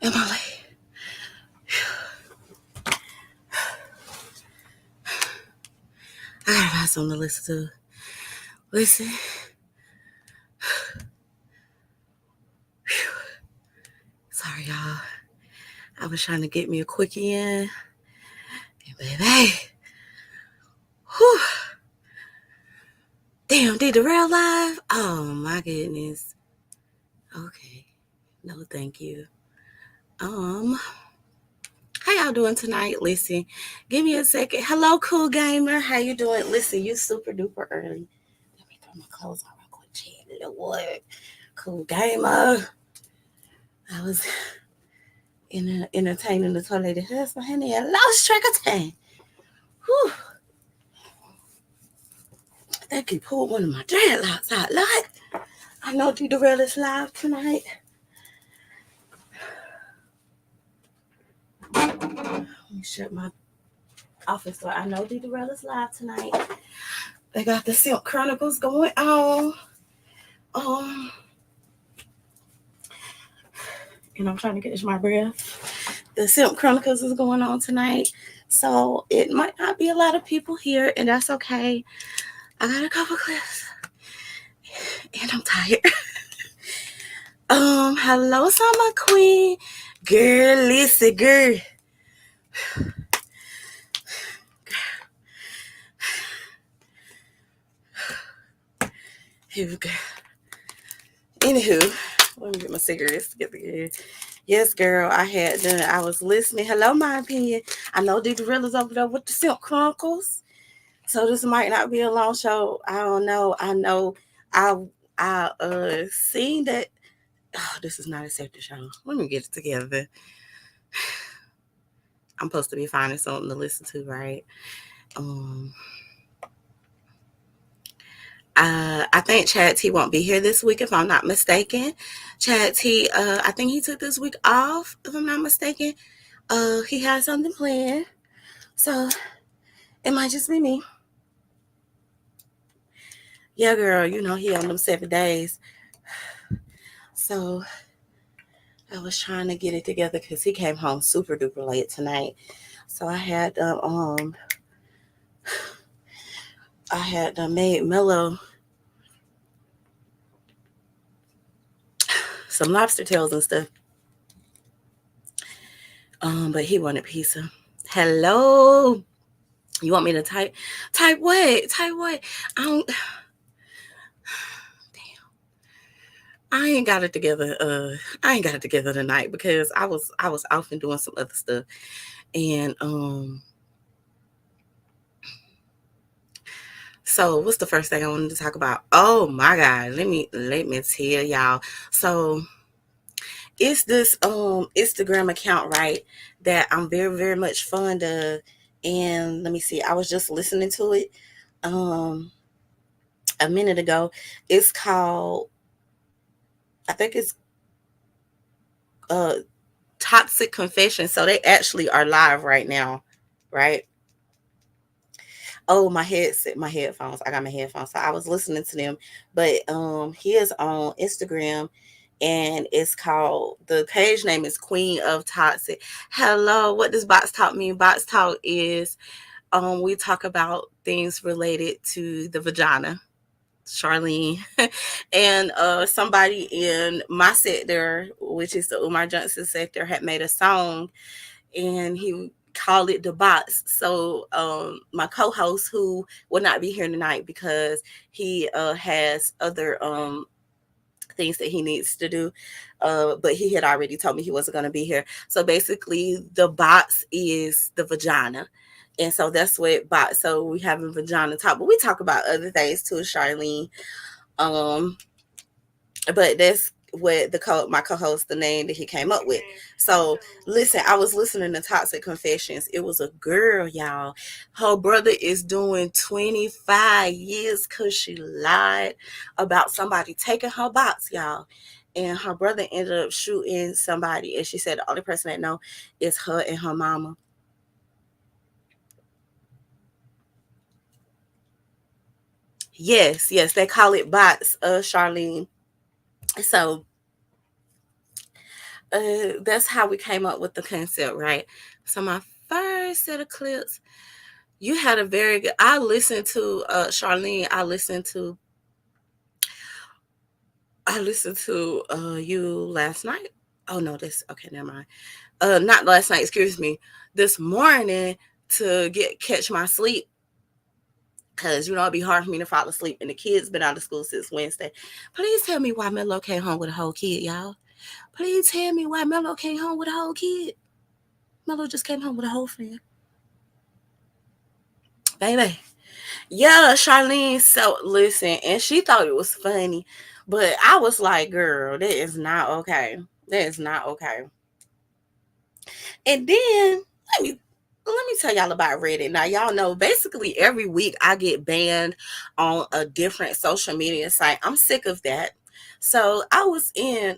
Am I late? I gotta find something to listen to. Listen. Sorry, y'all. I was trying to get me a quickie in. And baby. Whew. Damn, did the real live? Oh my goodness. Okay. No, thank you. How y'all doing tonight? Listen, give me a second. Hello, cool gamer. How you doing? Listen, you super duper early. Let me throw my clothes on real quick. Lord. Cool gamer. I was entertaining the toilet husband, honey. I lost track of time. Whew. I think he pulled one of my dreadlocks out. Lord, I know D Darrell is live tonight. Let me shut my office door. I know D Darrell is live tonight. They got the Silk Chronicles going on. And I'm trying to catch my breath. The Silk Chronicles is going on tonight. So it might not be a lot of people here, and that's okay. I got a couple clips. And I'm tired. Hello, Summer Queen. Girl, listen, girl. Here we go. Anywho, let me get my cigarettes together here. Yes, girl, I was listening. Hello, my opinion. I know D Gorilla's over there with the Silk Chronicles. So this might not be a long show. I don't know. I know I seen that. Oh, this is not a safety show. Let me get it together. I'm supposed to be finding something to listen to, right? I think Chad T won't be here this week if I'm not mistaken. Chad T, I think he took this week off if I'm not mistaken. He has something planned, so it might just be me. Yeah, girl, you know he on them 7 days. So I was trying to get it together because he came home super duper late tonight. So I had made Mello some lobster tails and stuff. But he wanted pizza. Hello. You want me to type what? Type what? I don't. I ain't got it together. I ain't got it together tonight because I was off and doing some other stuff, and So what's the first thing I wanted to talk about? Oh my God, let me tell y'all. So it's this Instagram account, right, that I'm very very much fond of, and let me see. I was just listening to it a minute ago. It's called, I think it's uh Toxic Confession. So they actually are live right now, right? Oh, my headset, my headphones. I got my headphones. So I was listening to them. But he is on Instagram, and it's called, the page name is Queen of Toxic. Hello, what does Box Talk mean? Box Talk is we talk about things related to the vagina. Charlene and somebody in my sector, which is the Umar Johnson sector, had made a song, and he called it The Box. So my co-host, who will not be here tonight because he has other things that he needs to do, but he had already told me he wasn't going to be here. So basically the box is the vagina, and so that's what box. So we have a vagina talk, but we talk about other things too, Charlene. um but that's what my co-host, the name that he came up with. So listen, I was listening to Toxic Confessions. It was a girl, y'all. Her brother is doing 25 years because she lied about somebody taking her box, y'all. And her brother ended up shooting somebody, and she said the only person that know is her and her mama. Yes, yes, they call it bots, Charlene. So That's how we came up with the concept, right? So my first set of clips, you had a very good. I listened to Charlene. I listened to you last night. Oh no, this okay. Never mind. Not last night. Excuse me. This morning to get catch my sleep because it'd be hard for me to fall asleep, and the kids been out of school since Wednesday. Please tell me why Mello came home with a whole kid, y'all. Please tell me why Mello came home with a whole kid. Mello just came home with a whole friend, baby. Yeah, Charlene. So listen, and she thought it was funny, but I was like, girl, that is not okay. That is not okay. And then let me tell y'all about Reddit. Now y'all know basically every week I get banned on a different social media site. I'm sick of that. So I was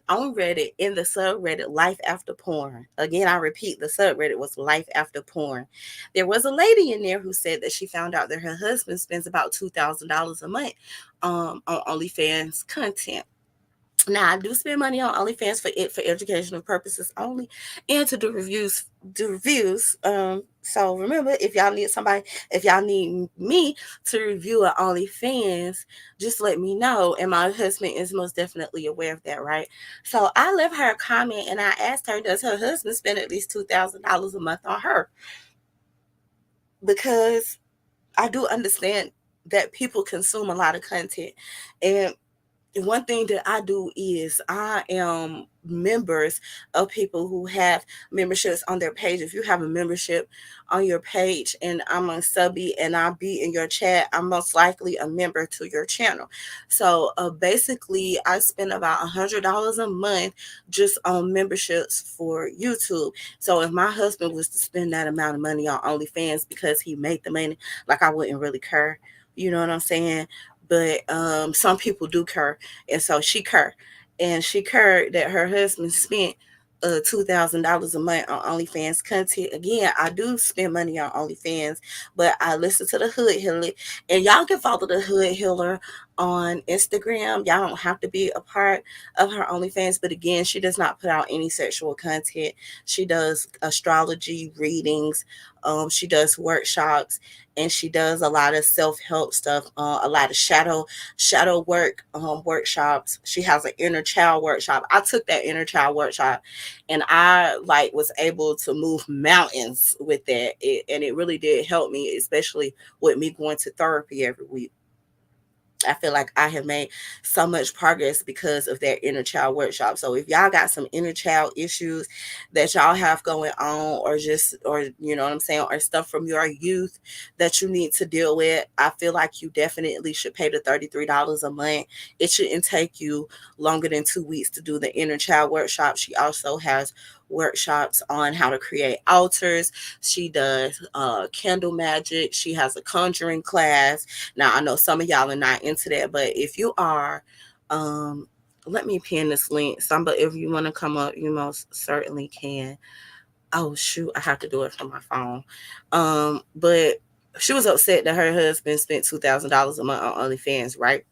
on Reddit in the subreddit Life After Porn. Again, I repeat, the subreddit was Life After Porn. There was a lady in there who said that she found out that her husband spends about $2,000 a month on OnlyFans content. Now I do spend money on OnlyFans for educational purposes only, and to do reviews. So remember, if y'all need me to review an OnlyFans, just let me know. And my husband is most definitely aware of that, right? So I left her a comment and I asked her, does her husband spend at least $2,000 a month on her? Because I do understand that people consume a lot of content, and one thing that I do is I am members of people who have memberships on their page. If you have a membership on your page and I'm a subby and I'll be in your chat, I'm most likely a member to your channel. So basically, I spend about $100 a month just on memberships for YouTube. So if my husband was to spend that amount of money on OnlyFans because he made the money, like I wouldn't really care. You know what I'm saying? But some people do care, and so she cared that her husband spent $2,000 a month on OnlyFans content. Again, I do spend money on OnlyFans, but I listen to the Hood Hiller, and y'all can follow the Hood Hiller on Instagram. Y'all don't have to be a part of her OnlyFans, but again, she does not put out any sexual content. She does astrology readings. She does workshops, and she does a lot of self-help stuff, a lot of shadow work workshops. She has an inner child workshop. I took that inner child workshop, and I was able to move mountains with that, and it really did help me, especially with me going to therapy every week. I feel like I have made so much progress because of that inner child workshop. So if y'all got some inner child issues that y'all have going on, or you know what I'm saying, or stuff from your youth that you need to deal with, I feel like you definitely should pay the $33 a month. It shouldn't take you longer than 2 weeks to do the inner child workshop. She also has workshops on how to create altars. She does candle magic. She has a conjuring class. Now, I know some of y'all are not into that, but if you are, um, let me pin this link. Somebody, if you want to come up, you most certainly can. Oh, shoot, I have to do it from my phone. But she was upset that her husband spent $2,000 a month on OnlyFans, right?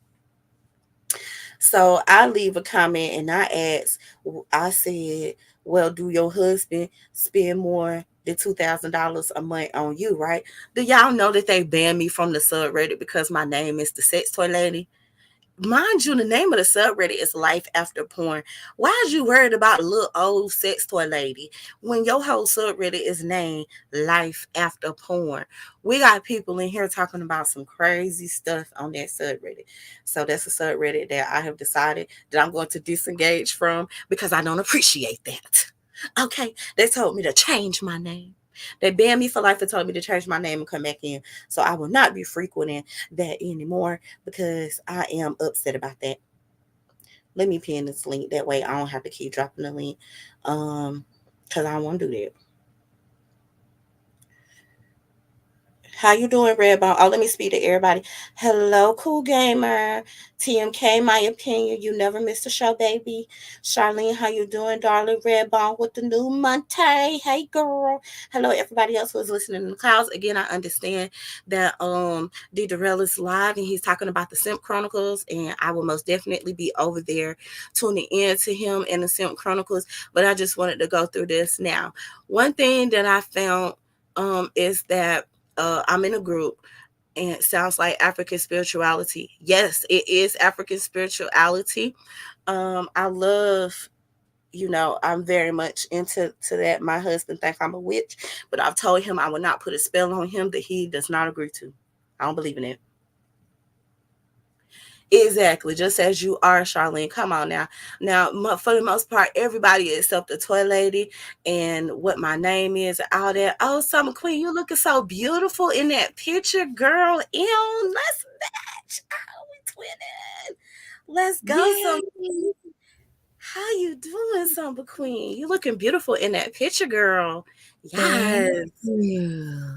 So I leave a comment and I said, well, do your husband spend more than $2,000 a month on you, right? Do y'all know that they banned me from the subreddit because my name is the Sex Toy Lady? Mind you, the name of the subreddit is Life After Porn. Why is you worried about a little old sex toy lady when your whole subreddit is named Life After Porn? We got people in here talking about some crazy stuff on that subreddit. So that's a subreddit that I have decided that I'm going to disengage from because I don't appreciate that. Okay, they told me to change my name. They banned me for life and told me to change my name and come back in. So I will not be frequenting that anymore because I am upset about that. Let me pin this link. That way I don't have to keep dropping the link. Because I don't want to do that. How you doing, Redbone? Oh, let me speak to everybody. Hello, cool gamer. TMK, my opinion. You never miss a show, baby. Charlene, how you doing, darling? Redbone with the new Monte. Hey, girl. Hello, everybody else who is listening in the clouds. Again, I understand that D Darrell is live and he's talking about the Simp Chronicles, and I will most definitely be over there tuning in to him and the Simp Chronicles. But I just wanted to go through this now. One thing that I found is that I'm in a group and it sounds like African spirituality. Yes, it is African spirituality. I love, I'm very much into that. My husband think I'm a witch, but I've told him I will not put a spell on him that he does not agree to. I don't believe in it. Exactly, just as you are, Charlene. Come on now. Now, for the most part, everybody except the toy lady and what my name is, all that. Oh, Summer Queen, you looking so beautiful in that picture, girl. Ew, let's match. Oh, we twinning. Let's go, Summer. Yay! How you doing, Summer Queen? You looking beautiful in that picture, girl. Thank Yes. you.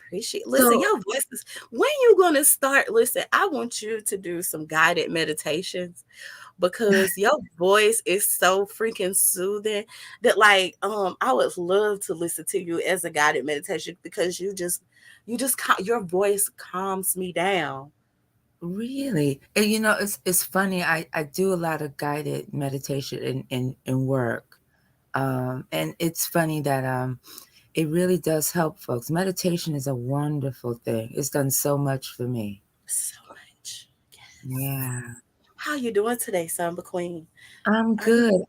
Appreciate. Listen, So your voice is. When you gonna start? Listen, I want you to do some guided meditations because your voice is so freaking soothing that I would love to listen to you as a guided meditation because your voice calms me down. really, and it's funny. I do a lot of guided meditation in work, and it's funny that it really does help folks. Meditation is a wonderful thing. It's done so much for me. So much. Yes. Yeah, How you doing today, Samba Queen? I'm Are you good.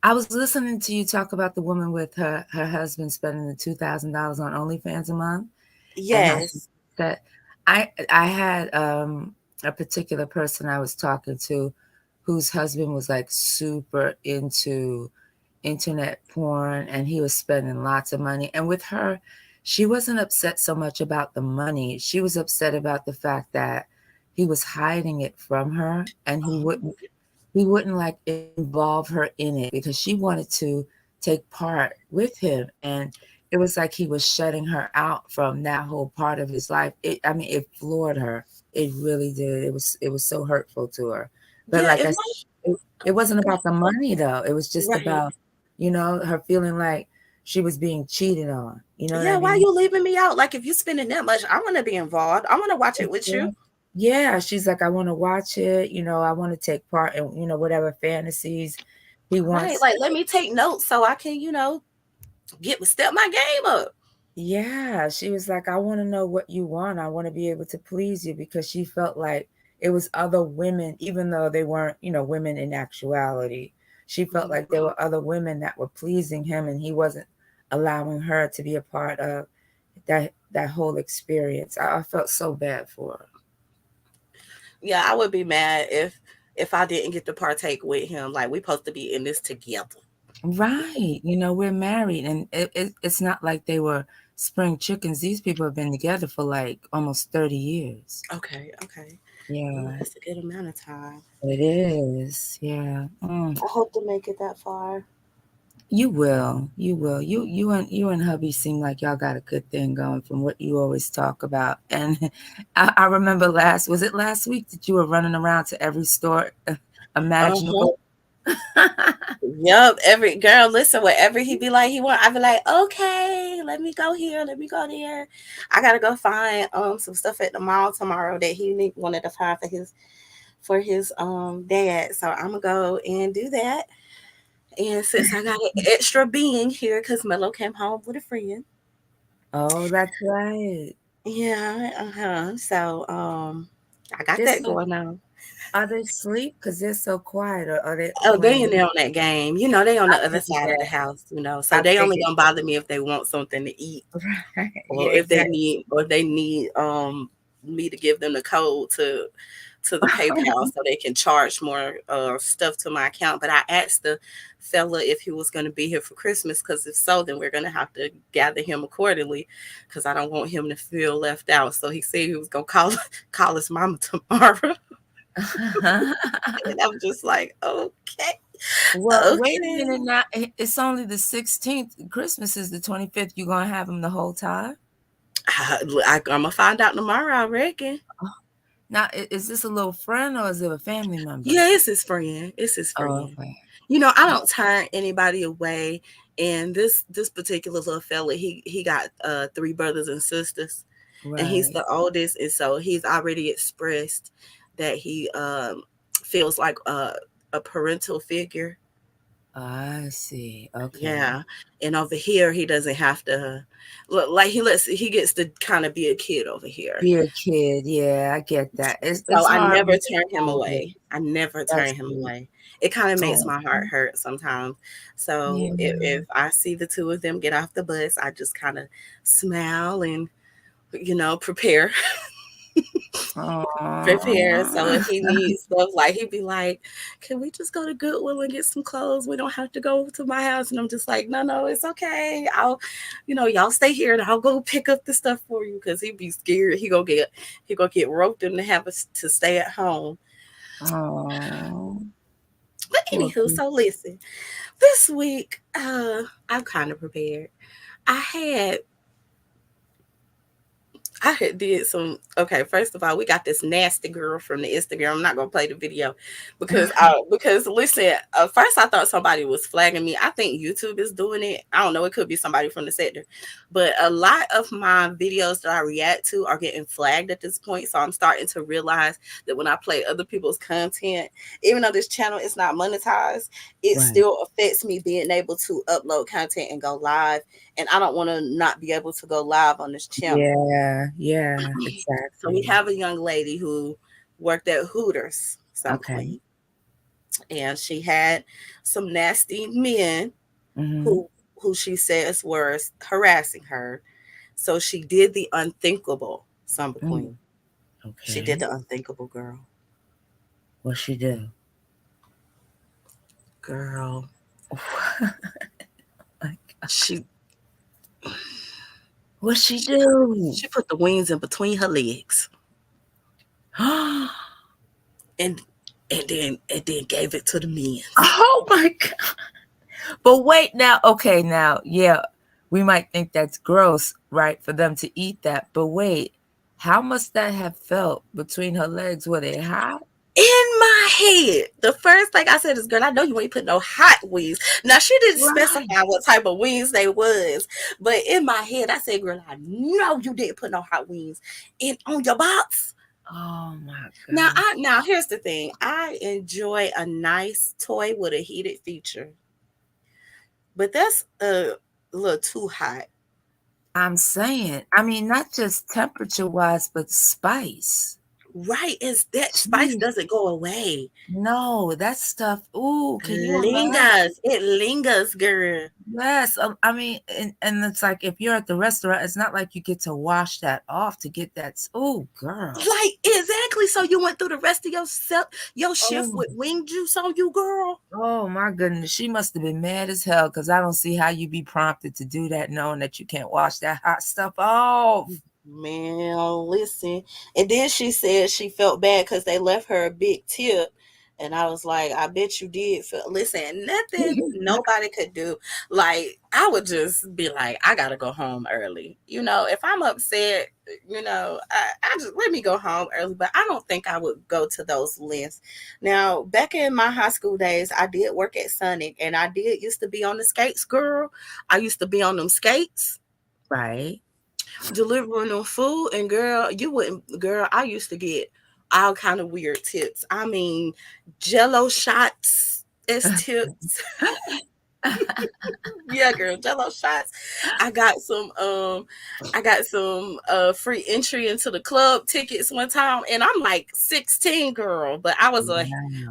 I was listening to you talk about the woman with her husband spending the $2,000 on OnlyFans a month, and how she yes. said, I had a particular person I was talking to whose husband was like super into internet porn, and he was spending lots of money. And with her, she wasn't upset so much about the money. She was upset about the fact that he was hiding it from her, and Oh, he wouldn't like involve her in it because she wanted to take part with him. And it was like he was shutting her out from that whole part of his life. I mean, it floored her. It really did. It was so hurtful to her. But yeah, like I said, it wasn't about the money though. It was just right. about, her feeling like she was being cheated on. You know what I Yeah, why mean? you leaving me out? Like if you spending that much, I want to be involved. I want to watch it with Yeah. you. Yeah, she's like, I want to watch it. I want to take part in, whatever fantasies he Right. wants. Like let me take notes so I can, step my game up. Yeah, she was like, I want to know what you want. I want to be able to please you, because she felt like it was other women, even though they weren't, women in actuality. She felt like Mhm. there were other women that were pleasing him, and he wasn't allowing her to be a part of that whole experience. I felt so bad for her. Yeah, I would be mad if I didn't get to partake with him. Like we supposed to be in this together. Right. We're married, and it's not like they were spring chickens. These people have been together for like almost 30 years. Okay, okay. Oh, Yeah. that's a good amount of time. It is. Yeah. I hope to make it that far. You will. You will. You and hubby seem like y'all got a good thing going from what you always talk about. And I remember was it last week that you were running around to every store Uh-huh. imaginable? Yep. Every girl, listen, whatever he be like he want, I be like, okay, let me go here, let me go there. I gotta go find some stuff at the mall tomorrow that wanted to find for his dad. So I'm gonna go and do that. And since I got an extra being here, because Mello came home with a friend. Oh, that's right. Yeah, So I got They're that so going on. Are they asleep? Because they're so quiet, or are they Oh, they playing in with there on that game. They on I the other figured side of the that. house. So I they only figured gonna bother me if they want something to eat right. or Yeah, if they exactly. need me to give them the code to the PayPal so they can charge more stuff to my account. But I asked the fella if he was going to be here for Christmas, because if so, then we're going to have to gather him accordingly, because I don't want him to feel left out. So he said he was going to call call his mama tomorrow. And I'm just like, okay, Well, wait a okay. minute now. It's only the 16th. Christmas is the 25th. You gonna have them the whole time? I'm gonna find out tomorrow, I reckon. Now, is this a little friend or is it a family member? Yeah, it's his friend. It's his Oh, friend. okay. You know, I don't turn anybody away. And this particular little fella, he got 3 brothers and sisters, and he's Right. the oldest, and so he's already expressed that he feels like a parental figure. I see. Okay. Yeah, and over here he doesn't have to look like he gets to kind of be a kid over here. Be a kid. Yeah, I get that. So It's I hard never when turn you're him older. away. I never That's turn him good. away. It kind of makes Oh, my heart hurt sometimes. So if yeah. I see the two of them get off the bus, I just kind of smile and prepare. Prepare. So Oh, if he needs stuff, like he'd be like, "Can we just go to Goodwill and get some clothes? We don't have to go to my house." And I'm just like, "No, no, it's okay. Y'all stay here and I'll go pick up the stuff for you." Because he'd be scared he gonna get roped into having to stay at home. oh, But poor anywho, kid. so listen, this week, I'm kind of prepared. I had I had did some okay. First of all, we got this nasty girl from the Instagram. I'm not gonna play the video because listen. First, I thought somebody was flagging me. I think YouTube is doing it. I don't know. It could be somebody from the sector, but a lot of my videos that I react to are getting flagged at this point. So I'm starting to realize that when I play other people's content, even though this channel is not monetized, it Right. still affects me being able to upload content and go live. And I don't want to not be able to go live on this channel. Yeah, yeah, So we exactly. have a young lady who worked at Hooters some Okay. point, and she had some nasty men Mm-hmm. who who she says were harassing her. So she did the unthinkable, Samba Mm, Queen. She did okay. the unthinkable, girl. What she do? Girl. Like, She what she she put do? she put the wings in between her legs and and then gave it to the men. Oh my God. But wait now, okay, now, yeah, we might think that's gross, right, for them to eat that. But wait, how must that have felt between her legs? Were they hot? In my head, the first thing I said is, "Girl, I know you ain't put no hot wings." Now she didn't Right. specify what type of wings they was, but in my head, I said, "Girl, I know you didn't put no hot wings in on your box." Oh my Now, God. here's the thing: I enjoy a nice toy with a heated feature, but that's a little too hot. I'm saying, I mean, not just temperature wise, but spice. Right? Is that spice Jeez. doesn't go away? No, that stuff. Ooh, can you imagine? Lingers. It lingers, girl. Yes, I mean, and it's like if you're at the restaurant, it's not like you get to wash that off to get that. Oh, girl. Like exactly. So you went through the rest of your shift Oh, with wing juice on you, girl. oh my goodness. She must have been mad as hell because I don't see how you be prompted to do that knowing that you can't wash that hot stuff off. Man, listen. And then she said she felt bad because they left her a big tip. And I was like, I bet you did feel listen, nothing nobody could do. Like, I would just be like, I gotta go home early. If I'm upset, I just let me go home early. But I don't think I would go to those lengths. Now, back in my high school days, I did work at Sonic and I did used to be on the skates, girl. I used to be on them skates Right. delivering them food, and girl, you wouldn't girl, I used to get all kind of weird tips. I mean, jello shots as tips. Yeah, girl, jello shots. I got some free entry into the club tickets one time, and I'm like 16, girl, but Wow.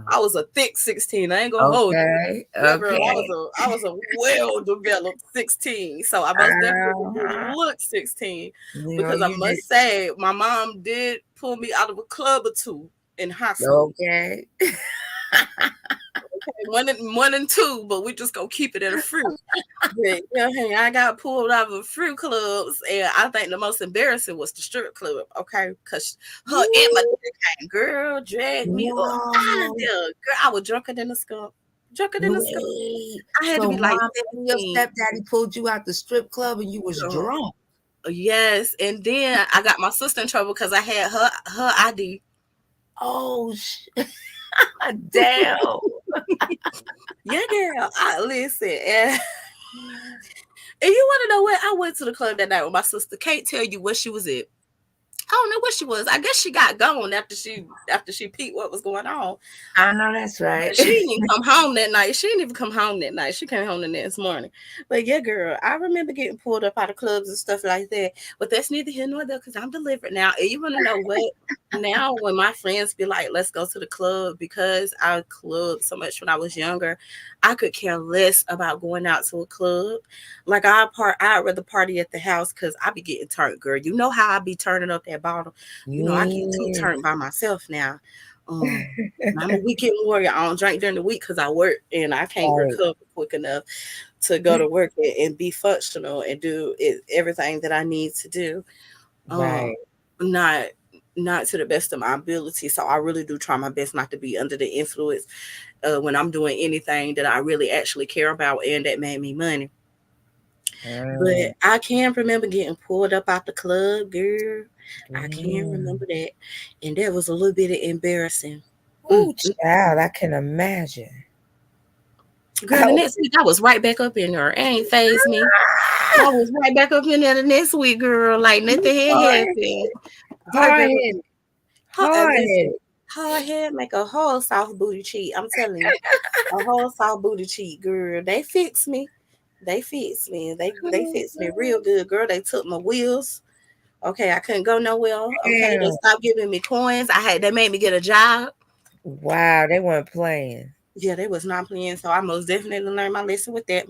I was a thick 16. I ain't gonna hold you. Okay. Yeah, girl, Okay. I was a well developed 16. So I most definitely didn't Uh, look 16, because I you did. must say my mom did pull me out of a club or two in high school. Okay. One and two, but we just gonna keep it at a few. But yeah, hey, I got pulled out of a few clubs, and I think the most embarrassing was the strip club. Okay, because her and my Woo. dad came, girl, dragged me up out of Wow. there. Girl, I was drunker than a skunk. Drunker than a skunk. Wait. I had to So be like mom and your 17. stepdaddy pulled you out the strip club and you was Girl, drunk. Yes, and then I got my sister in trouble because I had her ID. Oh, damn. Yeah, girl. I listen, and you want to know what? I went to the club that night with my sister. Can't tell you where she was at. I don't know where she was. I guess she got gone after she peeped what was going on. I know that's right. But she didn't even come home that night. She didn't even come home that night. She came home the next morning. But yeah, girl, I remember getting pulled up out of clubs and stuff like that. But that's neither here nor there because I'm delivered now. And you want to know what? Now, when my friends be like, let's go to the club, because I clubbed so much when I was younger, I could care less about going out to a club. Like, I'd rather party at the house because I be getting turned, girl. You know how I be turning up that bottle? You know, I get too Yeah. turned by myself now. I'm a weekend warrior. I don't drink during the week because I work and I can't Right. recover quick enough to go to work and be functional and do everything that I need to do. Right. Not not to the best of my ability. So I really do try my best not to be under the influence when I'm doing anything that I really actually care about and that made me money. But I can remember getting pulled up out the club, girl. I can Damn. remember that. And that was a little bit embarrassing. Mm, Oh, child, I can imagine. Girl, the next week I was right back up in there. It ain't phased me. I was right back up in there the next week, girl. Like nothing had happened. Right back up in listen, Hard-headed. hard head make a whole soft booty cheek. I'm telling you, a whole soft booty cheek, girl. They fixed me. They fixed me. They fixed me real good, girl. They took my wheels. Okay, I couldn't go nowhere. Okay, they Damn. stopped giving me coins. They made me get a job. Wow, they weren't playing. Yeah, they was not playing. So I most definitely learned my lesson with that.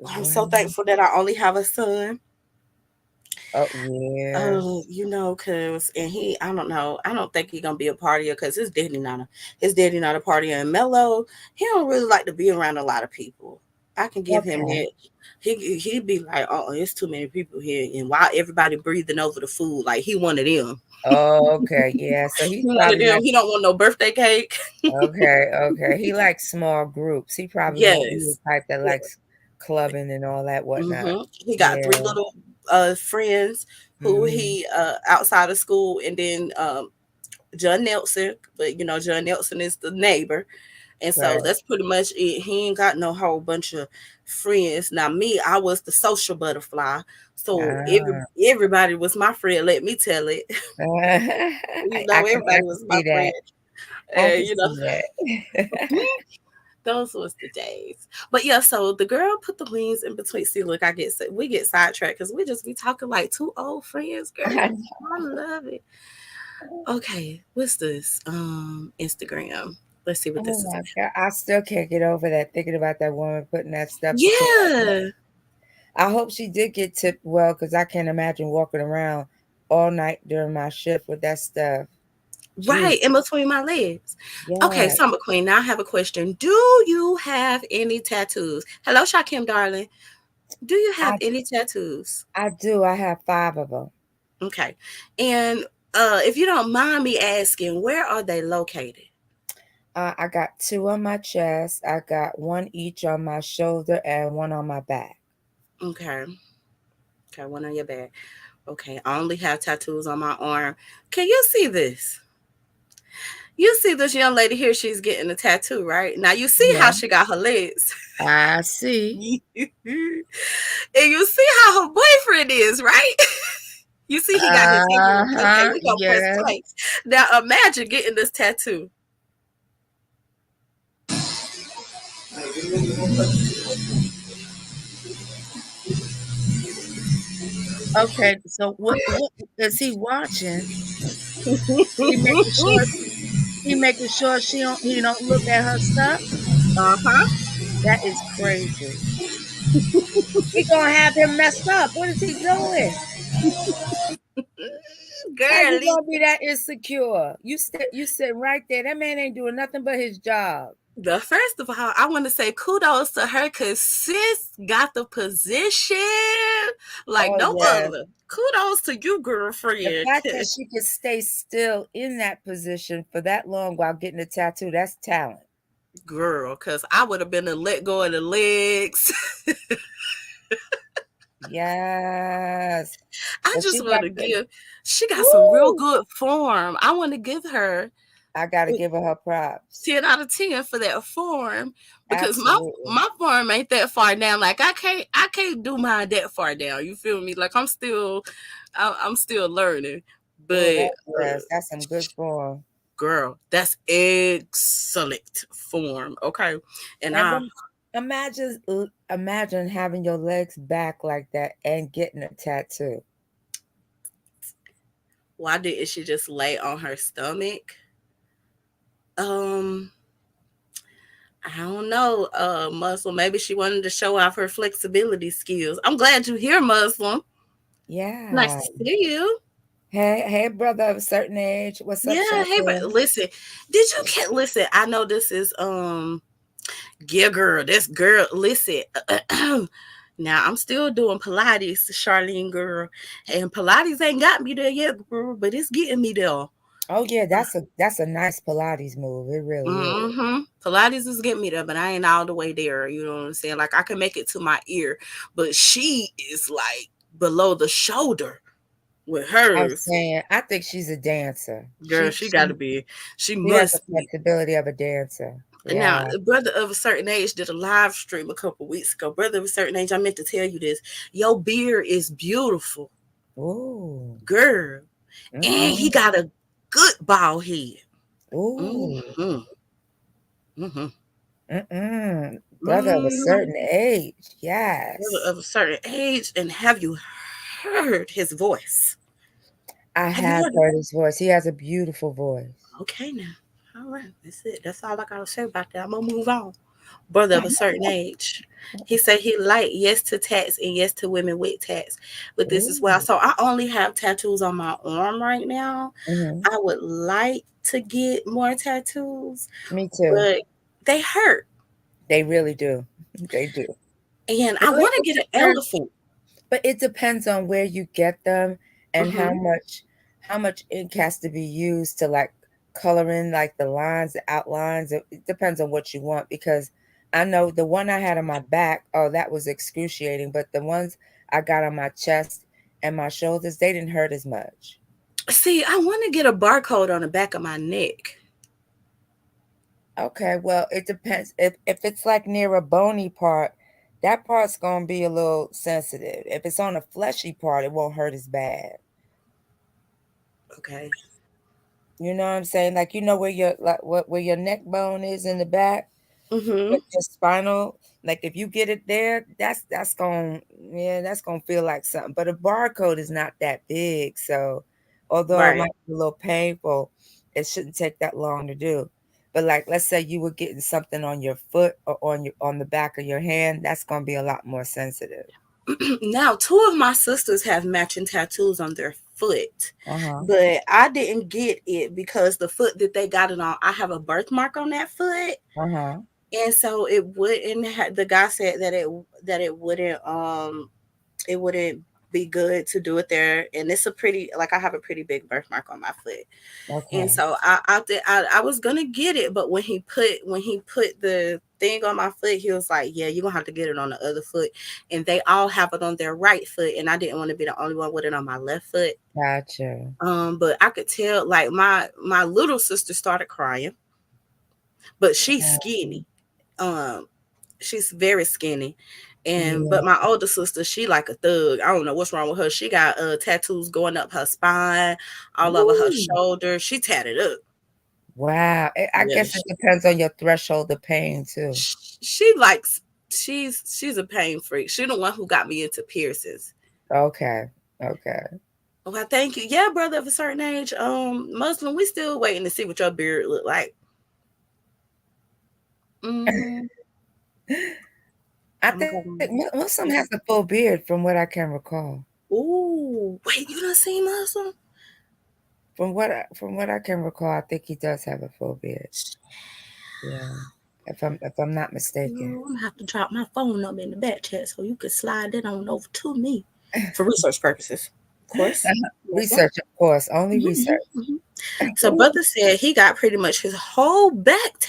I'm so Wow. thankful that I only have a son. Oh, yeah. Cause and I don't know, I don't think he's gonna be a partier because his daddy not a partier. And Mello, he don't really like to be around a lot of people. I can give him Okay. that. He'd be like, oh, it's too many people here, and while everybody breathing over the food, like he one of them. Oh, okay. Yeah. So he's He one of probably them. not He don't want no birthday cake. okay. Okay. He likes small groups. He probably won't be the Yes. type that Yeah. likes clubbing and all that whatnot. He got Yeah. three little friends who Hmm. he outside of school, and then John Nelson, but John Nelson is the neighbor. And so Right. that's pretty much it. He ain't got no whole bunch of friends. Now me, I was the social butterfly. So Ah. everybody was my friend, let me tell it. I Everybody can was my see that. friend. I And can see that. those was the days. But yeah, so the girl put the wings in between. See, look, we get sidetracked because we just be talking like two old friends, girl. I I love it. Okay, what's this? Instagram. Let's see what Oh this is my about. God. I still can't get over that, thinking about that woman putting that stuff between her legs. Yeah, I hope she did get tipped well because I can't imagine walking around all night during my shift with that stuff. right Gee, in between my legs. Okay, yeah, Summer Queen. Now I have a question. Do you have any tattoos? Hello, Shakim, darling. Do you have I any tattoos? I do. I have 5 of them. Okay, and if you don't mind me asking, where are they located? I got 2 on my chest. I got 1 each on my shoulder and 1 on my back. Okay, okay, one on your back. Okay, I only have tattoos on my arm. Can you see this? You see this young lady here, she's getting a tattoo, right? Now you see how Yeah, she got her legs. I see. And you see how her boyfriend is, right? You see he got his earrings. Okay, Uh-huh. we gonna press Yeah. play. Now imagine getting this tattoo. Okay. So what is he watching? He making sure he don't look at her stuff. Uh-huh. That is crazy. He gonna have him messed up. What is he doing? How you Girl, gonna be that insecure? You sit right there. That man ain't doing nothing but his job. the first of all, I want to say kudos to her because sis got the position like Oh no yeah. other. Kudos to you, The girlfriend. fact that she could stay still in that position for that long while getting a tattoo, that's talent. Girl, because I would have been to let go of the legs. Yes. I But just she want got to the give. She got some real woo! good form. I want to give her I gotta give her props. 10 out of 10 for that form because Absolutely. my form ain't that far down. Like I can't do mine that far down. You feel me? Like I'm still learning. Oh, But that yes, that's some good form. girl, that's excellent form. Okay, and And then imagine having your legs back like that and getting a tattoo. why didn't she just lay on her stomach? Um, I don't know, Muslim. Maybe she wanted to show off her flexibility skills. I'm glad you're here, Muslim. Nice Yeah. to see you. Hey, brother of a certain age. What's up, Yeah, hey, but Shantae? listen, did you get listen? I know this is yeah, girl, this girl. Listen, now I'm still doing Pilates, Charlene girl, and Pilates ain't got me there yet, girl, but it's getting me there. Oh yeah, that's a nice Pilates move. It really is. Pilates is getting me there, but I ain't all the way there. You know what I'm saying? Like I can make it to my ear, but she is like below the shoulder with I'm hers. saying, I think she's a dancer. Girl, She she she got to be. She she has the must be. flexibility of a dancer. Now, Yeah. a brother of a certain age did a live stream a couple weeks ago. Brother of a certain age, I meant to tell you this. Your beard is beautiful, Ooh. girl, and he Mm-mm. got a good bald head. Ooh. Mm-hmm. Mm-hmm. Mm-mm. Brother of a Mm-hmm. certain age. Brother Yes. of a certain age, and have you heard his voice? I Have you have heard it? heard his voice. He has a beautiful voice. Okay, now. All right, that's it. That's all I gotta say about that. I'm gonna move on. Brother of a certain age. He said he like yes to tats and yes to women with tats, but this is well. Ooh. So I only have tattoos on my arm right now. Hmm. I would like to get more tattoos, Me too. but they hurt, They really do. They do. and I Well, want to it get an depends, elephant. but it depends on where you get them and Hmm. how much ink has to be used to like color in like the lines, the outlines. It depends on what you want because I know the one I had on my back, oh, that was excruciating. But the ones I got on my chest and my shoulders, they didn't hurt as much. See, I want to get a barcode on the back of my neck. Okay, well, it depends. If it's like near a bony part, that part's gonna be a little sensitive. If it's on a fleshy part, it won't hurt as bad. Okay. You know what I'm saying? Like you know where your like what where your neck bone is in the back, Hmm. your spinal. Like if you get it there, that's gonna yeah, that's gonna feel like something. But a barcode is not that big, so although it Right. might be a little painful, it shouldn't take that long to do. But like let's say you were getting something on your foot or on the back of your hand, that's gonna be a lot more sensitive. Now, two of my sisters have matching tattoos on their foot, Uh-huh. but I didn't get it because the foot that they got it on, I have a birthmark on that foot, Uh-huh. and so it wouldn't. The guy said that it wouldn't be good to do it there, and it's a pretty like I have a pretty big birthmark on my foot. And Okay. so I was gonna get it, but when he put the thing on my foot, he was like, "Yeah, you're gonna have to get it on the other foot." And they all have it on their right foot, and I didn't want to be the only one with it on my left foot. Gotcha. But I could tell, like my little sister started crying, but she's Uh, skinny. Um, she's very skinny. And yeah. but my older sister, she like a thug. I don't know what's wrong with her. She got tattoos going up her spine, all over her Ooh. shoulder. She tatted up. Wow. I Yeah, guess it depends on your threshold of pain too. she likes she's a pain freak. She the one who got me into piercings. Okay. Okay. Well, thank you. Yeah, brother of a certain age. Muslim, we still waiting to see what your beard look like. Mm-hmm. I I'm think going. Muslim has a full beard from what I can recall. Ooh, wait, you done seen Muslim? From what I can recall, I think he does have a full beard. Yeah. If I'm not mistaken. No, I'm gonna have to drop my phone number in the back chat so you can slide that on over to me for research purposes, of course. Okay. Research, of course, only Mhm, research. mhm. So, brother said he got pretty much his whole back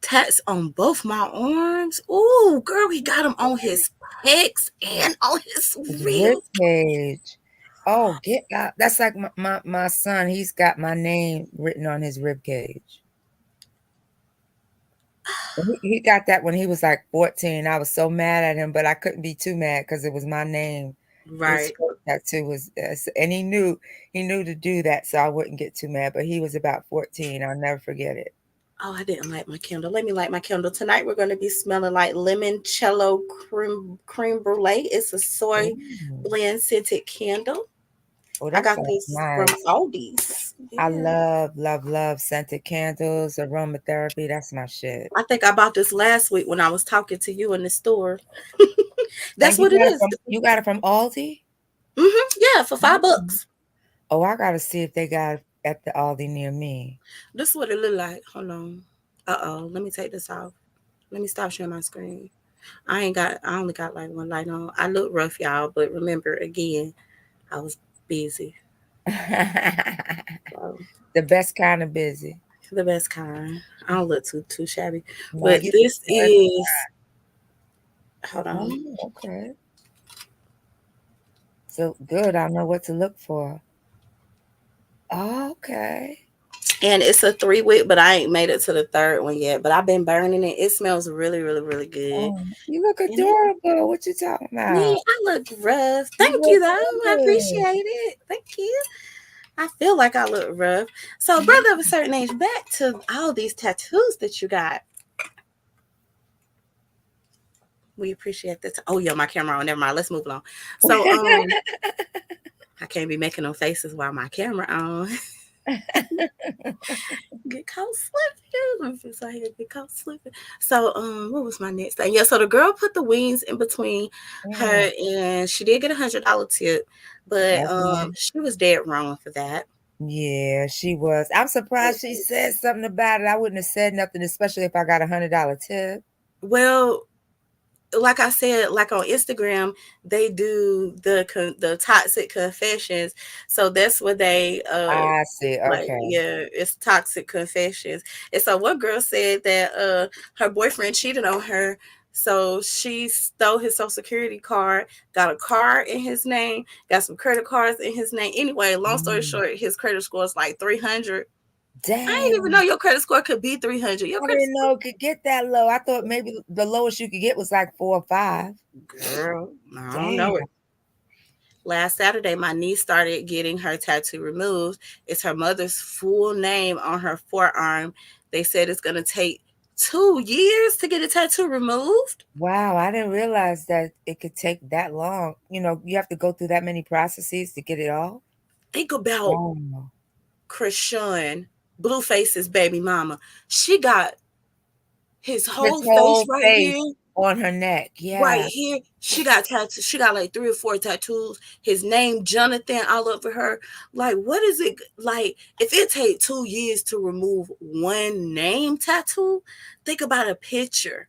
tats on both my arms. Ooh, girl, he got them on his pecs and on his His rib ribs. cage. Oh, get out. That's like my son. He's got my name written on his rib cage. He got that when he was like 14. I was so mad at him, but I couldn't be too mad because it was my name. His Right. first tattoo was, and he knew to do that, so I wouldn't get too mad. But he was about 14. I'll never forget it. Oh, I didn't light my candle. Let me light my candle. Tonight we're going to be smelling like limoncello cream brulee. It's a soy Ooh. blend scented candle. Oh, I that got sounds this from nice. Aldi's. I Yeah. love, love, love scented candles, aromatherapy. That's my shit. I think I bought this last week when I was talking to you in the store. And That's what it is. you got it from Aldi? Yeah, for Mm. $5. Oh, I gotta see if they got it at the Aldi near me. This is what it look like. Hold on. Uh-oh. Let me take this off. Let me stop sharing my screen. I only got like one light on. I look rough, y'all, but remember again, I was busy. So The best kind of busy. the best kind. I don't look too shabby. No, But you look this good. is hold on. Oh, okay. So good. I know what to look for. Oh, okay. And it's a 3 wick, but I ain't made it to the third one yet. But I've been burning it. It smells really, really, really good. Oh, you look And it, adorable. What you talking yeah, about? I look rough. You Thank you look though. I good. appreciate it. Thank you. I feel like I look rough. So, brother of a certain age, back to all these tattoos that you got. We appreciate that. Oh, yeah, my camera on. Never mind. Let's move along. So, I can't be making no faces while my camera on. Get caught slipping. I'm just out here get caught slipping. So, what was my next thing? Yeah, so the girl put the wings in between Mm, her, and she did get $100 tip, but okay. she was dead wrong for that. Yeah, she was. I'm surprised she said something about it. I wouldn't have said nothing, especially if I got $100 tip. Well, like I said, like on Instagram, they do the toxic confessions. So that's what they I see. like, Okay. yeah, it's toxic confessions. And so one girl said that her boyfriend cheated on her. So she stole his social security card, got a car in his name, got some credit cards in his name. Anyway, long story Mm, short, his credit score is like 300. I didn't even know dang. your credit score could be 300. Your I credit didn't score, know it could get that low. I thought maybe the lowest you could get was like 4 or 5. girl, I don't know Damn. it. Last Saturday, my niece started getting her tattoo removed. It's her mother's full name on her forearm. They said it's going to take 2 years to get a tattoo removed. Wow, I didn't realize that it could take that long. You have to go through that many processes to get it off. Think about Wow. Krishan, Blueface's baby mama. She got his His whole face whole right face here. on her neck. Right Yeah. here, she got tattoos. She got like 3 or 4 tattoos. His name, Jonathan, all over her. Like, what is it like? If it take 2 years to remove one name tattoo, think about a picture.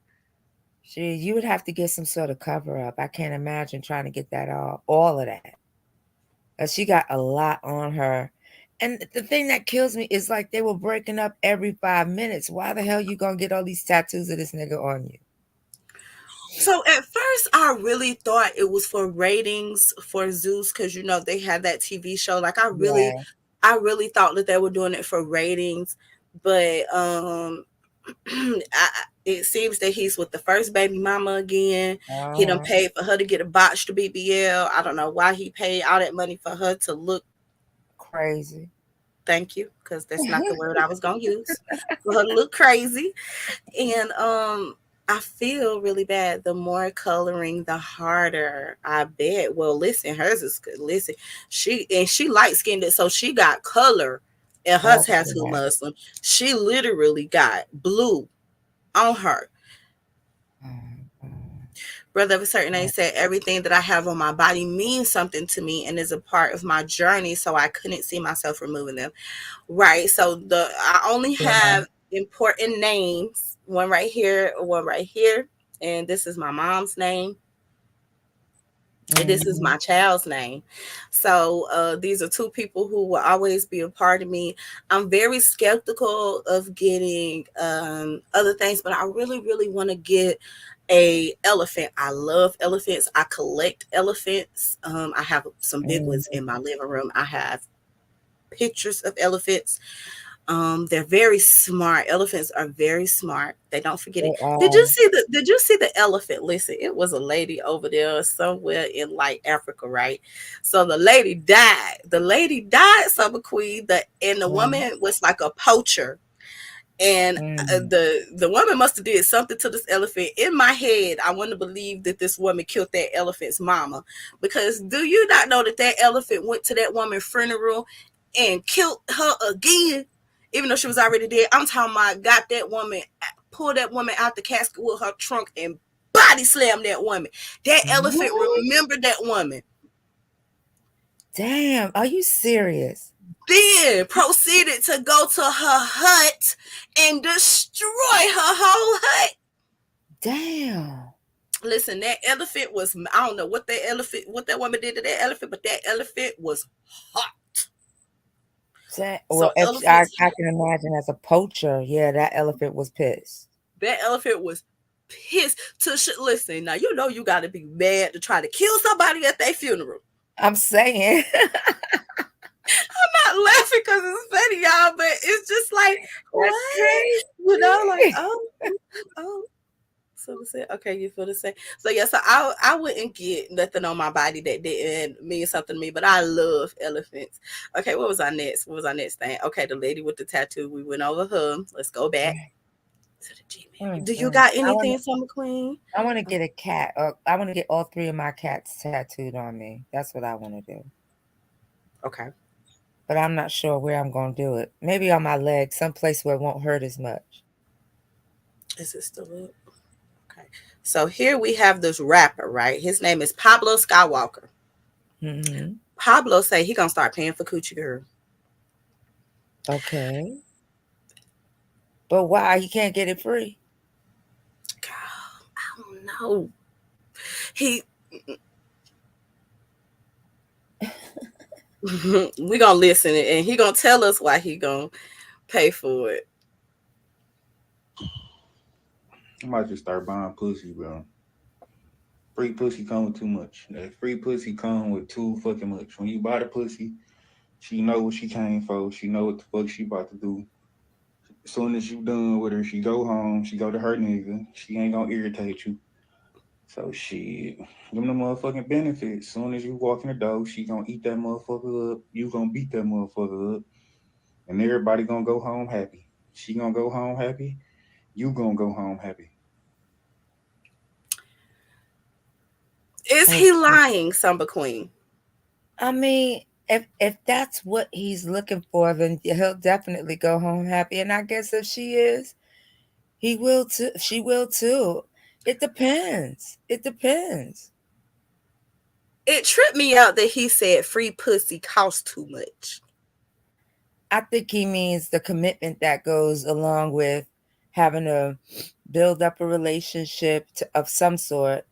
You would have to get some sort of cover up. I can't imagine trying to get that all of that. She got a lot on her. And the thing that kills me is like they were breaking up every 5 minutes. Why the hell you gonna get all these tattoos of this nigga on you? So at first, I really thought it was for ratings for Zeus because they had that TV show. Like Yeah. I really thought that they were doing it for ratings, but it seems that he's with the first baby mama again. He done Uh-huh. paid for her to get a botched BBL. I don't know why he paid all that money for her to look. Crazy. Thank you, because that's not the word I was gonna use. For her to look crazy, and I feel really bad. The more coloring, the harder. I bet. Well, listen, hers is good. Listen, she light skinned it, so she got color in her Oh, tattoo yeah. muscle. She literally got blue on her. Oh, Brother of a certain oh, age said everything that I have on my body means something to me and is a part of my journey, so I couldn't see myself removing them. Right. So I only yeah. have important names, one right here, and this is my mom's name. And this is Mhm. my child's name. So these are two people who will always be a part of me. I'm very skeptical of getting other things, but I really, really want to get a elephant. I love elephants. I collect elephants. I have some big ones Mhm. in my living room. I have pictures of elephants. They're very smart. Elephants are very smart. They don't forget it. They are. Did you see the elephant? Listen, it was a lady over there somewhere in like Africa, right? So the lady died. The lady died, Summer Queen. And the Mhm. woman was like a poacher. And Mhm. the woman must have did something to this elephant. In my head, I want to believe that this woman killed that elephant's mama, because do you not know that that elephant went to that woman's funeral and killed her again, even though she was already dead? I'm talking about got that woman, pulled that woman out the casket with her trunk and body slammed that woman. That elephant What? remembered that woman. Damn, are you serious? Then proceeded to go to her hut and destroy her whole hut. Damn. Listen, that elephant was, I don't know what that woman did to that elephant, but that elephant was hot. Well, So if elephants, I can imagine as a poacher, yeah, that elephant was pissed. that elephant was pissed to listen. Now you know you got to be mad to try to kill somebody at their funeral. I'm saying. I'm not laughing because it's funny, y'all, but it's just like, That's what? You know, like, crazy. oh, so to say, okay, you feel the same. So yeah, so I wouldn't get nothing on my body that didn't mean something to me, but I love elephants. Okay, what was our next? What was our next thing? Okay, the lady with the tattoo. We went over her. Let's go back to the Gmail. Do you Mm-mm. got anything, Summer Queen? I want to get a cat. Or I want to get all three of my cats tattooed on me. That's what I want to do. Okay. But I'm not sure where I'm going to do it. Maybe on my leg, someplace where it won't hurt as much. Is it still up? Okay. So here we have this rapper, right? His name is Pablo Skywalker. Mm-hmm. Pablo say he gonna start paying for Coochie Girl. Okay. But why? He can't get it free. Girl, I don't know. He we gonna listen and he gonna tell us why he gonna pay for it. I might just start buying pussy, bro. Free pussy come with too much. That free pussy come with too fucking much. When you buy the pussy, she know what she came for. She know what the fuck she about to do. As soon as you done with her, she go home. She go to her nigga. She ain't gonna irritate you. So shit, them the motherfucking benefits. As soon as you walk in the door, she gonna eat that motherfucker up. You gonna beat that motherfucker up, and everybody gonna go home happy. She gonna go home happy. You gonna go home happy. Is he Okay. lying, Summer Queen? I mean, if that's what he's looking for, then he'll definitely go home happy. And I guess if she is, he will too. She will too. It depends. It depends. It tripped me out that he said free pussy costs too much. I think he means the commitment that goes along with having to build up a relationship of some sort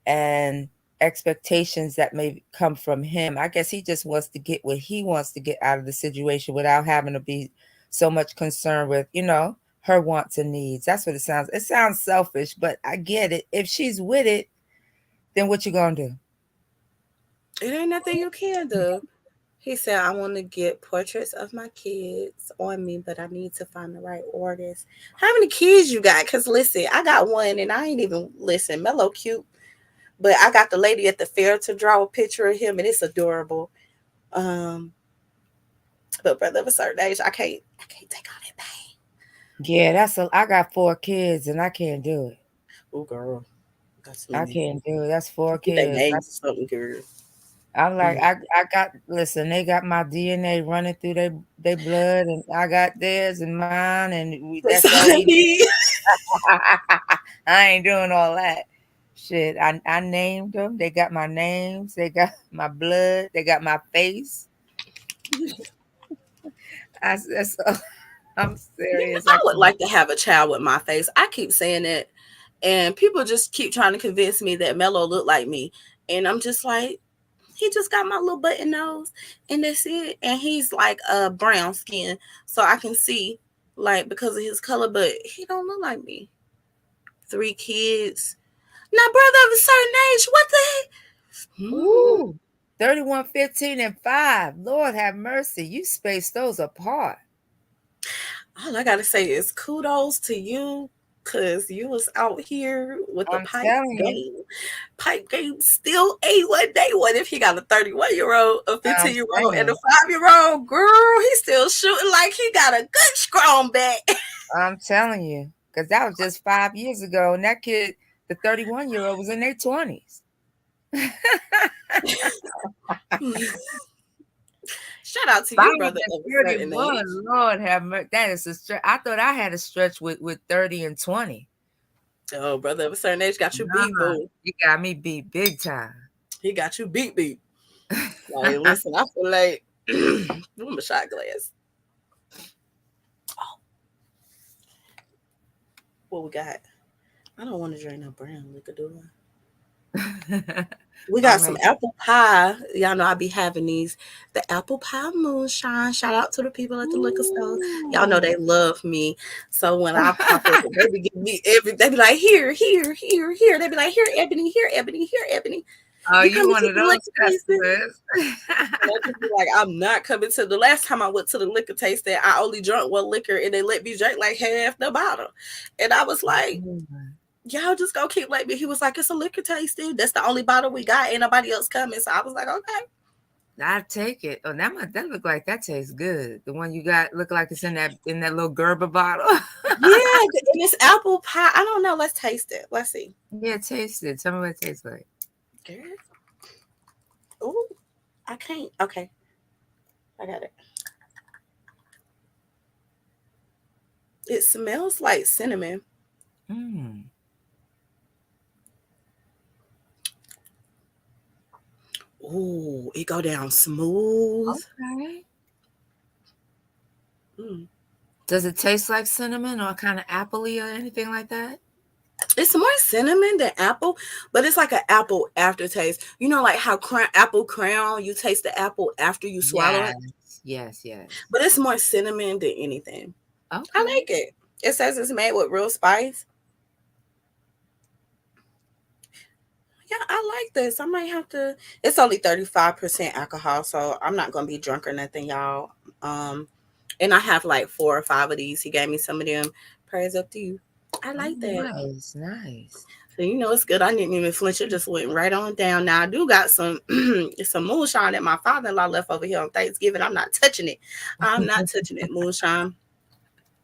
and expectations that may come from him. I guess he just wants to get what he wants to get out of the situation without having to be so much concerned with, her wants and needs. That's what it sounds. It sounds selfish, but I get it. If she's with it, then what you gonna do? It ain't nothing you can do. He said, I want to get portraits of my kids on me, but I need to find the right artist. How many kids you got? Because listen, I got one and I ain't even, listen, Mellow cute, but I got the lady at the fair to draw a picture of him and it's adorable. Um, but brother of a certain age, I can't take all that pain. Yeah, I got 4 kids and I can't do it. Oh girl, that's too I many. can't do it. That's four Get their kids. names or something, girl. I'm like, Mm. I got, listen, they got my DNA running through their blood, and I got theirs and mine, and That's that's all all I we need. need. I ain't doing all that shit. I named them. They got my names. They got my blood. They got my face. That's, I'm Yeah, serious. I I would can't. like to have a child with my face. I keep saying that, and people just keep trying to convince me that Mello looked like me. And I'm just like, he just got my little button nose, and that's it. And he's like brown skin, so I can see like because of his color, but he don't look like me. 3 kids. Now, brother of a certain age, what the heck? Ooh, 31, 15, and 5. Lord have mercy. You spaced those apart. All I gotta say is kudos to you, cause you was out here with the I'm pipe telling you. game. Pipe game still A1 What if he got a 31-year-old, a I'm 15-year-old, and a saying. 5-year-old? Girl, he's still shooting like he got a good strong back. I'm telling you. Because that was just 5 years ago. And that kid, the 31-year-old, was in their 20s. Shout out to 5 you, brother and of a certain 31. age. Lord have mercy. That is a stretch. I thought I had a stretch with 30 and 20. Oh, brother of a certain age got you beat, Nah, boo. you got me beat big time. He got you beat. Like, listen, I feel like I'm a shot glass. Oh, what we got? I don't want to drink no brown liquor, do I? We got some apple pie. Y'all know I be having these. The apple pie moonshine. Shout out to the people at the liquor store. Y'all know they love me. So when I pop up, they be giving me they be like, here. They be like, here, Ebony, here, Ebony. Oh, you coming one to of the those liquor tasting? customers. And I just be like, I'm not coming to the last time I went to the liquor tasting. I only drank one liquor and they let me drink like half the bottle. And I was like, y'all just gonna keep letting me. He was like, it's a liquor tasting. That's the only bottle we got. Ain't nobody else coming. So I was like, okay. I take it. Oh, that look like that tastes good. The one you got look like it's in that little Gerber bottle. Yeah, and it's apple pie. I don't know. Let's taste it. Let's see. Yeah, taste it. Tell me what it tastes like. Oh, I can't. Okay, I got it. It smells like cinnamon. Mm. Oh, it go down smooth. Okay. Mm. Does it taste like cinnamon or kind of appley or anything like that? It's more cinnamon than apple, but it's like an apple aftertaste. You know, like how apple crown, you taste the apple after you swallow it. Yes. But it's more cinnamon than anything. Okay. I like it. It says it's made with real spice. Yeah, I like this. I might have to. It's only 35% alcohol, so I'm not gonna be drunk or nothing, y'all. And I have like 4 or 5 of these. He gave me some of them. Praise up to you. I like that. Nice. So you know it's good. I didn't even flinch. It just went right on down. Now I do got some some moonshine that my father-in-law left over here on Thanksgiving. I'm not touching it. I'm not touching it, moonshine.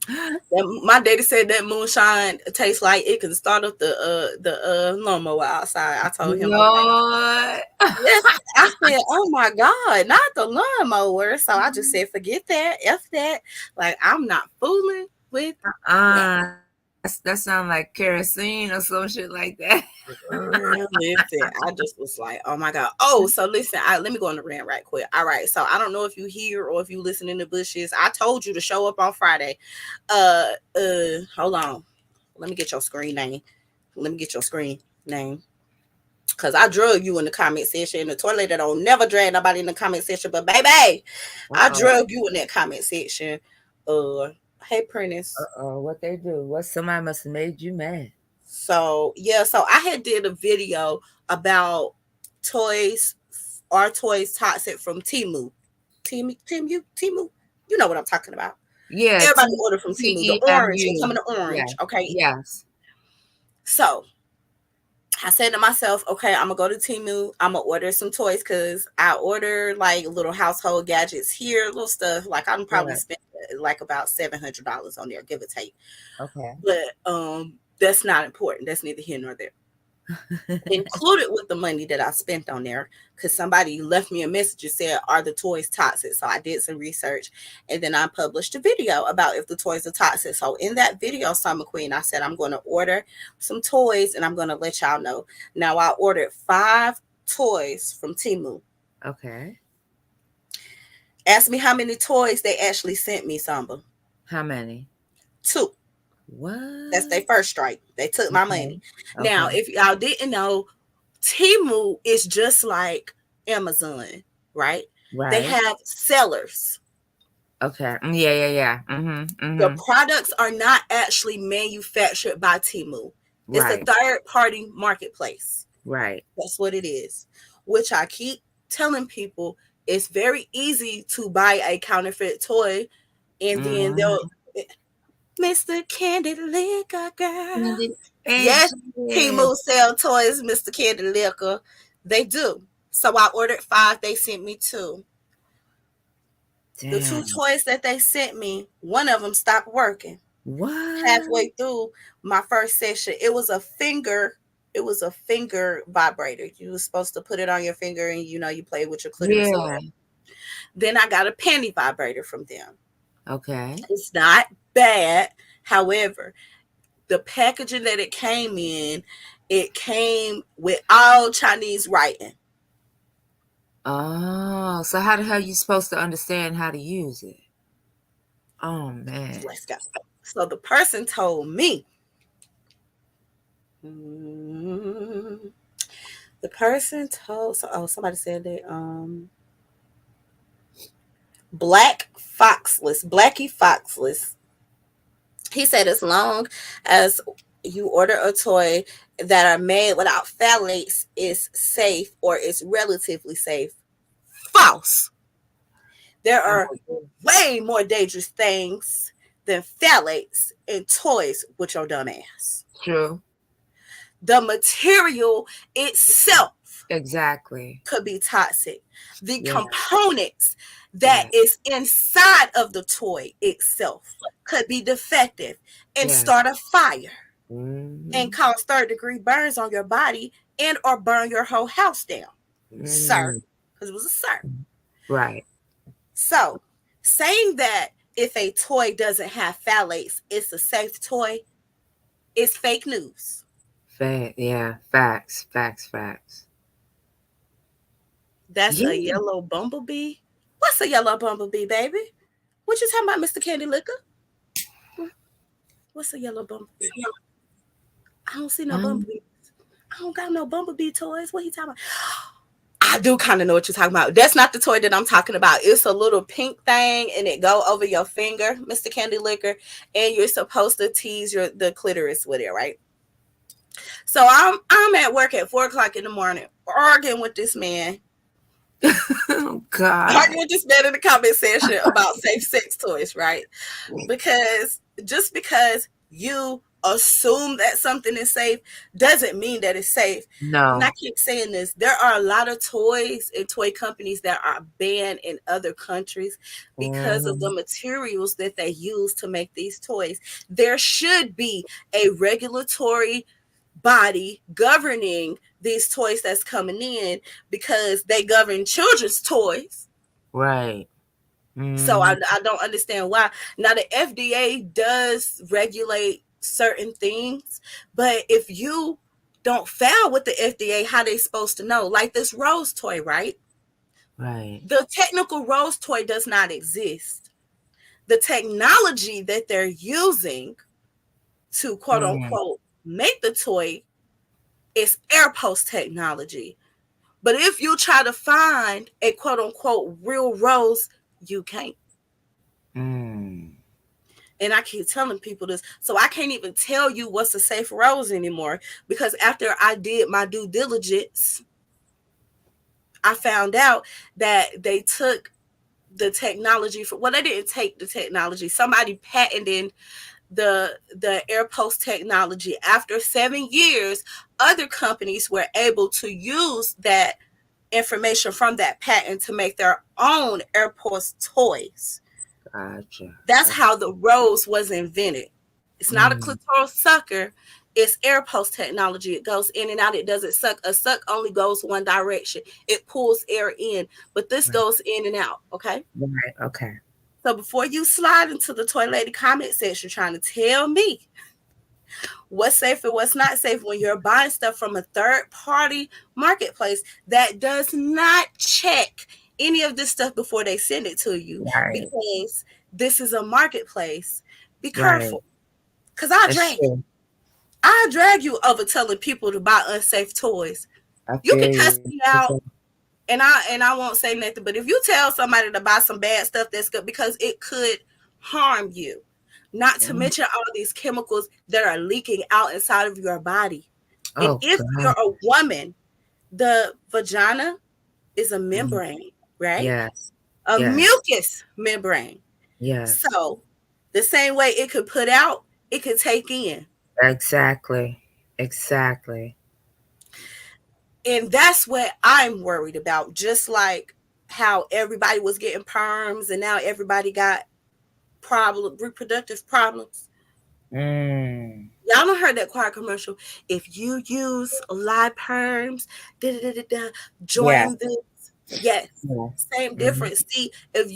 My daddy said that moonshine tastes like it can start up the lawnmower outside. I told him, Lord. yes. I said, oh my God, not the lawnmower. So I just said, forget that, F that. Like, I'm not fooling with that. That sounds like kerosene or some shit like that. Listen, I just was like, oh my God. Oh, so listen, let me go on the rant right quick. All right. So I don't know if you hear or if you listen in the bushes. I told you to show up on Friday. Hold on. Let me get your screen name. Cause I drug you in the comment section. The toilet that don't never drag nobody in the comment section, but baby, I drug you in that comment section. Hey Prentice. What they do? What somebody must have made you mad. So yeah, so I had did a video about our toys toxic from Temu. Temu, you know what I'm talking about. Yeah, everybody ordered from Temu. The orange, it come in the orange. Yeah. Okay. Yes. So I said to myself, okay, I'm gonna go to Temu. I'm gonna order some toys because I order like little household gadgets here, little stuff. Like I'm probably spent like about $700 on there, give or take. Okay. But that's not important. That's neither here nor there. Included with the money that I spent on there, because somebody left me a message and said, are the toys toxic? So I did some research and then I published a video about if the toys are toxic. So in that video, Summer Queen, I said I'm going to order some toys and I'm going to let y'all know. Now I ordered 5 toys from Temu. Okay. Ask me how many toys they actually sent me, Samba. How many? 2. What? That's their first strike. They took my money. Okay. Now, if y'all didn't know, Temu is just like Amazon, right? They Right. have sellers. Okay. Yeah. The products are not actually manufactured by Temu. It's a Right. third-party marketplace. Right. That's what it is, which I keep telling people it's very easy to buy a counterfeit toy and then they'll Mr. Candy Liquor girl. Yes, Temu sell toys, Mr. Candy Liquor. They do. So I ordered 5. They sent me 2. Damn. The 2 toys that they sent me, one of them stopped working. What? Halfway through my first session, it was a finger vibrator. You were supposed to put it on your finger and you play with your clitoris. Yeah. Then I got a panty vibrator from them. Okay. It's not bad. However, the packaging that it came in, it came with all Chinese writing. Oh, so how the hell are you supposed to understand how to use it? Oh man. Let's go. So the person told me, somebody said that Blackie Foxless. He said as long as you order a toy that are made without phthalates is safe or is relatively safe. False. There are way more dangerous things than phthalates in toys with your dumb ass. True. The material itself Exactly could be toxic. The Yeah. components that is inside of the toy itself could be defective and start a fire and cause third-degree burns on your body and or burn your whole house down. Sir, because it was a sir. Right. So saying that if a toy doesn't have phthalates, it's a safe toy, is fake news. Facts. That's a yellow bumblebee. What's a yellow bumblebee, baby? What you talking about, Mr. Candy Liquor? What's a yellow bumblebee? I don't see no bumblebees. I don't got no bumblebee toys. What are you talking about? I do kind of know what you're talking about. That's not the toy that I'm talking about. It's a little pink thing and it go over your finger, Mr. Candy Liquor, and you're supposed to tease the clitoris with it, right? So I'm at work at 4:00 in the morning arguing with this man. Oh God. Arguing with this man in the comment section about safe sex toys, right? Because just because you assume that something is safe doesn't mean that it's safe. No. And I keep saying this. There are a lot of toys and toy companies that are banned in other countries because of the materials that they use to make these toys. There should be a regulatory body governing these toys that's coming in because they govern children's toys. Right. So I don't understand why. Now the FDA does regulate certain things, but if you don't file with the FDA, how they supposed to know? Like this Rose toy, right? Right. The technical Rose toy does not exist. The technology that they're using to quote unquote make the toy is air post technology. But if you try to find a quote unquote real rose, you can't. And I keep telling people this, so I can't even tell you what's a safe rose anymore because after I did my due diligence, I found out that they took the technology they didn't take the technology. Somebody patented the air post technology. After 7 years, other companies were able to use that information from that patent to make their own air post toys. Gotcha. That's how the rose was invented. It's not a clitoral sucker. It's air post technology. It goes in and out. It doesn't suck. A suck only goes one direction. It pulls air in, but this goes in and out. Okay. Right. Okay. So before you slide into the Toy Lady comment section trying to tell me what's safe and what's not safe when you're buying stuff from a third-party marketplace that does not check any of this stuff before they send it to you, because this is a marketplace. Be careful, because I'll drag you over telling people to buy unsafe toys. I You can feel cuss you. me out, and I won't say nothing. But if you tell somebody to buy some bad stuff, that's good, because it could harm you. Not to mention all these chemicals that are leaking out inside of your body. And Oh if you're God. a woman, the vagina is a membrane, right? Yes. A Yes. mucus membrane. Yes. So the same way it could put out, it could take in. Exactly. Exactly. And that's what I'm worried about. Just like how everybody was getting perms and now everybody got reproductive problems. Mm. Y'all don't heard that choir commercial. If you use live perms, da, da, da, da, Yeah. join this. Yes. Yeah. Same difference. See, if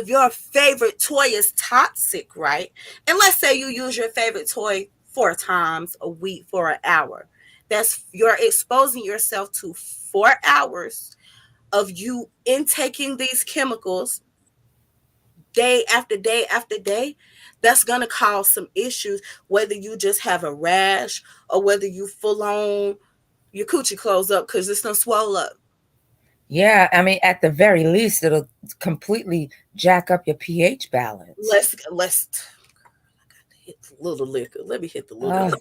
your favorite toy is toxic, right? And let's say you use your favorite toy 4 times a week for an hour. You're exposing yourself to 4 hours of you intaking these chemicals day after day after day. That's going to cause some issues, whether you just have a rash or whether you full on your coochie close up because it's done swell up. Yeah, I mean, at the very least, it'll completely jack up your pH balance. Let's hit the little liquor. Let me hit the little liquor.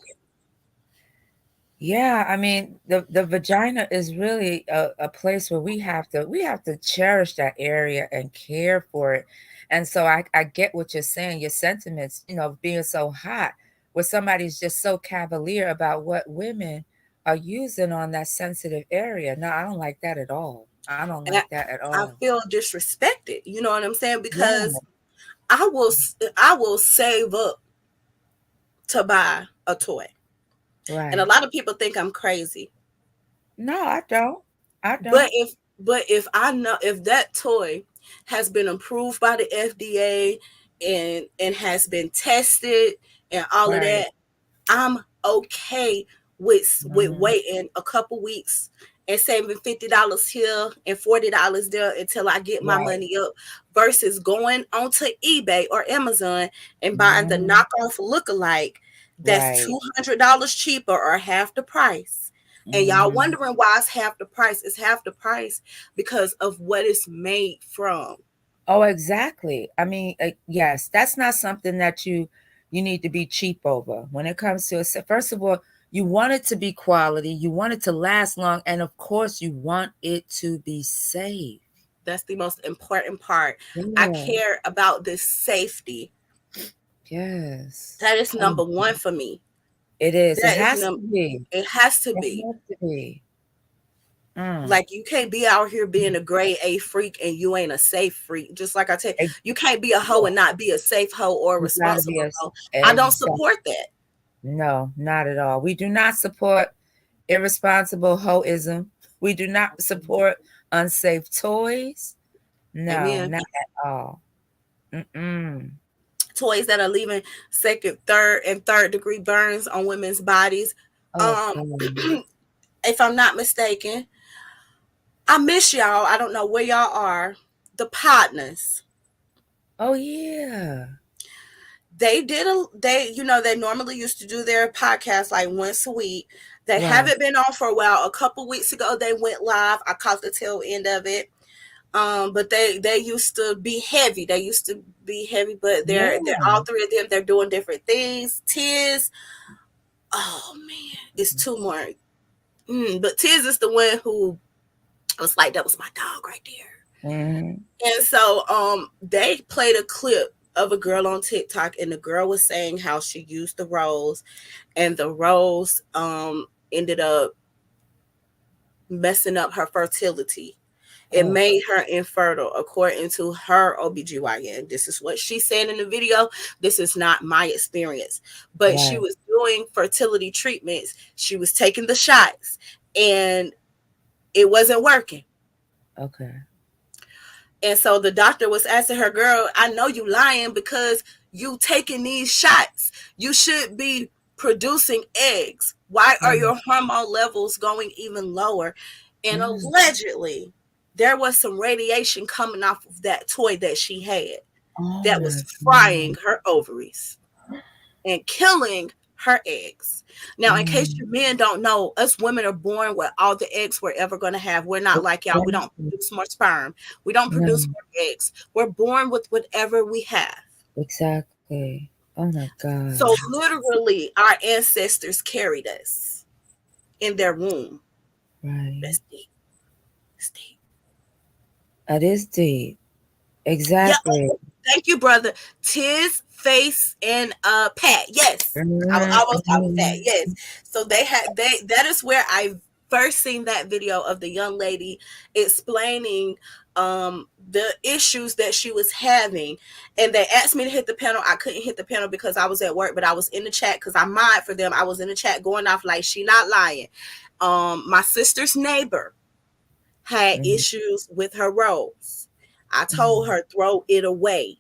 Yeah, I mean, the vagina is really a place where we have to cherish that area and care for it. And so I get what you're saying, your sentiments, being so hot, where somebody's just so cavalier about what women are using on that sensitive area. No, I don't like that at all. I don't And like that at I all. feel disrespected. You know what I'm saying? Yeah. Because I will save up to buy a toy. Right. And a lot of people think I'm crazy. No, I don't. But if I know, if that toy has been approved by the FDA and has been tested and all of Right. that, I'm okay with Mhm. waiting a couple weeks and saving $50 here and $40 there until I get my Right. money up, versus going onto eBay or Amazon and buying the Mhm. knockoff lookalike that's Right. $200 cheaper or half the price. And y'all Mhm. wondering why it's half the price. It's half the price because of what it's made from. Oh, exactly. I mean, yes, that's not something that you need to be cheap over. When it comes to it, first of all, you want it to be quality, you want it to last long, and of course, you want it to be safe. That's the most important part. I Yeah. care about this safety. Yes. That is Oh, number one for me. it is. It That is has to be. It has to It be. has to be. Like, you can't be out here being a grade A freak and you ain't a safe freak. Just like I tell you, you can't be a hoe and not be a safe hoe or a You gotta be responsible hoe. I don't support that. No, not at all. We do not support irresponsible hoism. We do not support unsafe toys. No, Amen. not at all. Mm-mm. Toys that are leaving second, third, and third degree burns on women's bodies. Oh, If I'm not mistaken, I miss y'all. I don't know where y'all are. The partners. oh yeah. They normally used to do their podcast like once a week. They Right. haven't been on for a while. A couple weeks ago they went live. I caught the tail end of it. But they used to be heavy. But they're all three of them, they're doing different things. Tiz, oh man, it's two more. But Tiz is the one who was like, that was my dog right there. Mm-hmm. And so they played a clip of a girl on TikTok, and the girl was saying how she used the rose, and the rose ended up messing up her fertility. It made her infertile, according to her OBGYN. This is what she said in the video. This is not my experience. But Right. she was doing fertility treatments. She was taking the shots, and it wasn't working. Okay. And so the doctor was asking her, girl, I know you lying because you taking these shots. You should be producing eggs. Why are your hormone levels going even lower? And allegedly, there was some radiation coming off of that toy that she had that was frying her ovaries and killing her eggs. Now, in case you men don't know, us women are born with all the eggs we're ever going to have. We're not like y'all. We don't produce more sperm. We don't produce more eggs. We're born with whatever we have. Exactly. Oh my God. So literally, our ancestors carried us in their womb. Right. That's deep. That's deep. That is deep. Exactly. Yeah. Thank you, brother. Tiz, Face, and Pat. Yes. I almost got with that. Yes. So that is where I first seen that video of the young lady explaining the issues that she was having. And they asked me to hit the panel. I couldn't hit the panel because I was at work, but I was in the chat because I mod for them. I was in the chat going off like she not lying. My sister's neighbor had issues with her rose. I told her, throw it away.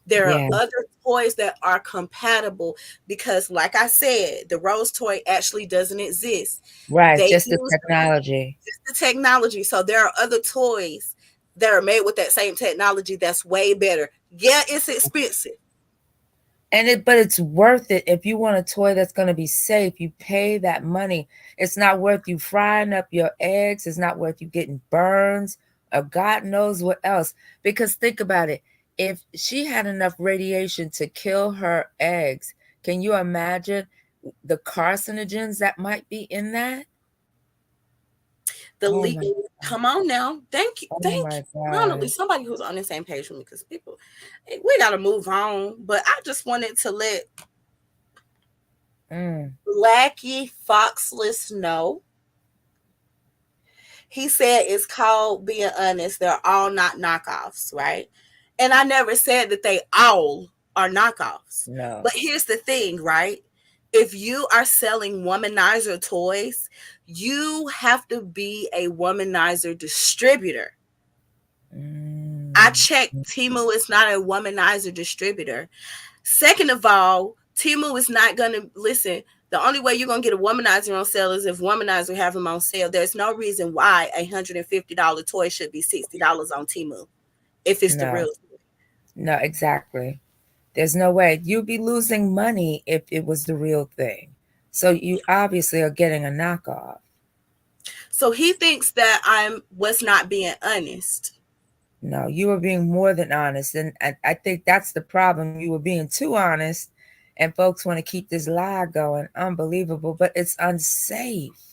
There are other toys that are compatible because, like I said, the rose toy actually doesn't exist. Right, just the technology. Just the technology. So there are other toys that are made with that same technology that's way better. Yeah, it's expensive. But it's worth it. If you want a toy that's going to be safe, you pay that money. It's not worth you frying up your eggs. It's not worth you getting burns or God knows what else. Because think about it. If she had enough radiation to kill her eggs, can you imagine the carcinogens that might be in that? The legal, come on now. Thank you. Thank you. Finally, somebody who's on the same page with me, because people, we got to move on. But I just wanted to let Blackie Foxless know. He said it's called being honest. They're all not knockoffs, right? And I never said that they all are knockoffs. No. But here's the thing, right? If you are selling womanizer toys, you have to be a womanizer distributor. I checked. Temu is not a womanizer distributor. Second of all, Temu is not going to listen. The only way you're going to get a womanizer on sale is if womanizer have them on sale. There's no reason why a $150 toy should be $60 on Temu if it's the real toy. No, exactly. There's no way. You'd be losing money if it was the real thing. So you obviously are getting a knockoff. So he thinks that I was not being honest. No, you were being more than honest. And I think that's the problem. You were being too honest. And folks want to keep this lie going. Unbelievable. But it's unsafe.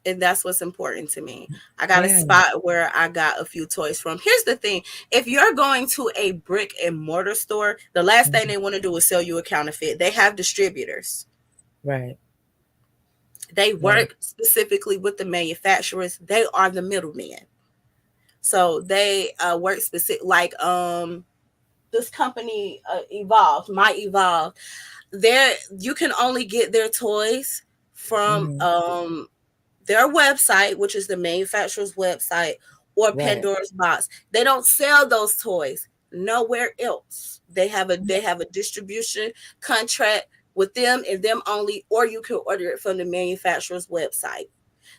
And that's what's important to me. I got a spot where I got a few toys from. Here's the thing. If you're going to a brick and mortar store, the last thing they want to do is sell you a counterfeit. They have distributors. Right. They work specifically with the manufacturers. They are the middlemen. So they work specific, like this company Evolve, My Evolve. There, you can only get their toys from their website, which is the manufacturer's website, or Pandora's box. They don't sell those toys nowhere else. They have a distribution contract with them and them only, or you can order it from the manufacturer's website.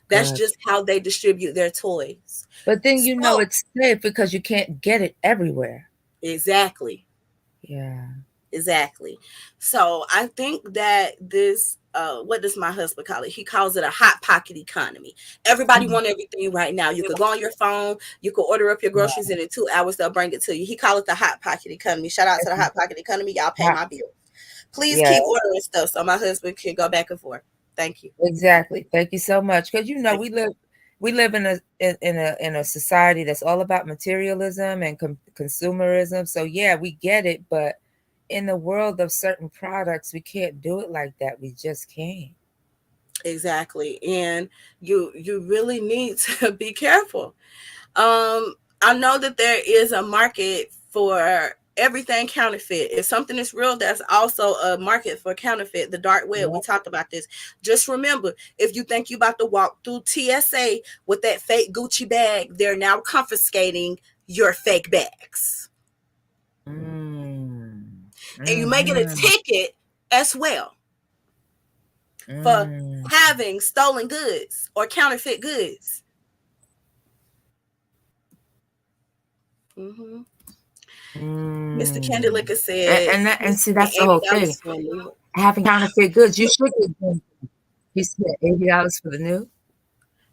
That's just how they distribute their toys. But then you know it's safe because you can't get it everywhere. Exactly. Yeah. Exactly. So I think that this, what does my husband call it? He calls it a hot pocket economy. Everybody want everything right now. You could go on your phone, you could order up your groceries, and in 2 hours they'll bring it to you. He called it the hot pocket economy. Shout out to the hot pocket economy. Y'all pay my bill. Please keep ordering stuff so my husband can go back and forth. Thank you. Exactly. Thank you so much. Because you know we live in a society that's all about materialism and consumerism. So yeah, we get it, but in the world of certain products, we can't do it like that. We just can't. Exactly. And you really need to be careful. I know that there is a market for everything counterfeit. If something is real, there's also a market for counterfeit, the dark web. We talked about this. Just remember, if you think you're about to walk through TSA with that fake Gucci bag, they're now confiscating your fake bags. And you may get a ticket as well for having stolen goods or counterfeit goods. Mr. Candy Liquor said, and see, that's the whole thing. having counterfeit goods. You should get them. You spent $80 for the new.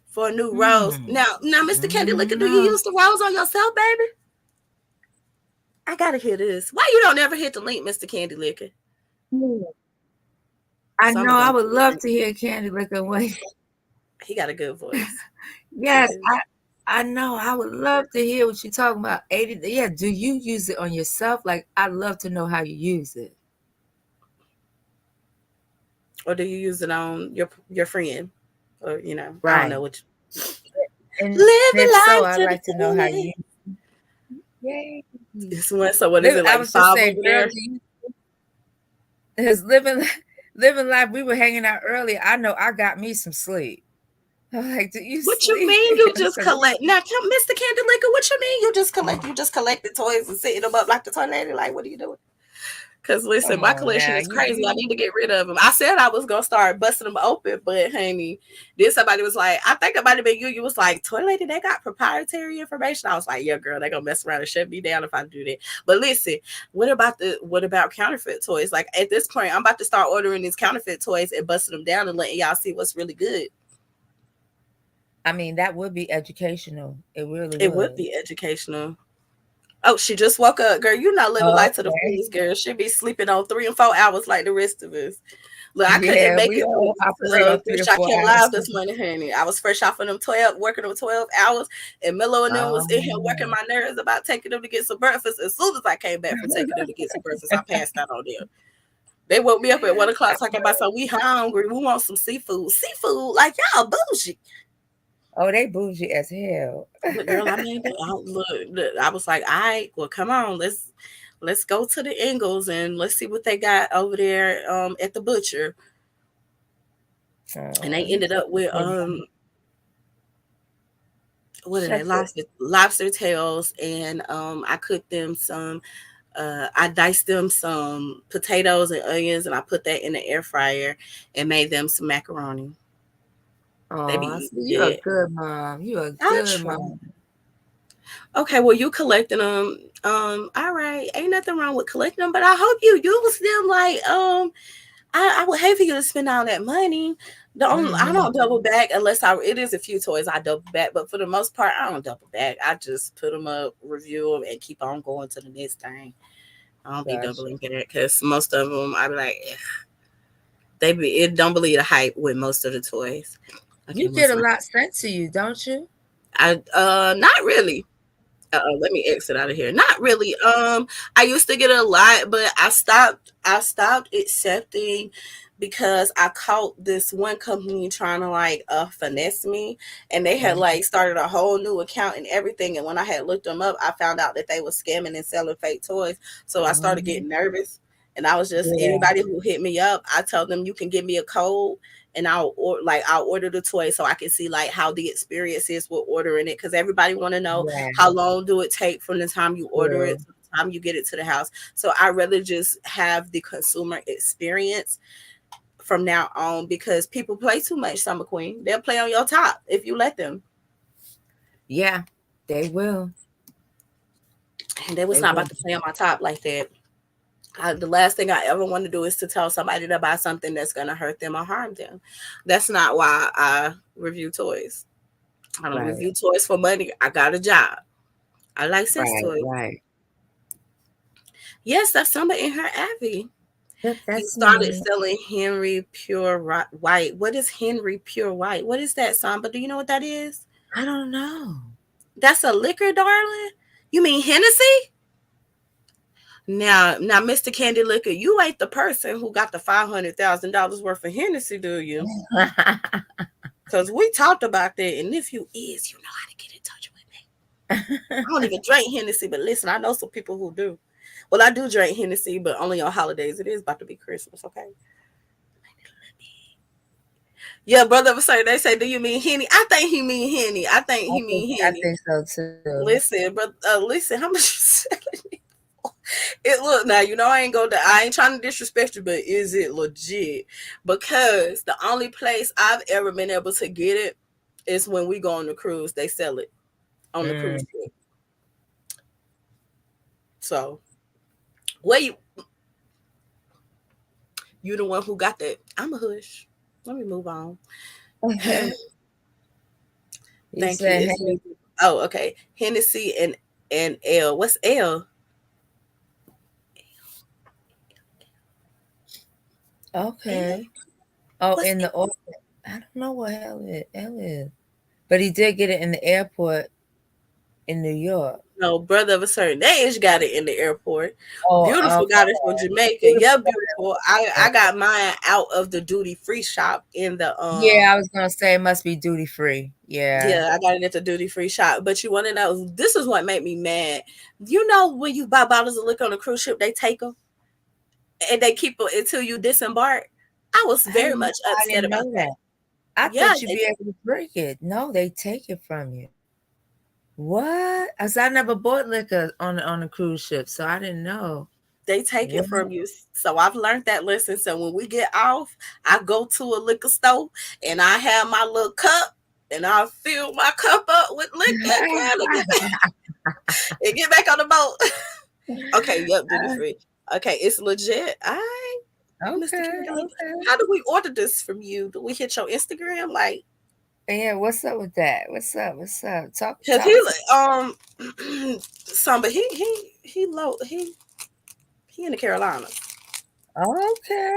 For a new rose. Now, Mr. Candy Liquor, do you use the rose on yourself, baby? I gotta hear this. Why you don't ever hit the link, Mr. Candy Liquor? I know. I would love to hear Candy Liquor. He got a good voice. Yes, I know. I would love to hear what you're talking about. 80. Yeah. Do you use it on yourself? Like, I'd love to know how you use it. Or do you use it on your friend? Or, I don't know what and if so, I'd like to know how you. Yay. This one, so what is it, like? I was just saying, girl, his living life. We were hanging out earlier. I know I got me some sleep. I'm like, do you what sleep? You mean you just collect? Now, Mr. Candy Liquor, what you mean you just collect? You just collect the toys and setting them up like the toy lady? Like, what are you doing? Because listen, my collection is crazy. I need to get rid of them. I said I was gonna start busting them open, but honey, then somebody was like, I think it might have been you. You was like, toy lady, they got proprietary information. I was like, yeah, girl, they gonna mess around and shut me down if I do that. But listen, what about counterfeit toys? Like at this point, I'm about to start ordering these counterfeit toys and busting them down and letting y'all see what's really good. I mean, that would be educational. It would be educational. Oh, she just woke up, girl. You not living life to the fullest, girl. She be sleeping on 3 and 4 hours like the rest of us. Look, I couldn't make it through Shocking Live this morning, honey. I was fresh off of them 12, working them 12 hours, and Milo and them was in here working my nerves about taking them to get some breakfast. As soon as I came back from taking them to get some breakfast, I passed out on them. They woke me up at 1 o'clock talking about, so we hungry. We want some seafood. Seafood? Like, y'all bougie. Oh, they bougie as hell. Look, girl, I mean, look, I was like, all right, well, come on, let's go to the Ingles and let's see what they got over there at the butcher. And they ended up with what are they? Lobster tails, and I cooked them some. I diced them some potatoes and onions, and I put that in the air fryer and made them some macaroni. Oh, you're a good mom. You're a good mom. Okay, well, you collecting them. All right. Ain't nothing wrong with collecting them, but I hope you use them. Like, I would hate for you to spend all that money. I don't double back unless it is a few toys I double back, but for the most part, I don't double back. I just put them up, review them, and keep on going to the next thing. I don't be doubling back because most of them, I be like, it don't believe the hype with most of the toys. You get a lot sent to you, don't you? Not really. Let me exit out of here. Not really. I used to get a lot, but I stopped accepting because I caught this one company trying to like finesse me, and they had like started a whole new account and everything. And when I had looked them up, I found out that they were scamming and selling fake toys. So I started getting nervous, and I was just anybody who hit me up, I tell them you can give me a code. And I'll order the toy so I can see like how the experience is with ordering it, because everybody want to know how long do it take from the time you order it to the time you get it to the house. So I rather just have the consumer experience from now on, because people play too much, Summer Queen. They'll play on your top if you let them. Yeah, they will. And they was not about to play on my top like that. The last thing I ever want to do is to tell somebody to buy something that's going to hurt them or harm them. That's not why I review toys. I don't review toys for money. I got a job. I like sex toys. Right. Yes, that's Summer in her Abby. That's you started selling Henry Pure White. What is Henry Pure White? What is that, Samba? Do you know what that is? I don't know. That's a liquor, darling? You mean Hennessy? Now, Mr. Candy Liquor, you ain't the person who got the $500,000 worth of Hennessy, do you? Because we talked about that, and if you is, you know how to get in touch with me. I don't even drink Hennessy, but listen, I know some people who do. Well, I do drink Hennessy, but only on holidays. It is about to be Christmas, okay? Yeah, brother, they say, do you mean Henny? I think he mean Henny. I think Henny. I think so too. Listen, brother, listen, how much you selling it? Look, now, I ain't trying to disrespect you, but is it legit? Because the only place I've ever been able to get it is when we go on the cruise. They sell it on the cruise ship. So, You the one who got that. I'm a hush. Let me move on. You Thank you. said, It's me. Oh, okay. Hennessy and L. What's L? okay. Oh, What's in the L? I don't know what hell is. But he did get it in the airport in New York. No, brother of a certain age got it in the airport. Oh, Beautiful got it from okay. Jamaica. Yeah, Beautiful. beautiful. I got mine out of the duty free shop in the Yeah, I was gonna say it must be duty free. Yeah. yeah, I got it at the duty free shop. But you want to know, this is what made me mad. You know, when you buy bottles of liquor on a cruise ship, they take them and they keep them until you disembark. I was very much I upset didn't about know that. that. I Yeah, thought you'd be able to drink it. No, they take it from you. What? As I never bought liquor on a cruise ship, so I didn't know. they take it What? from you. So I've learned that lesson. So when we get off, I go to a liquor store and I have my little cup and I fill my cup up with liquor and get back on the boat. Okay, yep, duty free. Okay, it's legit. All right, Mr. Okay, Kimberly. okay. How do we order this from you? Do we hit your Instagram? Like, Yeah, what's up with that? What's up? What's up? Talk cause talk some, but he low he in the Carolinas. Okay.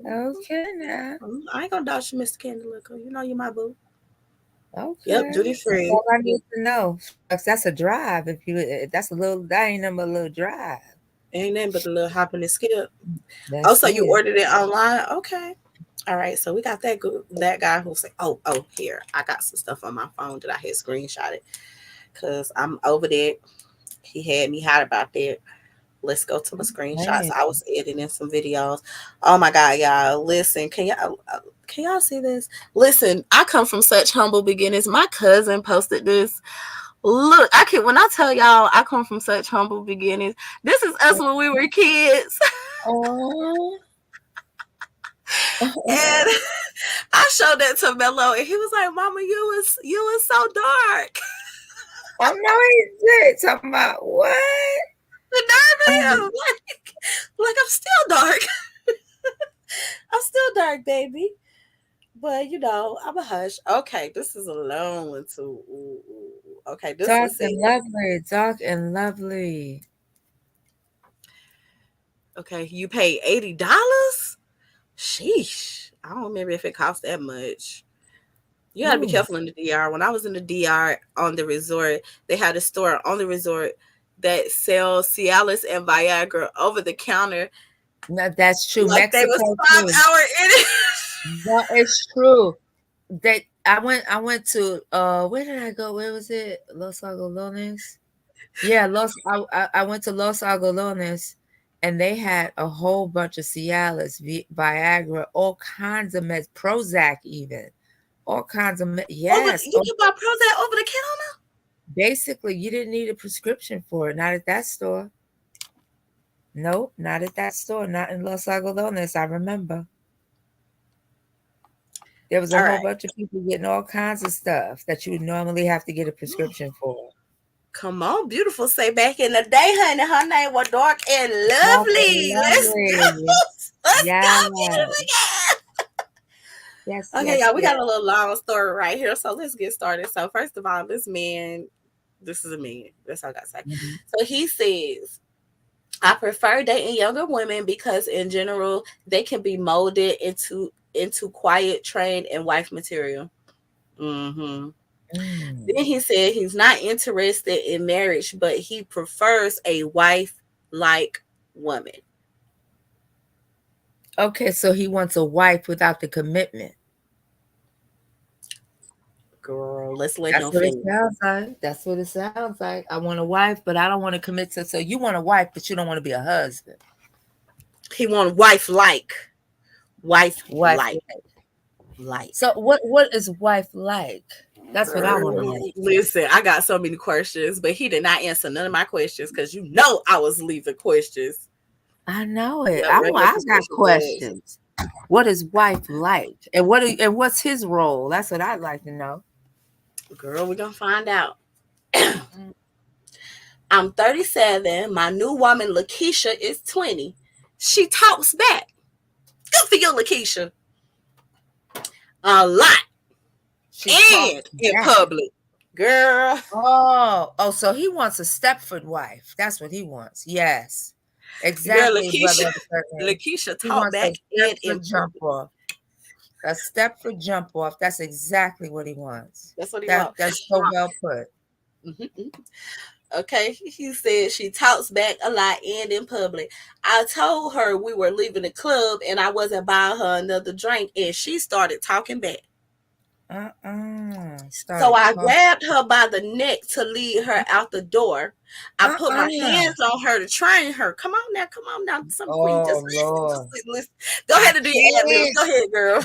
Okay now. I ain't gonna doubt you, Mr. Candy Liquor. You know you my boo. Yep, Okay. duty That's free. all I need to know. That's a drive. That ain't nothing but a little drive. Ain't nothing but a little hop and skip. Oh, That's so you it. ordered it online? Okay. All right. So we got that guy who said, "Oh, here I got some stuff on my phone that I had screenshotted because I'm over there." He had me hot about that. Let's go to my screenshots. Hey. I was editing some videos. Oh my god, y'all! Listen, can y'all see this? Listen, I come from such humble beginnings. My cousin posted this. Look, when I tell y'all I come from such humble beginnings. This is us when we were kids. Oh. And I showed that to Mello, and he was like, "Mama, you was so dark." Oh no, he did. Talking about what? The nerve of him, like I'm still dark. I'm still dark, baby. But you know, I'm a hush. Okay, this is a long one too. Ooh. Okay, this Dark one said, and lovely. Dark and lovely. okay, you pay $80. Sheesh, I don't remember if it cost that much. You got to be Ooh. careful in the DR. When I was in the DR on the resort, they had a store on the resort that sells Cialis and Viagra over the counter. No, that's true. Like they was Mexico 5 too. hour in it. No, it's true. That I went to where did I go? Where was it? Los Algodones. Yeah, I went to Los Algodones and they had a whole bunch of Cialis, Viagra, all kinds of meds, Prozac even. All kinds of yes. You can buy Prozac over the counter? Basically, you didn't need a prescription for it. Not at that store. Nope, not at that store. Not in Los Algodones. I remember. There was a All whole right. bunch of people getting all kinds of stuff that you would normally have to get a prescription for. Come on, beautiful. Say back in the day, honey. Her name was Dark and Lovely. Let's go. Let's Yeah. go, beautiful. Yes. Okay, Yes, y'all, we yes. got a little long story right here. So let's get started. So, first of all, this is a man. That's all I got to say. Mm-hmm. So he says, I prefer dating younger women because in general, they can be molded into quiet, trained, and wife material. Mm-hmm. Then he said he's not interested in marriage, but he prefers a wife-like woman. Okay, so he wants a wife without the commitment. Girl, let's let That's him what it finish. sounds like. That's what it sounds like. I want a wife, but I don't want to commit to. So you want a wife, but you don't want to be a husband. He want wife-like. Wife-like. Like. So what is wife like? That's what I want to know. Listen, I got so many questions, but he did not answer none of my questions because you know I was leaving questions. I know it. Yeah, I got questions. What is wife like? And what's his role? That's what I'd like to know. Girl, we're gonna find out. I'm 37. My new woman, Lakeisha, is 20. She talks back. good for you, Lakeisha. A lot. She And talks in back. public. Girl. Oh, so he wants a Stepford wife. That's what he wants. Yes. Exactly, brother of a certain age. Lakeisha He talked wants back a and in Stepford jump public. off. A Stepford jump off. That's exactly what he wants. That's what he wants. That's so well put. Okay, he said she talks back a lot and in public. I told her we were leaving the club and I wasn't buying her another drink, and she started talking back. So I grabbed her by the neck to lead her out the door. I put my hands on her to train her. Come on now. Something queen. Just listen. Go ahead and do your ad-libs. Go ahead, girl.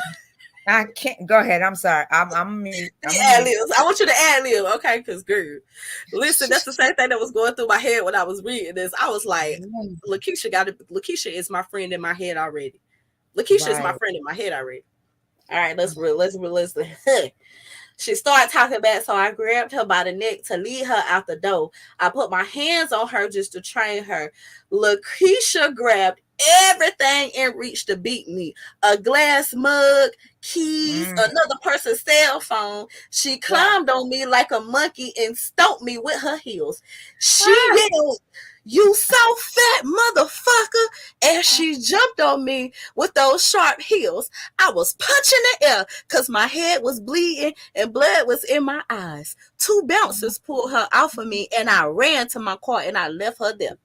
I can't. Go ahead. I'm sorry. I'm mute. Ad-libs. I want you to ad-lib, okay? Because, girl, listen, that's the same thing that was going through my head when I was reading this. I was like, Lakeisha is my friend in my head already. Lakeisha is my friend in my head already. All right, let's listen. She started talking back, so I grabbed her by the neck to lead her out the door. I put my hands on her just to train her. Lakeisha grabbed everything in reach to beat me. A glass mug, keys, another person's cell phone. She climbed on me like a monkey and stomped me with her heels. She yelled, "You so fat, motherfucker," as she jumped on me with those sharp heels. I was punching the air because my head was bleeding and blood was in my eyes. 2 bouncers pulled her off of me and I ran to my car and I left her there.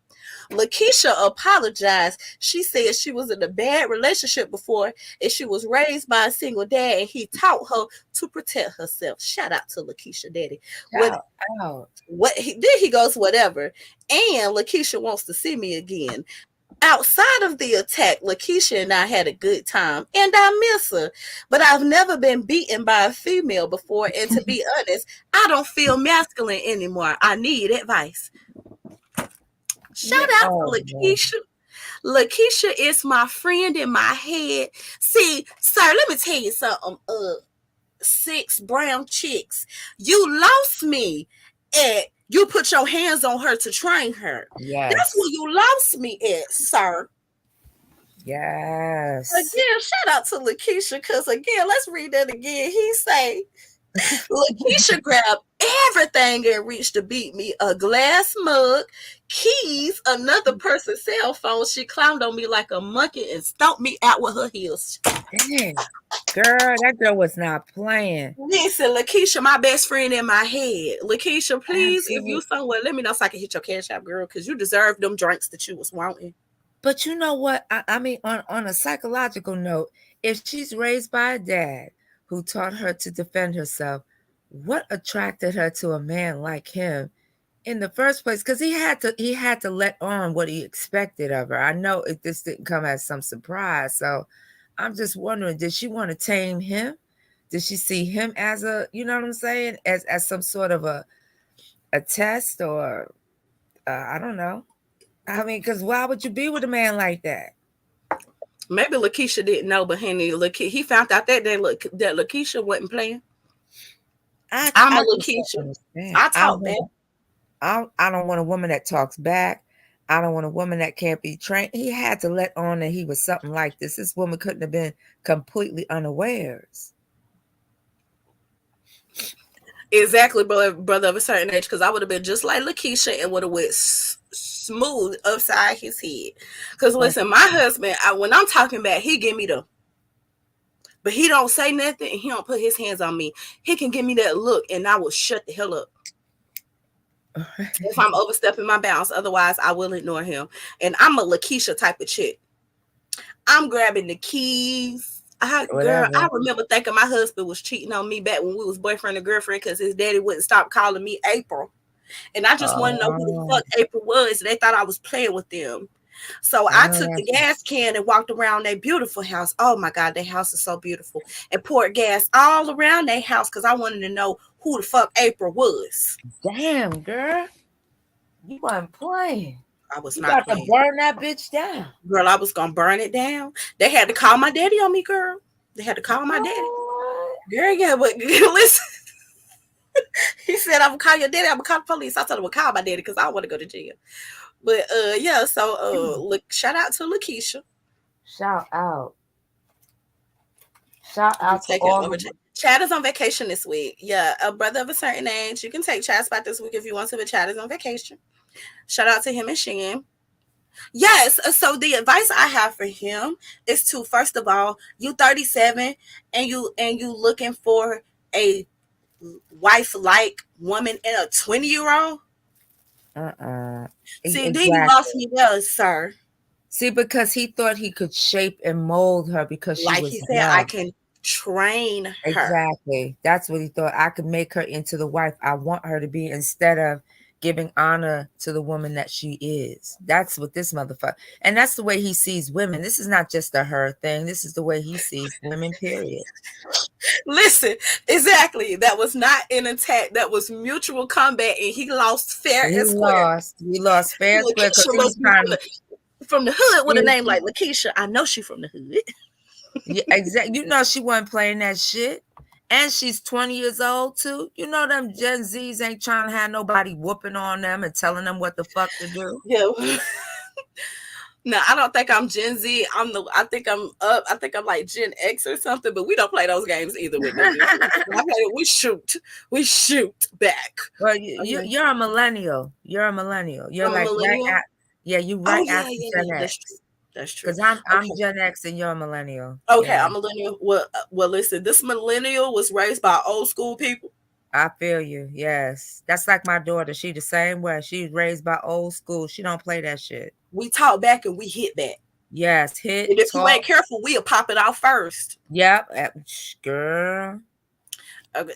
Lakeisha apologized. She said she was in a bad relationship before and she was raised by a single dad and he taught her to protect herself. Shout out to Lakeisha daddy. He goes, whatever. And Lakeisha wants to see me again. Outside of the attack, Lakeisha and I had a good time, and I miss her. But I've never been beaten by a female before, and to be honest, I don't feel masculine anymore. I need advice. Shout out to Lakeisha. Lakeisha is my friend in my head. See, sir, let me tell you something. 6 brown chicks. You lost me at you put your hands on her to train her. Yes. That's where you lost me at, sir. Yes. Again, shout out to Lakeisha, because again, let's read that again. He say, Lakeisha grabbed everything and reached to beat me. A glass mug, keys, another person's cell phone. She climbed on me like a monkey and stomped me out with her heels. Dang. Girl, that girl was not playing. Listen, Lakeisha, my best friend in my head. Lakeisha, please, if you somewhere, let me know so I can hit your cash app, girl, because you deserve them drinks that you was wanting. But you know what? I mean, on a psychological note, if she's raised by a dad who taught her to defend herself, what attracted her to a man like him in the first place? Because he had to let on what he expected of her. I know this didn't come as some surprise, so I'm just wondering, did she want to tame him? Did she see him as a, you know what I'm saying, as some sort of a test, or I don't know. I mean, because why would you be with a man like that? Maybe Lakeisha didn't know, but honey, he found out that Lakeisha wasn't playing. I'm a Lakeisha. I talk back. I don't want a woman that talks back. I don't want a woman that can't be trained. He had to let on that he was something like this. This woman couldn't have been completely unawares. Exactly, brother of a certain age, because I would have been just like Lakeisha and would have went smooth upside his head. Because listen, my husband, when I'm talking back, he give me but he don't say nothing and he don't put his hands on me. He can give me that look and I will shut the hell up. If I'm overstepping my bounds. Otherwise, I will ignore him. And I'm a Lakeisha type of chick. I'm grabbing the keys. I remember thinking my husband was cheating on me back when we was boyfriend and girlfriend because his daddy wouldn't stop calling me April. And I just want to know who the fuck April was. They thought I was playing with them. So I took the gas can and walked around their beautiful house. Oh my God, their house is so beautiful. And poured gas all around their house because I wanted to know who the fuck April was. Damn, girl. You weren't playing. I was not playing. You got to burn that bitch down. Girl, I was going to burn it down. They had to call my daddy on me, girl. They had to call my daddy. Girl, yeah, but listen. He said, I'm going to call your daddy. I'm going to call the police. I told him to call my daddy because I don't want to go to jail. But yeah, so look, shout out to Lakeisha. Shout out. Shout You out to taking all over. the Chad is on vacation this week. Yeah, a brother of a certain age. You can take Chad's spot this week if you want to, but Chad is on vacation. Shout out to him and Shan. Yes. So the advice I have for him is to, first of all, you 37 and you looking for a wife like woman and a 20-year-old. See, then you exactly. lost me there, sir. See, because he thought he could shape and mold her because she Like was he said, I young. can train her. Exactly. That's what he thought. I could make her into the wife I want her to be instead of giving honor to the woman that she is. That's what this motherfucker. And that's the way he sees women. This is not just a her thing. This is the way he sees women, period. Listen, exactly. That was not an attack. That was mutual combat, and he lost fair and square. He lost fair and square because he was trying to from the hood with a name like Lakeisha. I know she from the hood. Yeah, exactly. You know she wasn't playing that shit. And she's 20 years old too. You know them Gen Zs ain't trying to have nobody whooping on them and telling them what the fuck to do. Yeah. No, I don't think I'm Gen Z. I think I'm up. I think I'm like Gen X or something, but we don't play those games either with me. We shoot back. Well, you're a millennial. You're a millennial. You're I'm like millennial? right at, yeah, you right after Gen X. That's true. Because I'm Gen X and you're a millennial. Okay, yeah. I'm millennial. Well, listen, this millennial was raised by old school people. I feel you. Yes, that's like my daughter. She the same way. She's raised by old school. She don't play that shit. We talk back and we hit back. Yes, hit. And if you ain't careful, we'll pop it out first. Yep, girl.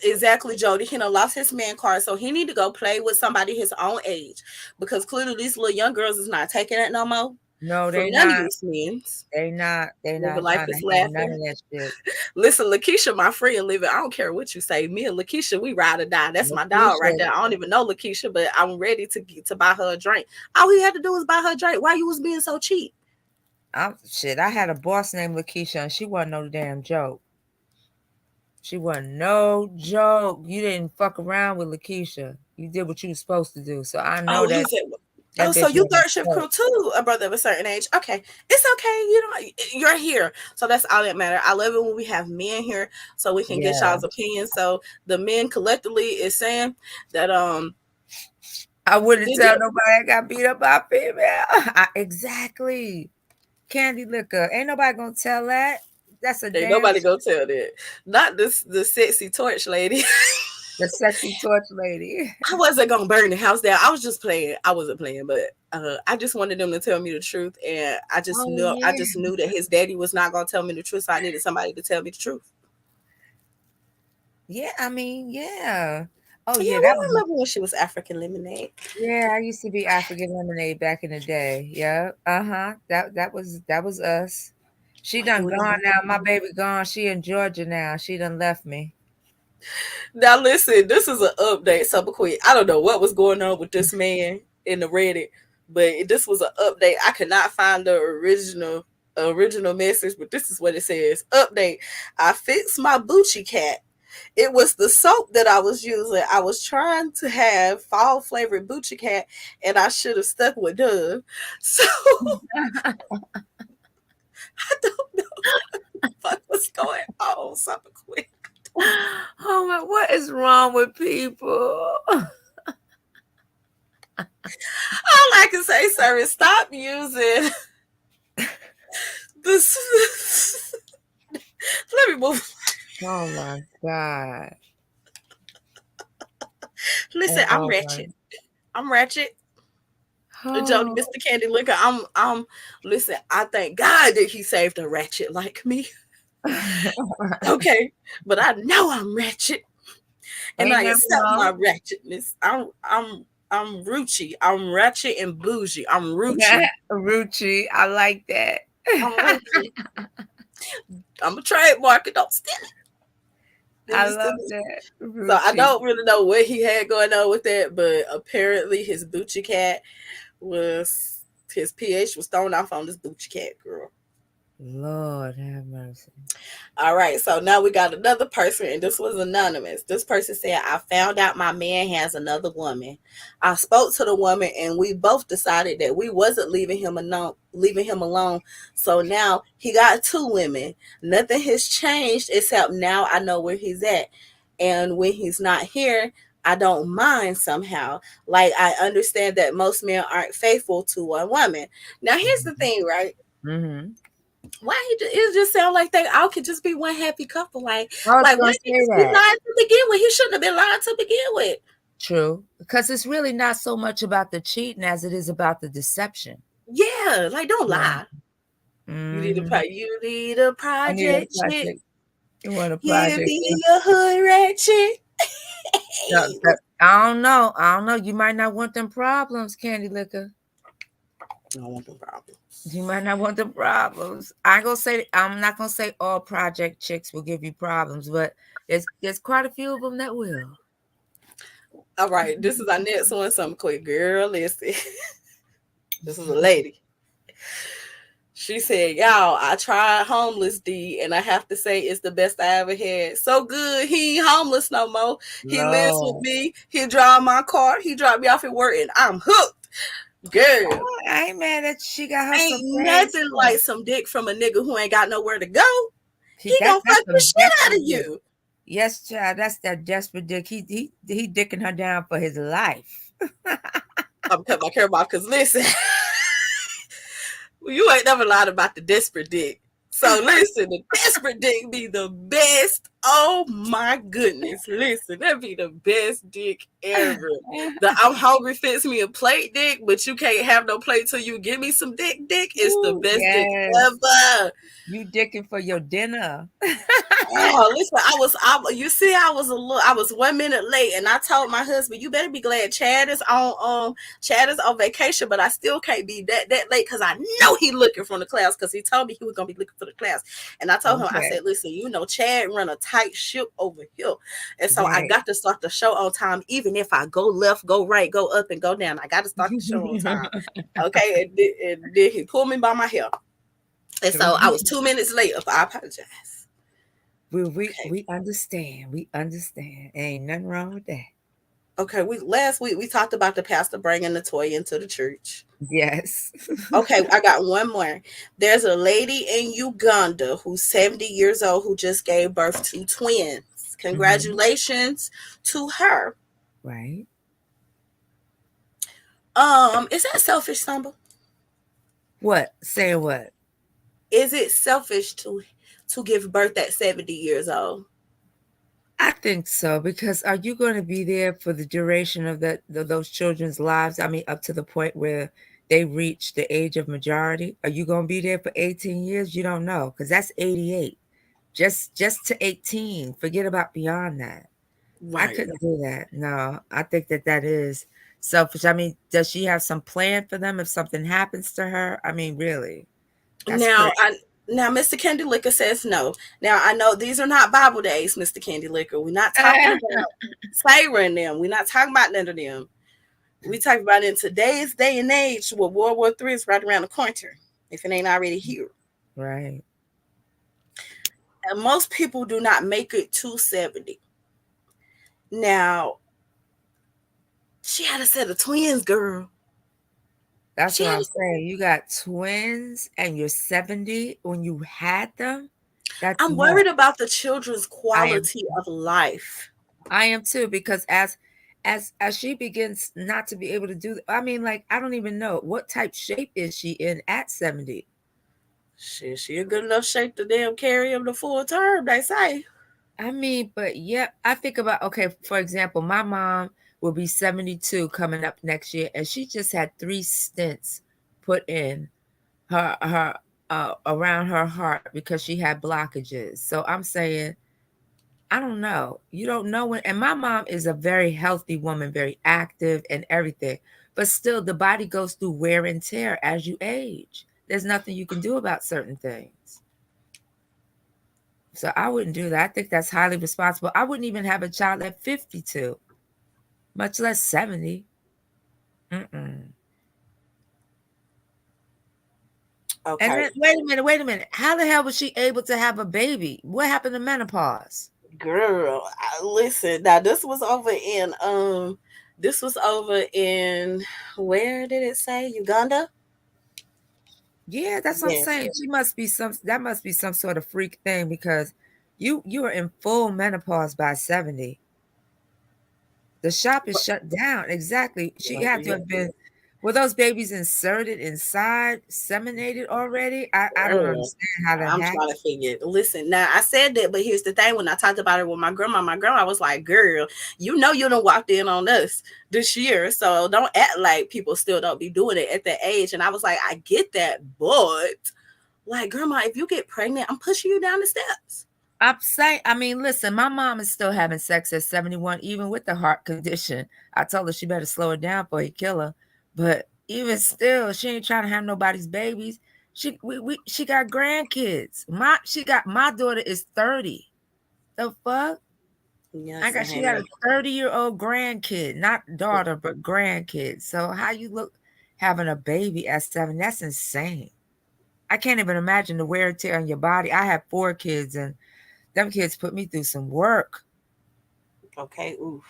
Exactly, Jody. He done lost his man card, so he need to go play with somebody his own age, because clearly these little young girls is not taking it no more. No, they none not. Of these men. They not. Life is laughing. None of that shit. Listen, Lakeisha, my friend, living. I don't care what you say. Me and Lakeisha, we ride or die. That's my dog right there. I don't even know Lakeisha, but I'm ready to buy her a drink. All we had to do was buy her a drink. Why you was being so cheap? I had a boss named Lakeisha, and she wasn't no damn joke. She wasn't no joke. You didn't fuck around with Lakeisha. You did what you were supposed to do. So I know that. So you third shift crew too, a brother of a certain age. Okay, it's okay. You're here, so that's all that matters. I love it when we have men here, so we can get y'all's opinions. So the men collectively is saying that I wouldn't tell nobody I got beat up by a female. Exactly. Candy liquor. Ain't nobody gonna tell that. That's a ain't nobody gonna tell that. Not the sexy torch lady. The sexy torch lady. I wasn't gonna burn the house down. I was just playing. I wasn't playing, but I just wanted them to tell me the truth, and I just knew that his daddy was not gonna tell me the truth, so I needed somebody to tell me the truth. Yeah, I mean, yeah. Oh yeah, I remember when she was African Lemonade. Yeah, I used to be African Lemonade back in the day. Yeah, that was us. She done gone now. My baby gone. She in Georgia now. She done left me. Now listen, this is an update. Super quick. I don't know what was going on with this man in the Reddit, but this was an update. I could not find the original message, but this is what it says. Update. I fixed my Bucci cat. It was the soap that I was using. I was trying to have fall flavored Bucci cat, and I should have stuck with Dove. So I don't know what was going on. Super quick. Oh my, what is wrong with people? All I can say, sir, is stop using this. Let me move. Oh my God. Listen, I'm ratchet. I'm ratchet. Jody, Mr. Candy Liquor. I'm listen, I thank God that he saved a ratchet like me. Okay, but I know I'm ratchet, and I accept my ratchetness. I'm ruchy. I'm ratchet and bougie. I'm ruchy. Ruchy. I like that. I'm a trademark. Don't steal it. I love that. Ruchy. So I don't really know what he had going on with that, but apparently his Bucci cat his pH was thrown off on this Bucci cat girl. Lord have mercy. All right, so now we got another person, and this was anonymous. This person said, I found out my man has another woman. I spoke to the woman, and we both decided that we wasn't leaving him alone. So now he got two women. Nothing has changed except now I know where he's at. And when he's not here, I don't mind somehow. Like, I understand that most men aren't faithful to one woman. Now, here's the thing, right? Mm-hmm. Why it just sound like they all could just be one happy couple? Like, I was like gonna why he say just be that. lying to begin with? He shouldn't have been lying to begin with. True. Because it's really not so much about the cheating as it is about the deception. Yeah, like don't lie. You need Mhm. a you need a I need a project chick. project. You want a Yeah, project? be a hood rat chick. No, but I don't know. I don't know. You might not want them problems, Candy Liquor. I don't want no problem. You might not want them problems. I'm not gonna say all project chicks will give you problems, but there's quite a few of them that will. All right, this is our next one. Something quick, girl. Listen, this is a lady. She said, y'all, I tried homeless D, and I have to say it's the best I ever had. So good, he ain't homeless no more. He lives with Lord. me. He drive my car. He dropped me off at work, and I'm hooked. Girl, I ain't mad that she got her ain't some praise. nothing like some dick from a nigga who ain't got nowhere to go. He That's gonna fuck the some shit out of desperate dick. you. Yes, child, that's that desperate dick. He dicking her down for his life. I'm cutting my camera off because listen, you ain't never lied about the desperate dick. So listen, the desperate dick be the best. Oh my goodness. Listen, that be the best dick ever. The I'm hungry fits me a plate dick, but you can't have no plate till you give me some dick. It's the best dick ever. You dicking for your dinner. Oh, listen, I was 1 minute late, and I told my husband, you better be glad Chad is on vacation, but I still can't be that late because I know he looking from the class because he told me he was gonna be looking for the class. And I told him, I said, listen, Chad run a tight ship over here. And so I got to start the show on time, even if I go left, go right, go up, and go down. I got to start the show on time. Okay. And then he pulled me by my hair. And so I was 2 minutes late. I apologize. We understand. We understand. Ain't nothing wrong with that. Okay, last week we talked about the pastor bringing the toy into the church. Yes. Okay, I got one more. There's a lady in Uganda who's 70 years old who just gave birth to twins. Congratulations to her. Right. Is that selfish, Samba? What? Saying what? Is it selfish to give birth at 70 years old? I think so, because are you going to be there for the duration of those children's lives? I mean, up to the point where they reach the age of majority? Are you going to be there for 18 years? You don't know, because that's 88. Just to 18. Forget about beyond that. Right. I couldn't do that. No, I think that is selfish. I mean, does she have some plan for them if something happens to her? I mean, really? Now, Mr. Candy Liquor says no. Now, I know these are not Bible days, Mr. Candy Liquor. We're not talking about Sarah and them. We're not talking about none of them. We talk about in today's day and age where World War III is right around the corner, if it ain't already here. Right. And most people do not make it to 70. Now, she had a set of twins, girl. That's what I'm saying. You got twins and you're 70 when you had them. I'm worried about the children's quality of life. I am too, because as she begins not to be able to do, I mean, like, I don't even know what type shape is she in at 70. Shit, she in good enough shape to damn carry him the full term, they say. I mean, but yeah, I think about, okay, for example, my mom will be 72 coming up next year, and she just had 3 stents put in her around her heart because she had blockages. So I'm saying, I don't know. You don't know when, and my mom is a very healthy woman, very active and everything, but still the body goes through wear and tear as you age. There's nothing you can do about certain things. So I wouldn't do that. I think that's highly responsible. I wouldn't even have a child at 52, much less 70. And Okay, then wait a minute. How the hell was she able to have a baby? What happened to menopause? girl, listen. Now this was over in, where did it say? Uganda? Yeah, that's what I'm Yes. saying. That must be some sort of freak thing because you are in full menopause by 70. The shop is shut down. Exactly. She had to Yeah. have been, were those babies inserted inside, seminated already? I don't Girl, understand how that I'm trying happened. to figure it. Listen, now I said that, but here's the thing. When I talked about it with my grandma was like, girl, you know you done walked in on us this year. So don't act like people still don't be doing it at that age. And I was like, I get that, but like, grandma, if you get pregnant, I'm pushing you down the steps. I'm saying, I mean, listen, my mom is still having sex at 71, even with the heart condition. I told her she better slow it down before he kill her. But even still, she ain't trying to have nobody's babies. She got grandkids. My daughter is 30. The fuck? Yes, I She had got a no. 30-year-old grandkid, not daughter, but grandkid. So how you look having a baby at 7? That's insane. I can't even imagine the wear and tear on your body. I have 4 kids and them kids put me through some work. Okay, oof.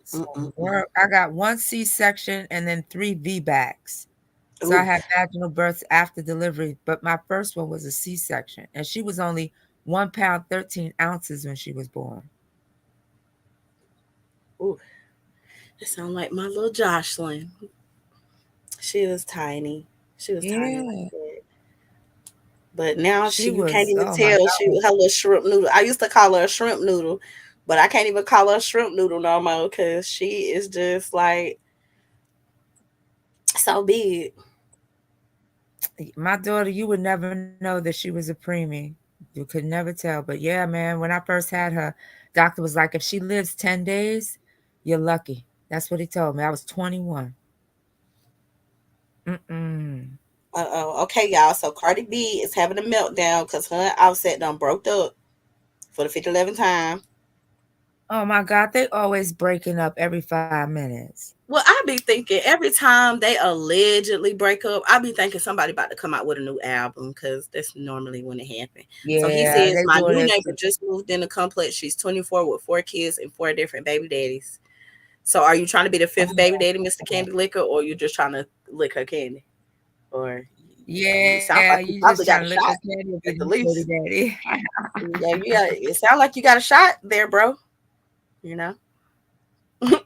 Some work. I got 1 C-section and then 3 VBACs. So I had Oof. vaginal births after delivery, but my first one was a C-section, and she was only 1 pound 13 ounces when she was born. Oof. It sounds like my little Jocelyn. She was tiny. She was tiny like Yeah, that. But now she you can't was. even Oh my tell she God. her little shrimp noodle. I used to call her a shrimp noodle, but I can't even call her a shrimp noodle no more because she is just like so big. My daughter, you would never know that she was a preemie. You could never tell. But yeah, man, when I first had her, doctor was like, if she lives 10 days, you're lucky. That's what he told me. I was 21. Mm-mm. Uh-oh. Okay, y'all. So Cardi B is having a meltdown because her and Offset done broke up for the 5011th time. Oh my God, they always breaking up every 5 minutes. Well, I be thinking every time they allegedly break up, I be thinking somebody about to come out with a new album because that's normally when it happens. So he Yeah, says, they my doing new it. neighbor just moved in the complex. She's 24 with 4 kids and 4 different baby daddies. So are you trying to be the fifth baby daddy, Mr. Candy Licker, or you just trying to lick her candy? Or it sounds Yeah, like you you just probably trying got to a lick her shot candy or be at the the baby least. daddy. Yeah, yeah. It sounds like you got a shot there, bro. You know. I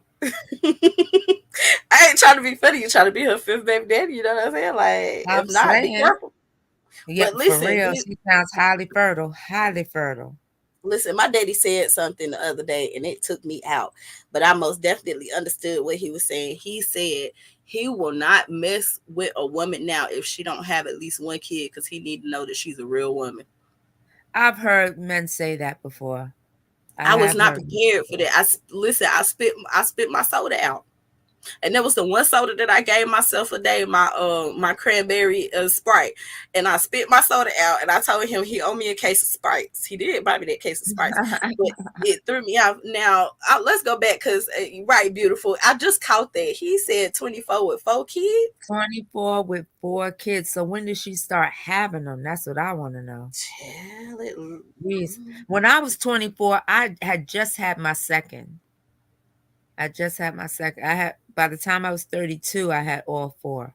ain't trying to be funny. You trying to be her fifth baby daddy. You know what I'm saying? Like, if I'm not, be saying. careful. Yeah, But for listen, real. She sounds highly fertile. Highly fertile. listen. My daddy said something the other day, and it took me out. But I most definitely understood what he was saying. He said he will not mess with a woman now if she don't have at least 1 kid because he need to know that she's a real woman. I've heard men say that before. I I was have not heard it prepared for before. that. Listen. I spit my soda out. And that was the one soda that I gave myself a day, my cranberry Sprite. And I spit my soda out and I told him he owed me a case of Sprites. He did buy me that case of Sprites, but it threw me off. Now let's go back because right, beautiful. I just caught that he said 24 with 4 kids. 24 with 4 kids. So when did she start having them? That's what I want to know. Tell it. Yes. When I was 24, I had just had my second. I just had my second. I had by the time I was 32, I had all 4.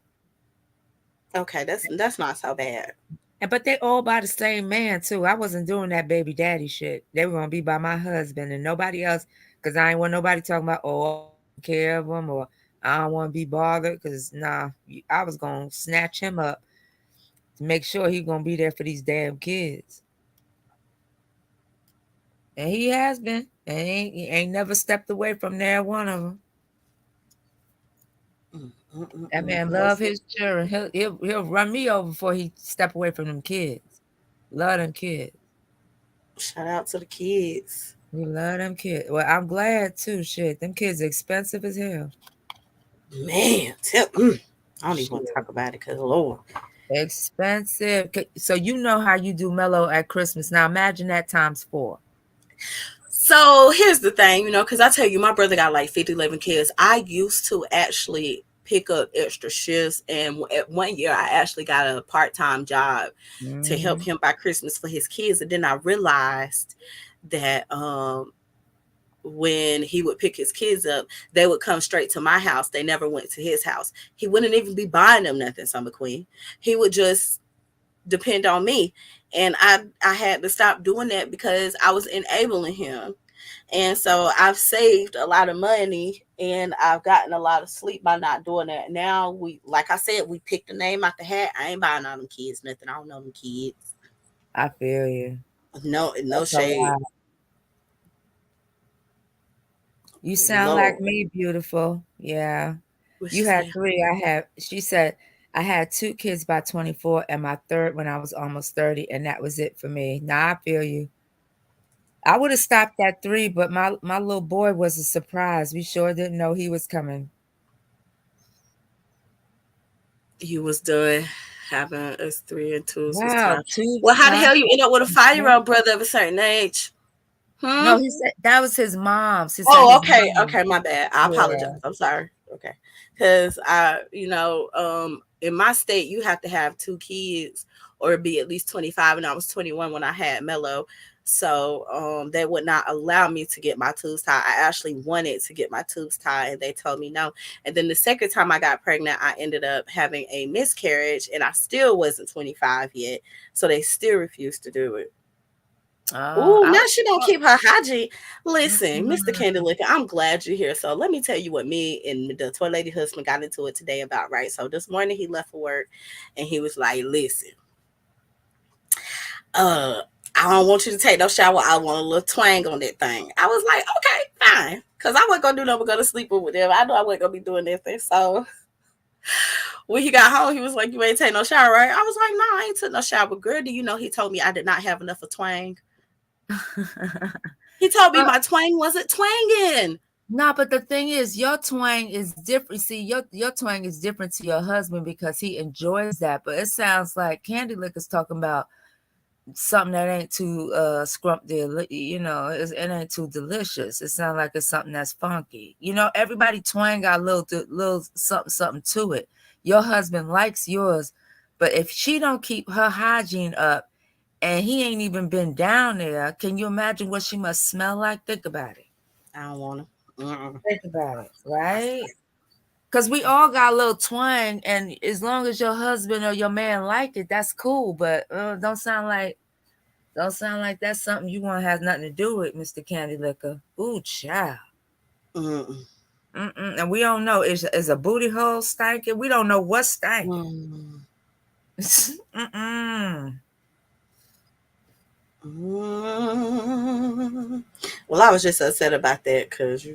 Okay, that's not so bad. And but they all by the same man too. I wasn't doing that baby daddy shit. They were gonna be by my husband and nobody else, because I ain't want nobody talking about care of them or I don't want to be bothered. Because nah, I was gonna snatch him up to make sure he gonna be there for these damn kids. And he has been. And he ain't never stepped away from there one of them. That man love Listen, his children. He'll run me over before he step away from them kids. Love them kids. shout out to the kids. We love them kids. Well, I'm glad too. Shit, them kids expensive as hell. Man, I don't even want to Shit, talk about it because Lord. expensive. So you know how you do mellow at Christmas. Now imagine that times 4. So here's the thing, because I tell you, my brother got like 50, 11 kids. I used to actually pick up extra shifts. And at 1 year, I actually got a part-time job to help him buy Christmas for his kids. And then I realized that when he would pick his kids up, they would come straight to my house. They never went to his house. He wouldn't even be buying them nothing, Summer Queen. He would just depend on me. And I had to stop doing that because I was enabling him. And so I've saved a lot of money and I've gotten a lot of sleep by not doing that. Now we, like I said, we picked the name out the hat. I ain't buying all them kids nothing. I don't know them kids. I feel you. No That's a shade. lot. You sound like Lord. me, beautiful. Yeah. What You she had say? 3. She said, I had 2 kids by 24 and my third when I was almost 30, and that was it for me. Now I feel you. I would have stopped at 3, but my little boy was a surprise. We sure didn't know he was coming. You was done having us 3 and 2s was Wow, time. 2 Well, how the times. hell you end up with a 5-year-old brother of a certain age? No, he said that was his mom's. He said Oh, his okay. mom. Okay, my bad. I Yeah. apologize. I'm sorry. Okay. Because in my state, you have to have 2 kids or be at least 25. And I was 21 when I had Mello. So they would not allow me to get my tubes tied. I actually wanted to get my tubes tied and they told me no. And then the second time I got pregnant, I ended up having a miscarriage and I still wasn't 25 yet. So they still refused to do it. Oh, I now she don't keep her hygiene. Listen, Mr. mm-mm. Candy Liquor, I'm glad you're here. So let me tell you what me and the toy lady husband got into it today about, right? So this morning he left for work and he was like, listen, I don't want you to take no shower. I want a little twang on that thing. I was like, okay, fine. Cause I wasn't gonna do nothing but go to sleep with them. I know I wasn't gonna be doing anything. So when he got home, he was like, you ain't take no shower, right? I was like, no, I ain't took no shower. Girl, do you know he told me I did not have enough of twang? He told me my twang wasn't twanging. No, but the thing is, your twang is different. See, your twang is different to your husband because he enjoys that. But it sounds like Candy Liquor's talking about something that ain't too scrumptious. It ain't too delicious. It sounds like it's something that's funky. Everybody twang got a little something to it. Your husband likes yours, but if she don't keep her hygiene up and he ain't even been down there, can you imagine what she must smell like? Think about it. I don't want to. Think about it, right? Because we all got a little twang, and as long as your husband or your man like it, that's cool. But don't sound like that's something you want to have nothing to do with, Mr. Candy Liquor. Ooh, child. And we don't know is a booty hole stinking. We don't know what's stinking. Well, I was just upset about that because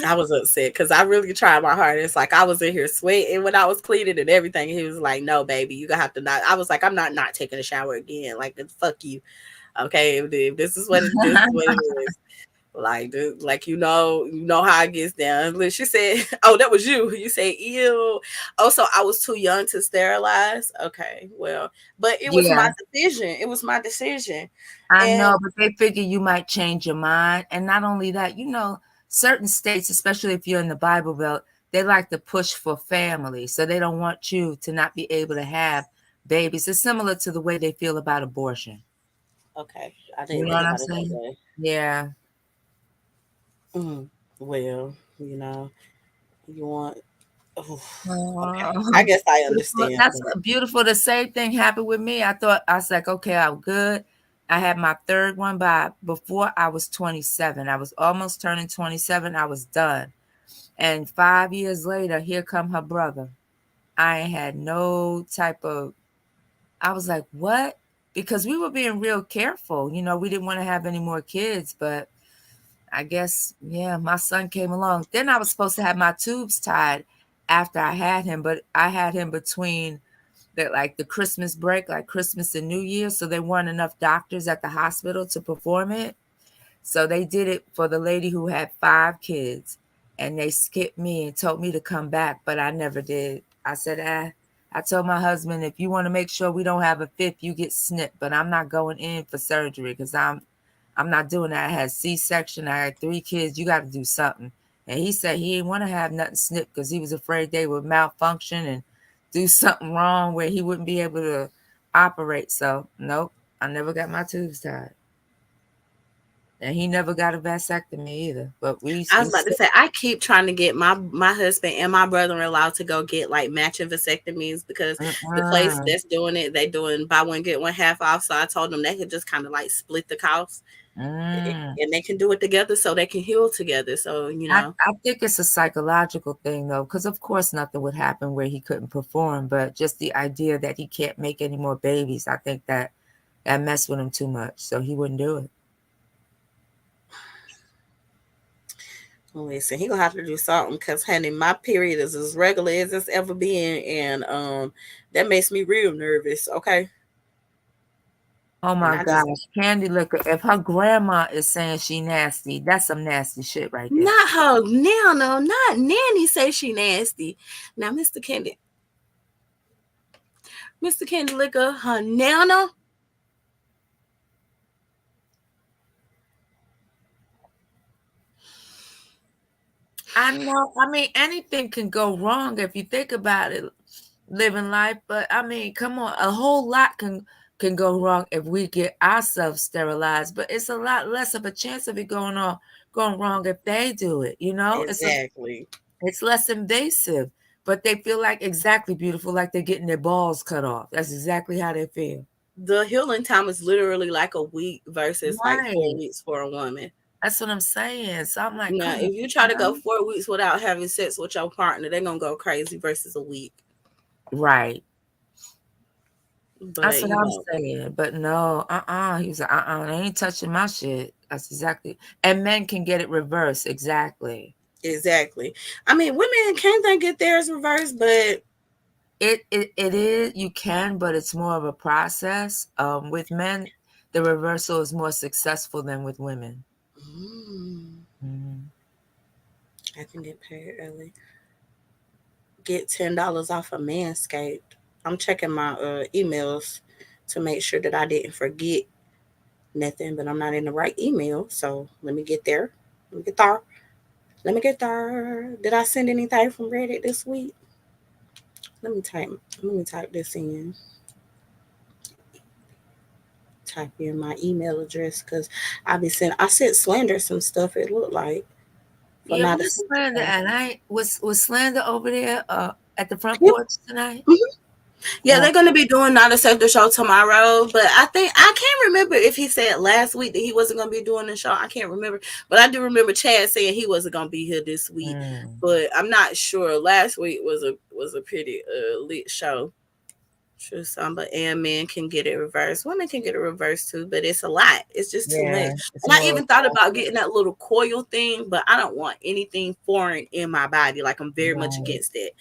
I was upset because I really tried my hardest. Like I was in here sweating when I was cleaning and everything. He was like, "No, baby, you gonna have to not." I was like, "I'm not taking a shower again. Like, fuck you, okay? If this is what it is." Like you know how it gets down. She said, "Oh, that was you." You say, "Ew." Oh, so I was too young to sterilize. Okay, well, but it was my decision. It was my decision. I know, but they figure you might change your mind, and not only that, certain states, especially if you're in the Bible Belt, they like to push for family, so they don't want you to not be able to have babies. It's similar to the way they feel about abortion. Okay, I didn't think about it that way. Yeah. Well, you want. Okay. I guess I understand. That's beautiful. The same thing happened with me. I was like, okay, I'm good. I had my third one before I was 27. I was almost turning 27. I was done. And 5 years later, here come her brother. I had no type of, I was like, what? Because we were being real careful. We didn't want to have any more kids, but I guess, my son came along. Then I was supposed to have my tubes tied after I had him, but I had him between the Christmas break, like Christmas and New Year. So there weren't enough doctors at the hospital to perform it. So they did it for the lady who had 5 kids, and they skipped me and told me to come back, but I never did. I said, I told my husband, if you want to make sure we don't have a 5th, you get snipped, but I'm not going in for surgery because I'm not doing that. I had C-section. I had 3 kids. You got to do something. And he said he didn't want to have nothing snipped because he was afraid they would malfunction and do something wrong where he wouldn't be able to operate. So, nope, I never got my tubes tied. And he never got a vasectomy either. But I was about to say, I keep trying to get my husband and my brother-in-law to go get like matching vasectomies because the place that's doing it, they doing buy one get one half off. So I told them they could just kind of like split the cost, and they can do it together so they can heal together. So I think it's a psychological thing though, because of course nothing would happen where he couldn't perform, but just the idea that he can't make any more babies, I think that messed with him too much, so he wouldn't do it. Listen, he gonna have to do something because, honey, my period is as regular as it's ever been, and that makes me real nervous. Okay. Oh my gosh, Candy Liquor! If her grandma is saying she nasty, that's some nasty shit right there. Not her Nana, not Nanny say she nasty. Now, Mr. Candy Liquor, her Nana. I know. I mean, anything can go wrong if you think about it, living life. But I mean, come on, a whole lot can go wrong if we get ourselves sterilized. But it's a lot less of a chance of it going wrong if they do it. You know, exactly. It's less invasive, but they feel like exactly beautiful, like they're getting their balls cut off. That's exactly how they feel. The healing time is literally like a week versus like 4 weeks for a woman. That's what I'm saying. So I'm like, now, if you try to go 4 weeks without having sex with your partner, they're gonna go crazy versus a week. Right. But, that's what I'm saying. But no, he was like, they ain't touching my shit. That's exactly. And men can get it reversed. Exactly. I mean, women can't they get theirs reversed, but it is, you can, but it's more of a process. With men, the reversal is more successful than with women. I can get paid early. Get $10 off of Manscaped. I'm checking my emails to make sure that I didn't forget nothing, but I'm not in the right email. So let me get there. Let me get there. Did I send anything from Reddit this week? Let me type this in. Type in my email address because I sent Slander some stuff. It looked like. Yeah, what's Slander? And was Slander over there at the front porch tonight? Mm-hmm. Yeah, they're going to be doing Not a Sector show tomorrow, but I can't remember if he said last week that he wasn't going to be doing the show. I can't remember, but I do remember Chad saying he wasn't going to be here this week, but I'm not sure. Last week was a pretty lit show. True, Samba and men can get it reversed. Women can get it reversed too, but it's a lot. It's just too much. And I even thought about getting that little coil thing, but I don't want anything foreign in my body. Like, I'm very much against it.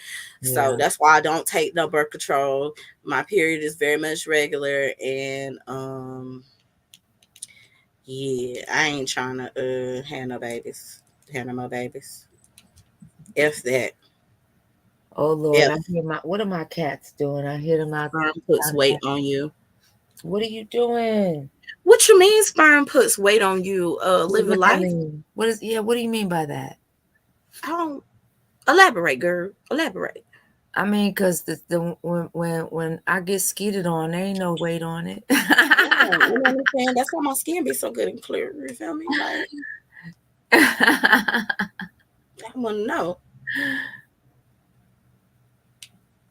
So that's why I don't take no birth control. My period is very much regular, and I ain't trying to have no babies. Have no more babies. If that. Oh Lord, I hear what are my cats doing? I hear them out there. Sperm puts weight on you. What are you doing? What you mean sperm puts weight on you? Living life? What do you mean by that? I don't elaborate, girl. Elaborate. I mean, because when I get skeeted on, there ain't no weight on it. You know what I'm saying? That's why my skin be so good and clear. You feel me? Like, I want to know.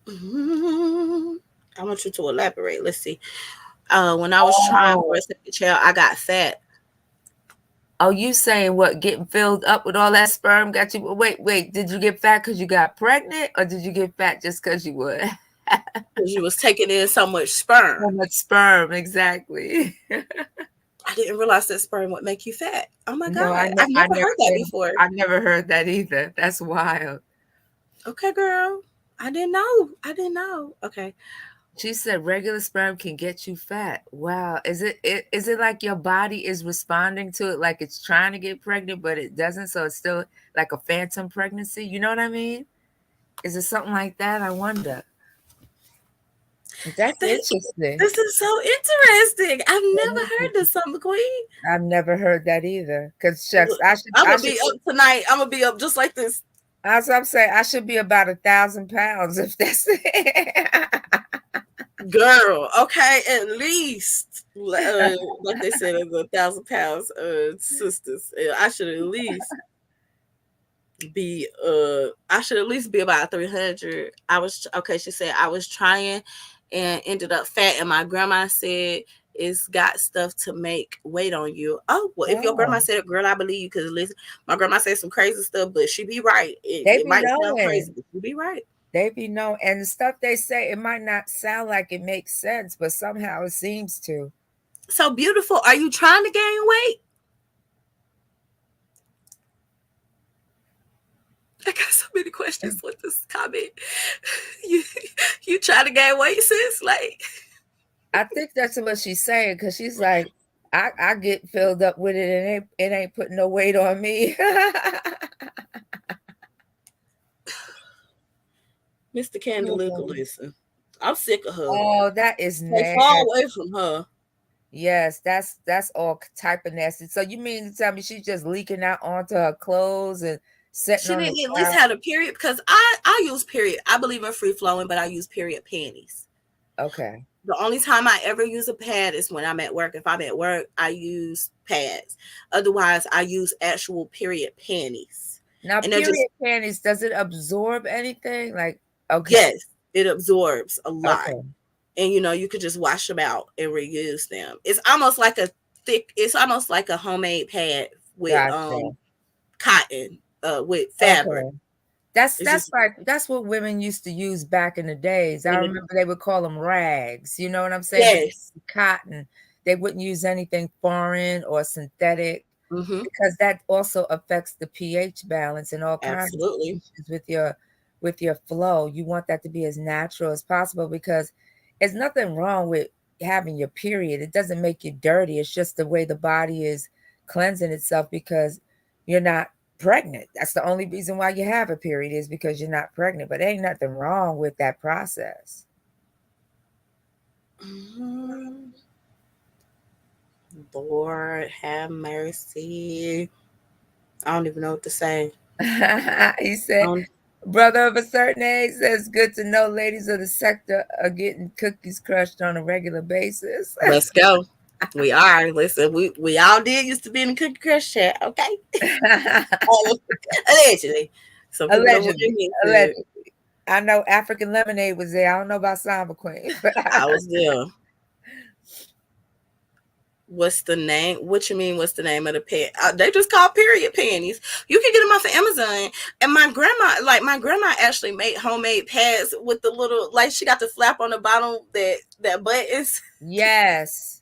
I want you to elaborate. Let's see. When I was trying for a second child, I got fat. Oh, you saying what? Getting filled up with all that sperm got you? Wait. Did you get fat because you got pregnant, or did you get fat just because you would? Because you was taking in so much sperm. So much sperm, exactly. I didn't realize that sperm would make you fat. Oh my God. I've never heard that before. I've never heard that either. That's wild. Okay, girl. I didn't know. Okay. She said regular sperm can get you fat. Wow. Is it like your body is responding to it like it's trying to get pregnant, but it doesn't? So it's still like a phantom pregnancy. You know what I mean? Is it something like that? I wonder. That's This, interesting. this is so interesting. I've never heard this, Summer Queen. I've never heard that either. Because shucks, I I'm gonna should be up tonight. I'm gonna be up just like this. as I'm saying, I should be about 1,000 pounds if that's Girl, okay, at least like they said, 1,000 pounds, sisters. I should at least be about 300. I was okay. She said I was trying and ended up fat, and my grandma said it's got stuff to make weight on you. Oh well, if your grandma said it, girl, I believe you, because listen, my grandma said some crazy stuff, but she be right. It might sound crazy, but she be right. They be known, and the stuff they say, it might not sound like it makes sense, but somehow it seems to. So beautiful. Are you trying to gain weight? I got so many questions with this comment. You try to gain weight, sis? Like, I think that's what she's saying, because she's like, I get filled up with it, and it ain't putting no weight on me. Mr. Candeluca, listen, I'm sick of her. Oh, that is nasty. Far away from her. Yes, that's all type of nasty. So you mean to tell me she's just leaking out onto her clothes and setting She on didn't at least had a period, because I use period. I believe in free flowing, but I use period panties. Okay. The only time I ever use a pad is when I'm at work. If I'm at work, I use pads. Otherwise, I use actual period panties. Now, and period panties, does it absorb anything? Like, okay. Yes, it absorbs a lot. Okay. And you could just wash them out and reuse them. It's almost like a homemade pad with cotton, with fabric. Okay. That's what women used to use back in the days. I remember they would call them rags. You know what I'm saying? Yes. Cotton. They wouldn't use anything foreign or synthetic, because that also affects the pH balance and all kinds of issues with your flow. You want that to be as natural as possible, because there's nothing wrong with having your period. It doesn't make you dirty. It's just the way the body is cleansing itself, because you're not pregnant. That's the only reason why you have a period, is because you're not pregnant. But ain't nothing wrong with that process. Lord have mercy. I don't even know what to say. He said, brother of a certain age says, good to know ladies of the sector are getting cookies crushed on a regular basis. Let's go. We are. Listen, we all did used to be in the cookie crush chat, okay? Allegedly. Allegedly. I know African Lemonade was there. I don't know about Samba Queen. I was there. What's the name? What you mean? What's the name of the pad? They just call period panties. You can get them off of Amazon. And my grandma actually made homemade pads with the little, like, she got the flap on the bottom that buttons. Yes.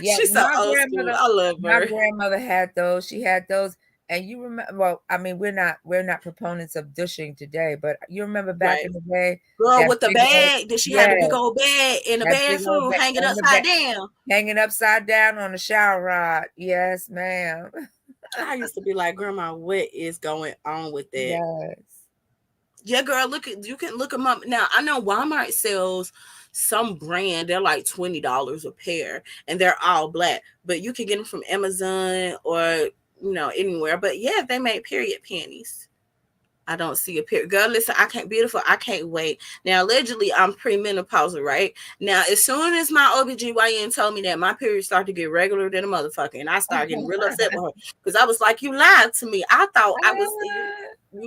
Yeah, she's so old school. I love her. My grandmother had those. She had those. And you remember, well, I mean, we're not proponents of douching today, but you remember back in the day, girl with the bag, that she had a big old bag in the bathroom, hanging upside down on the shower rod. Yes, ma'am. I used to be like, Grandma, what is going on with that? Yes. Yeah, girl, you can look them up. Now, I know Walmart sells some brand, they're like $20 a pair, and they're all black, but you can get them from Amazon or anywhere. But yeah, they made period panties. I don't see a period. Girl, listen, I can't wait. Now, allegedly, I'm premenopausal, right? Now, as soon as my OBGYN told me that, my period started to get regular than a motherfucker, and I started getting real upset with her, because I was like, you lied to me. I thought I was,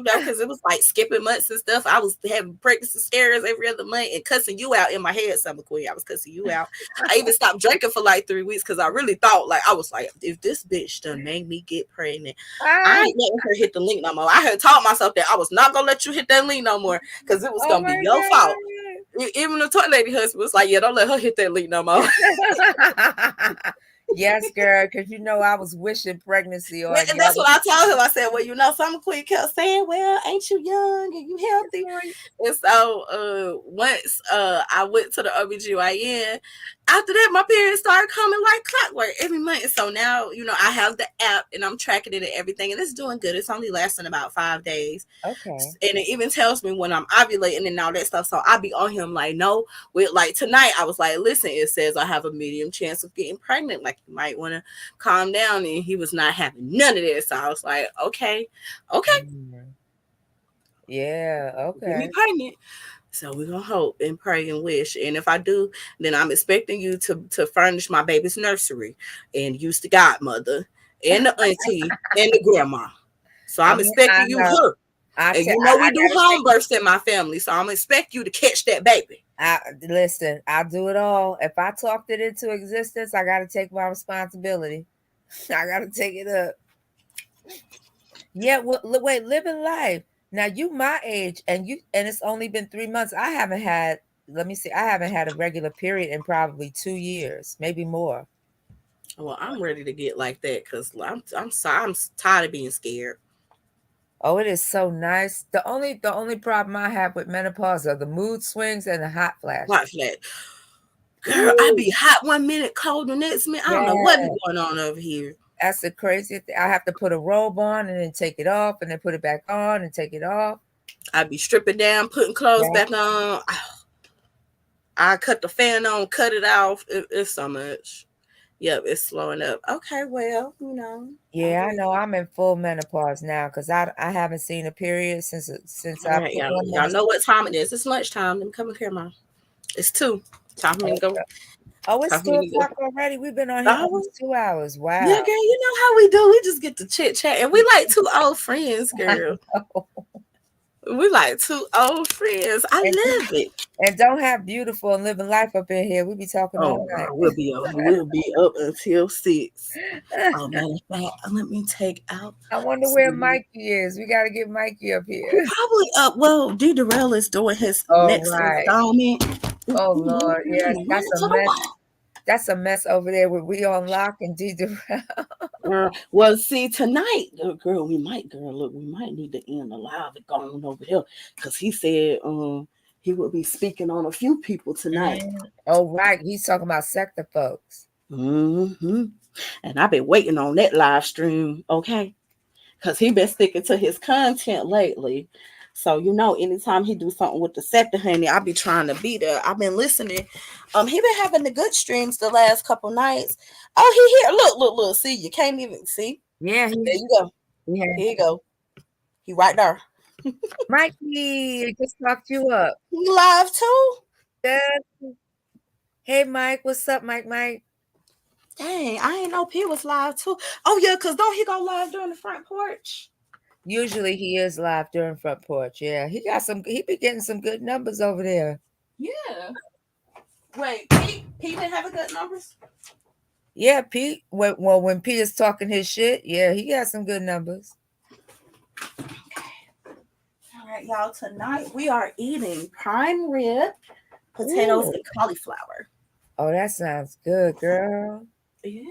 because it was like skipping months and stuff. I was having pregnancy scares every other month and cussing you out in my head, Summer Queen. I was cussing you out. I even stopped drinking for like 3 weeks, because I really thought, like, I was like, if this bitch done made me get pregnant, I ain't letting her hit the link no more. I had taught myself that I was not gonna let you hit that link no more, because it was gonna be your fault. Even the toy lady husband was like, yeah, don't let her hit that link no more. Yes, girl, because you know I was wishing pregnancy on And you. that's what I told him. I said, well, you know, some queen kept saying, well, ain't you young and you healthy? And so once I went to the OBGYN, after that, my periods started coming like clockwork every month. And so now, you know, I have the app and I'm tracking it and everything, and it's doing good. It's only lasting about 5 days. Okay. And it even tells me when I'm ovulating and all that stuff. So I be on him like, no, with like tonight, I was like, listen, it says I have a medium chance of getting pregnant. Like, you might want to calm down. And he was not having none of this. So I was like, okay. Yeah, Get me okay. pregnant. So we're gonna hope and pray and wish. And if I do, then I'm expecting you to furnish my baby's nursery and use the godmother and the auntie and the grandma. So I'm expecting you know. her. And you know we do home births in my family, so I'm expect you to catch that baby. Listen, I'll do it all. If I talked it into existence, I got to take my responsibility. I got to take it up. Yeah, well, wait, living life. Now you my age, and it's only been 3 months. I haven't had. Let me see. I haven't had a regular period in probably 2 years, maybe more. Well, I'm ready to get like that because I'm sorry, I'm tired of being scared. Oh, it is so nice. The only problem I have with menopause are the mood swings and the hot flashes. Hot flash. Girl, I be hot 1 minute, cold the next minute. I don't know what be going on over here. That's the craziest thing. I have to put a robe on and then take it off and then put it back on and take it off. I be stripping down, putting clothes back on. I cut the fan on, cut it off. It's so much. Yep, it's slowing up. Okay, well, you know. Yeah, I know. I'm in full menopause now because I haven't seen a period since All right, y'all know what time it is. It's lunchtime. Let me come up here, Mom. It's 2. Time for me to go. Oh, it's 2 o'clock already. We've been on here almost 2 hours. Wow. Yeah, girl, you know how we do. We just get to chit chat, and we like 2 old friends, girl. We like 2 old friends. I love it. And don't have beautiful and living life up in here. We be talking all night. We'll be up until 6. Oh, matter of fact, let me take out. I wonder where Mikey is. We got to get Mikey up here. Probably up. Well, D. Darrell is doing his next installment. Oh Lord, yes, that's a mess. That's a mess over there with We on Lock and D. Darrell. Well, see, tonight, girl, we might need to end the live and go on over here because he said he will be speaking on a few people tonight. Oh, right. He's talking about sector folks. Mm-hmm. And I've been waiting on that live stream, okay? Because he been sticking to his content lately. So, you know, anytime he do something with the sector, honey, I'll be trying to be there. I've been listening. He been having the good streams the last couple nights. Oh, he here. Look. See, you can't even see. Yeah. There you go. Yeah. Here you go. He right there. Mikey, I just locked you up. He live too? Yeah. Hey, Mike. What's up, Mike? Dang, I ain't know P was live too. Oh, yeah, because don't he go live during the front porch? Usually he is live during front porch. Yeah, he be getting some good numbers over there. Yeah. Wait, Pete didn't have a good numbers? Yeah, Pete. Well, when Pete is talking his shit, yeah, he got some good numbers. Okay. All right, y'all. Tonight we are eating prime rib, potatoes, and cauliflower. Oh, that sounds good, girl. Yeah.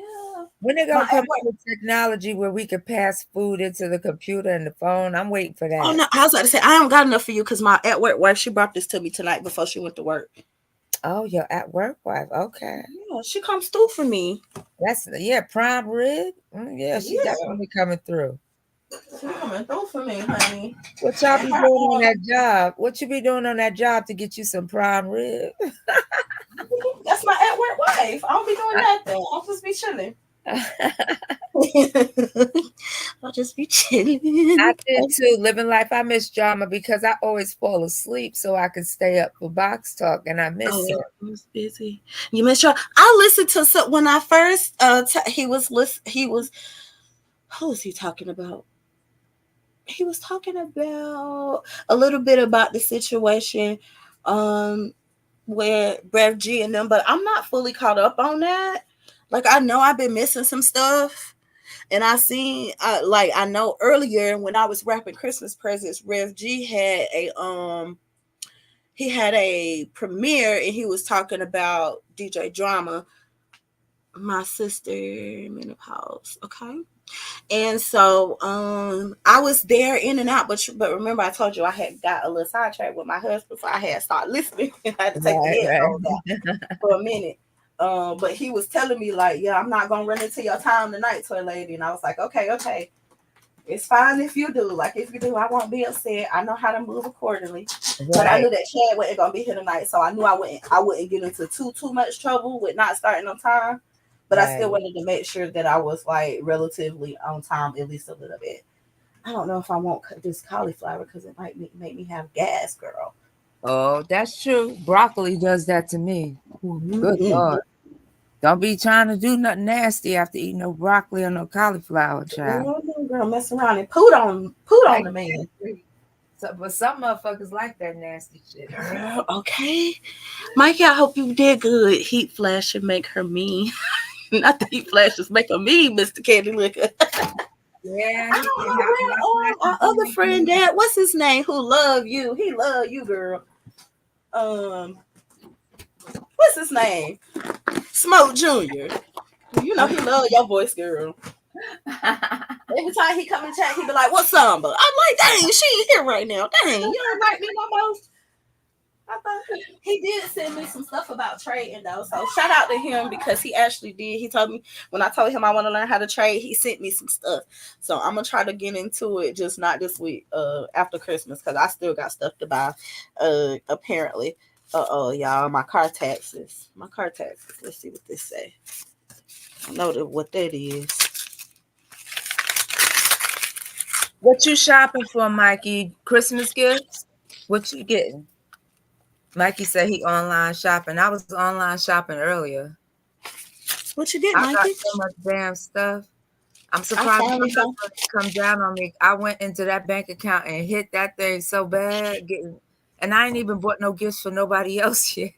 When they gonna come up with technology where we can pass food into the computer and the phone? I'm waiting for that. Oh no, I was about to say I haven't got enough for you because my at work wife, she brought this to me tonight before she went to work. Oh, your at work wife. Okay. Yeah, she comes through for me. That's prime rib. Yeah, she's definitely coming through. She's coming through for me, honey. What y'all be doing on that job? What you be doing on that job to get you some prime rib? That's my at work wife. I don't be doing nothing. I'll just be chilling. I'll just be chilling. I did too. Living life. I miss drama because I always fall asleep so I can stay up for box talk, and I miss it. I was busy. You miss your. I listened to some when I first. He was. Who was he talking about? He was talking about a little bit about the situation, where Brev G and them, but I'm not fully caught up on that. Like, I know I've been missing some stuff. And I seen, I know earlier when I was wrapping Christmas presents, Rev G had a premiere and he was talking about DJ Drama. my sister menopause. Okay. And so I was there in and out, but remember I told you I had got a little sidetracked with my husband, so I had started listening and I had to take the headphones out for a minute. But he was telling me like, yeah, I'm not gonna run into your time tonight, toy lady. And I was like, okay. It's fine if you do. Like if you do, I won't be upset. I know how to move accordingly. Right. But I knew that Chad wasn't gonna be here tonight, so I knew I wouldn't get into too much trouble with not starting on time. But right. I still wanted to make sure that I was like relatively on time, at least a little bit. I don't know if I want this cauliflower because it might make me have gas, girl. Oh, that's true. Broccoli does that to me. Good Lord. Don't be trying to do nothing nasty after eating no broccoli or no cauliflower, child. Girl, mess around and poot on the man. So, but some motherfuckers like that nasty shit. Girl, okay. Mikey, I hope you did good. Heat flash should make her mean. Not the heat flashes make her mean, Mr. Candy Liquor. Yeah. I don't know where our other friend Dad, what's his name? Who love you? He love you, girl. What's his name? Smoke Jr. You know he love your voice, girl. Every time he come in chat, he be like, "What's Samba?" I'm like, "Dang, she ain't here right now. Dang, you don't like me no more." I thought he did send me some stuff about trading though, so shout out to him because he actually did. He told me when I told him I want to learn how to trade, he sent me some stuff. So I'm gonna try to get into it, just not this week, after Christmas, because I still got stuff to buy. Apparently, y'all, my car taxes. Let's see what this say. I know what that is. What you shopping for, Mikey? Christmas gifts? What you getting? Mikey said he online shopping. I was online shopping earlier. What you getting, Mikey? I got so much damn stuff. I'm surprised it come down on me. I went into that bank account and hit that thing so bad. And I ain't even bought no gifts for nobody else yet.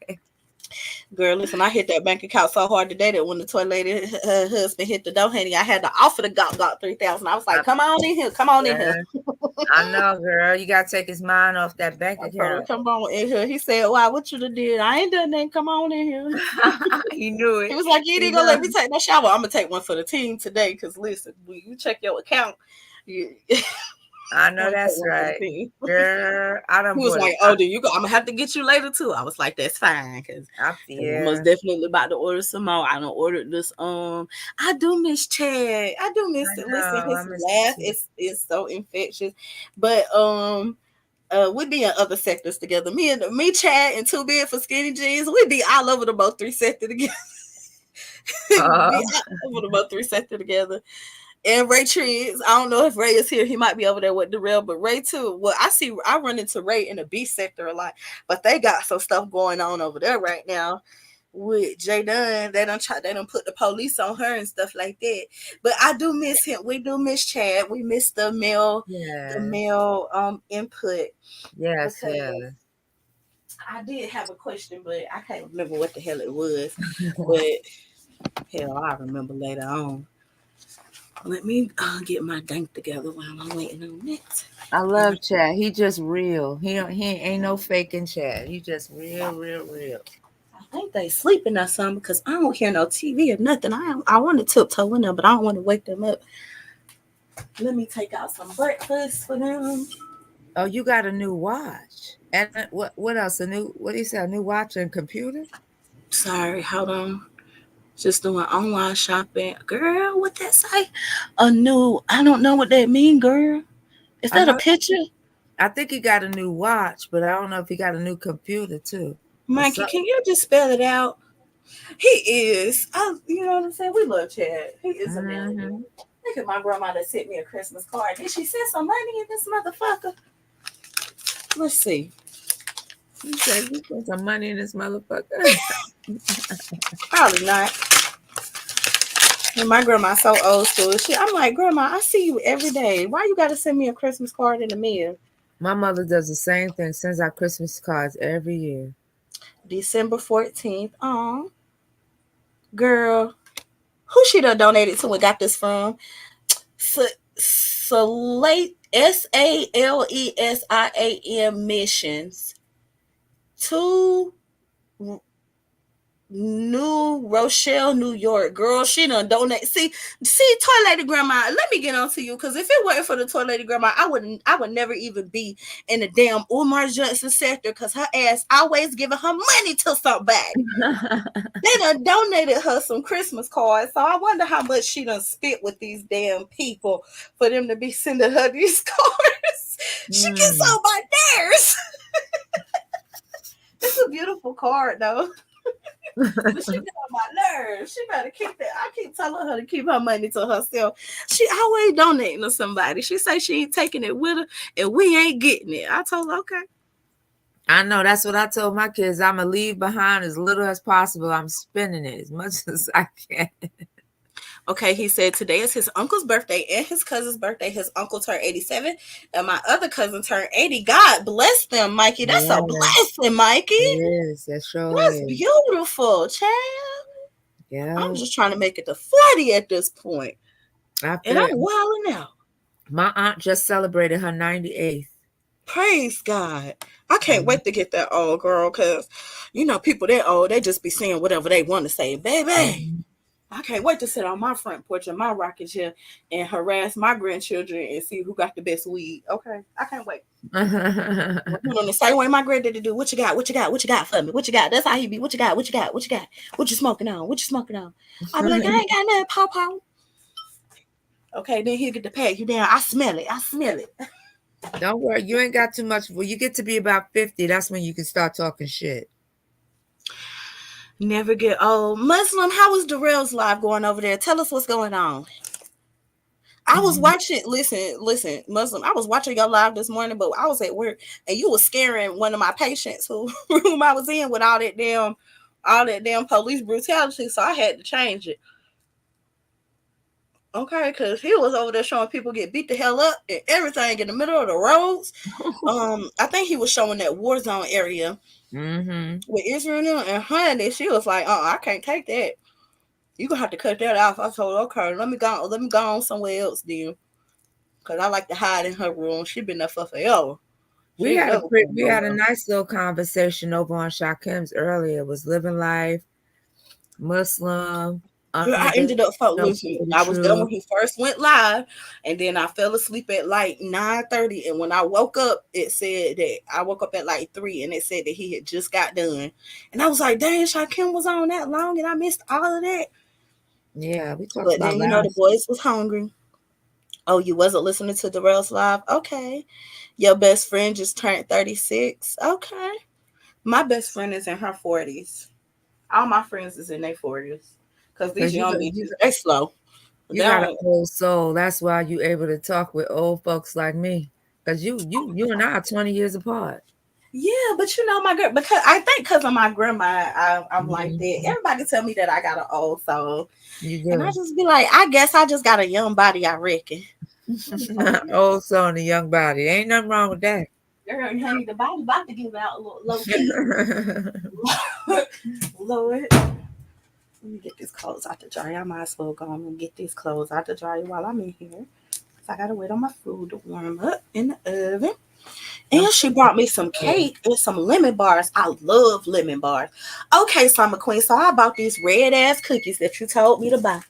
Girl, listen, I hit that bank account so hard today that when the toy lady, her husband hit the door, honey, I had to offer the got 3,000. I was like, come on in here. I know, girl. You got to take his mind off that bank account. Come on in here. He said, "Why? What you done did? I ain't done nothing. Come on in here." He knew it. He was like, you ain't gonna let me take no shower. I'm gonna take one for the team today. Cause listen, when you check your account, I know that's right. Girl, I don't. He was like, "Oh, do you go? I'm gonna have to get you later too." I was like, "That's fine," because I'm most definitely about to order some more. I done ordered this. I do miss Chad. I do miss it. Listen, his laugh is so infectious. But we be in other sectors together. Me, Chad, and Too Big for Skinny Jeans. We be all over the both three sector together. And Ray Triggs, I don't know if Ray is here. He might be over there with Darrell, but Ray too. Well, I run into Ray in the B sector a lot, but they got some stuff going on over there right now with Jay Dunn. They don't put the police on her and stuff like that. But I do miss him. We do miss Chad. We miss the male input. Yes, yeah. I did have a question, but I can't remember what the hell it was. But hell, I remember later on. Let me get my dank together while I'm waiting on it. I love Chad. He just real. He ain't no faking Chad. He just real. I think they sleeping or something because I don't hear no TV or nothing. I want to tiptoe in there, but I don't want to wake them up. Let me take out some breakfast for them. Oh, you got a new watch. And what else? What do you say? A new watch and computer? Sorry, hold on. Just doing online shopping. Girl, what that say? I don't know what that mean, girl. Is that a picture? I think he got a new watch, but I don't know if he got a new computer too. Mikey, can you just spell it out? He is. You know what I'm saying? We love Chad. He is a man. Look at my grandma that sent me a Christmas card. Did she send some money in this motherfucker? Let's see. You said you put some money in this motherfucker. Probably not. And my grandma's so old school. I'm like, Grandma, I see you every day. Why you gotta send me a Christmas card in the mail? My mother does the same thing. Sends out Christmas cards every year. December 14th. Oh, girl, who she done donated to and got this from? Salesiam Missions to New Rochelle, New York. Girl, she done donate. See, Toy Lady Grandma, let me get on to you, because if it wasn't for the Toy Lady Grandma, I would never even be in the damn Umar Johnson sector, because her ass always giving her money to somebody. They done donated her some Christmas cards, so I wonder how much she done spit with these damn people for them to be sending her these cards. She gets on my nerves. It's a beautiful card though. But she get on my nerves. She better keep that. I keep telling her to keep her money to herself. She always donating to somebody. She say she ain't taking it with her, and we ain't getting it. I told her, okay. I know, that's what I told my kids. I'm gonna leave behind as little as possible. I'm spending it as much as I can. Okay, he said today is his uncle's birthday and his cousin's birthday. His uncle turned 87 and my other cousin turned 80. God bless them, Mikey. That's a blessing, Mikey. It is. That sure That's is. beautiful, child. Yeah. I'm just trying to make it to 40 at this point. And I'm wilding out. My aunt just celebrated her 98th. Praise God. I can't wait to get that old, girl, because, you know, people that old, they just be saying whatever they want to say. Baby, I can't wait to sit on my front porch in my rocking chair and harass my grandchildren and see who got the best weed. Okay, I can't wait. On the same way my granddaddy do. What you got? What you got? What you got for me? What you got? That's how he be. What you got? What you got? What you got? What you smoking on? What you smoking on? I be like, I ain't got nothing, Paw. Okay, then he'll get to pat you down. I smell it. I smell it. Don't worry, you ain't got too much. When you get to be about 50, that's when you can start talking shit. Never get old. Muslim, how is Darrell's live going over there? Tell us what's going on. I was watching, listen, Muslim, I was watching your live this morning, but I was at work and you were scaring one of my patients whom I was in with all that damn police brutality, so I had to change it. Okay, because he was over there showing people get beat the hell up and everything in the middle of the roads. I think he was showing that war zone area with Israel and Honey. She was like, I can't take that. You gonna have to cut that off. I told her, okay, let me go on somewhere else then. Cause I like to hide in her room. She been there for forever. We had a nice little conversation over on Shakim's earlier. It was living life, Muslim. I ended up listen. I was there when he first went live, and then I fell asleep at like 9:30. And when I woke up, it said that I woke up at like 3, and it said that he had just got done. And I was like, dang, Shakim was on that long, and I missed all of that. Yeah, we talked but about then you know the boys was hungry. Oh, you wasn't listening to Darrell's live? Okay. Your best friend just turned 36. Okay. My best friend is in her 40s. All my friends is in their 40s. Because these young bitches, they slow. You got an old soul. That's why you able to talk with old folks like me. Because you and I are 20 years apart. Yeah, but you know my girl, because I think because of my grandma, I'm like that. Everybody tell me that I got an old soul. And I just be like, I guess I just got a young body, I reckon. Old soul and a young body. Ain't nothing wrong with that. Girl, honey, the body about to give out low key. Lord. Let me get these clothes out the dryer. I might as well go on and get these clothes out the dryer while I'm in here. Because I got to wait on my food to warm up in the oven. And she brought me some cake and some lemon bars. I love lemon bars. Okay, Summer Queen. So I bought these red ass cookies that you told me to buy.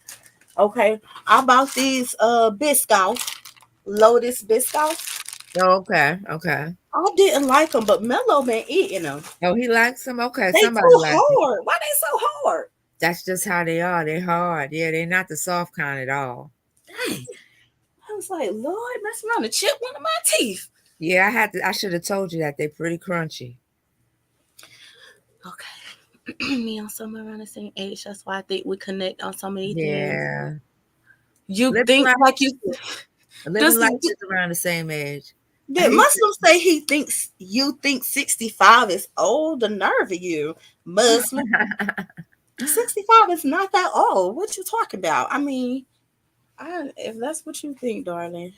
Okay. I bought these Biscoff. Lotus Biscoff. Oh, okay. Okay. I didn't like them, but Mello been eating them. Oh, he likes them? Okay. They somebody too likes hard. them. Why they so hard? That's just how they are. They're hard. Yeah, they're not the soft kind at all. Dang. I was like, Lord, mess around and chip one of my teeth. Yeah, I should have told you that. They're pretty crunchy. Okay. Me and Summer around the same age. That's why I think we connect on so many things. Yeah. You think like you living life is around the same age. Did Muslims say you think 65 is old? The nerve of you, Muslim. 65 is not that old. What you talking about? I mean, if that's what you think, darling.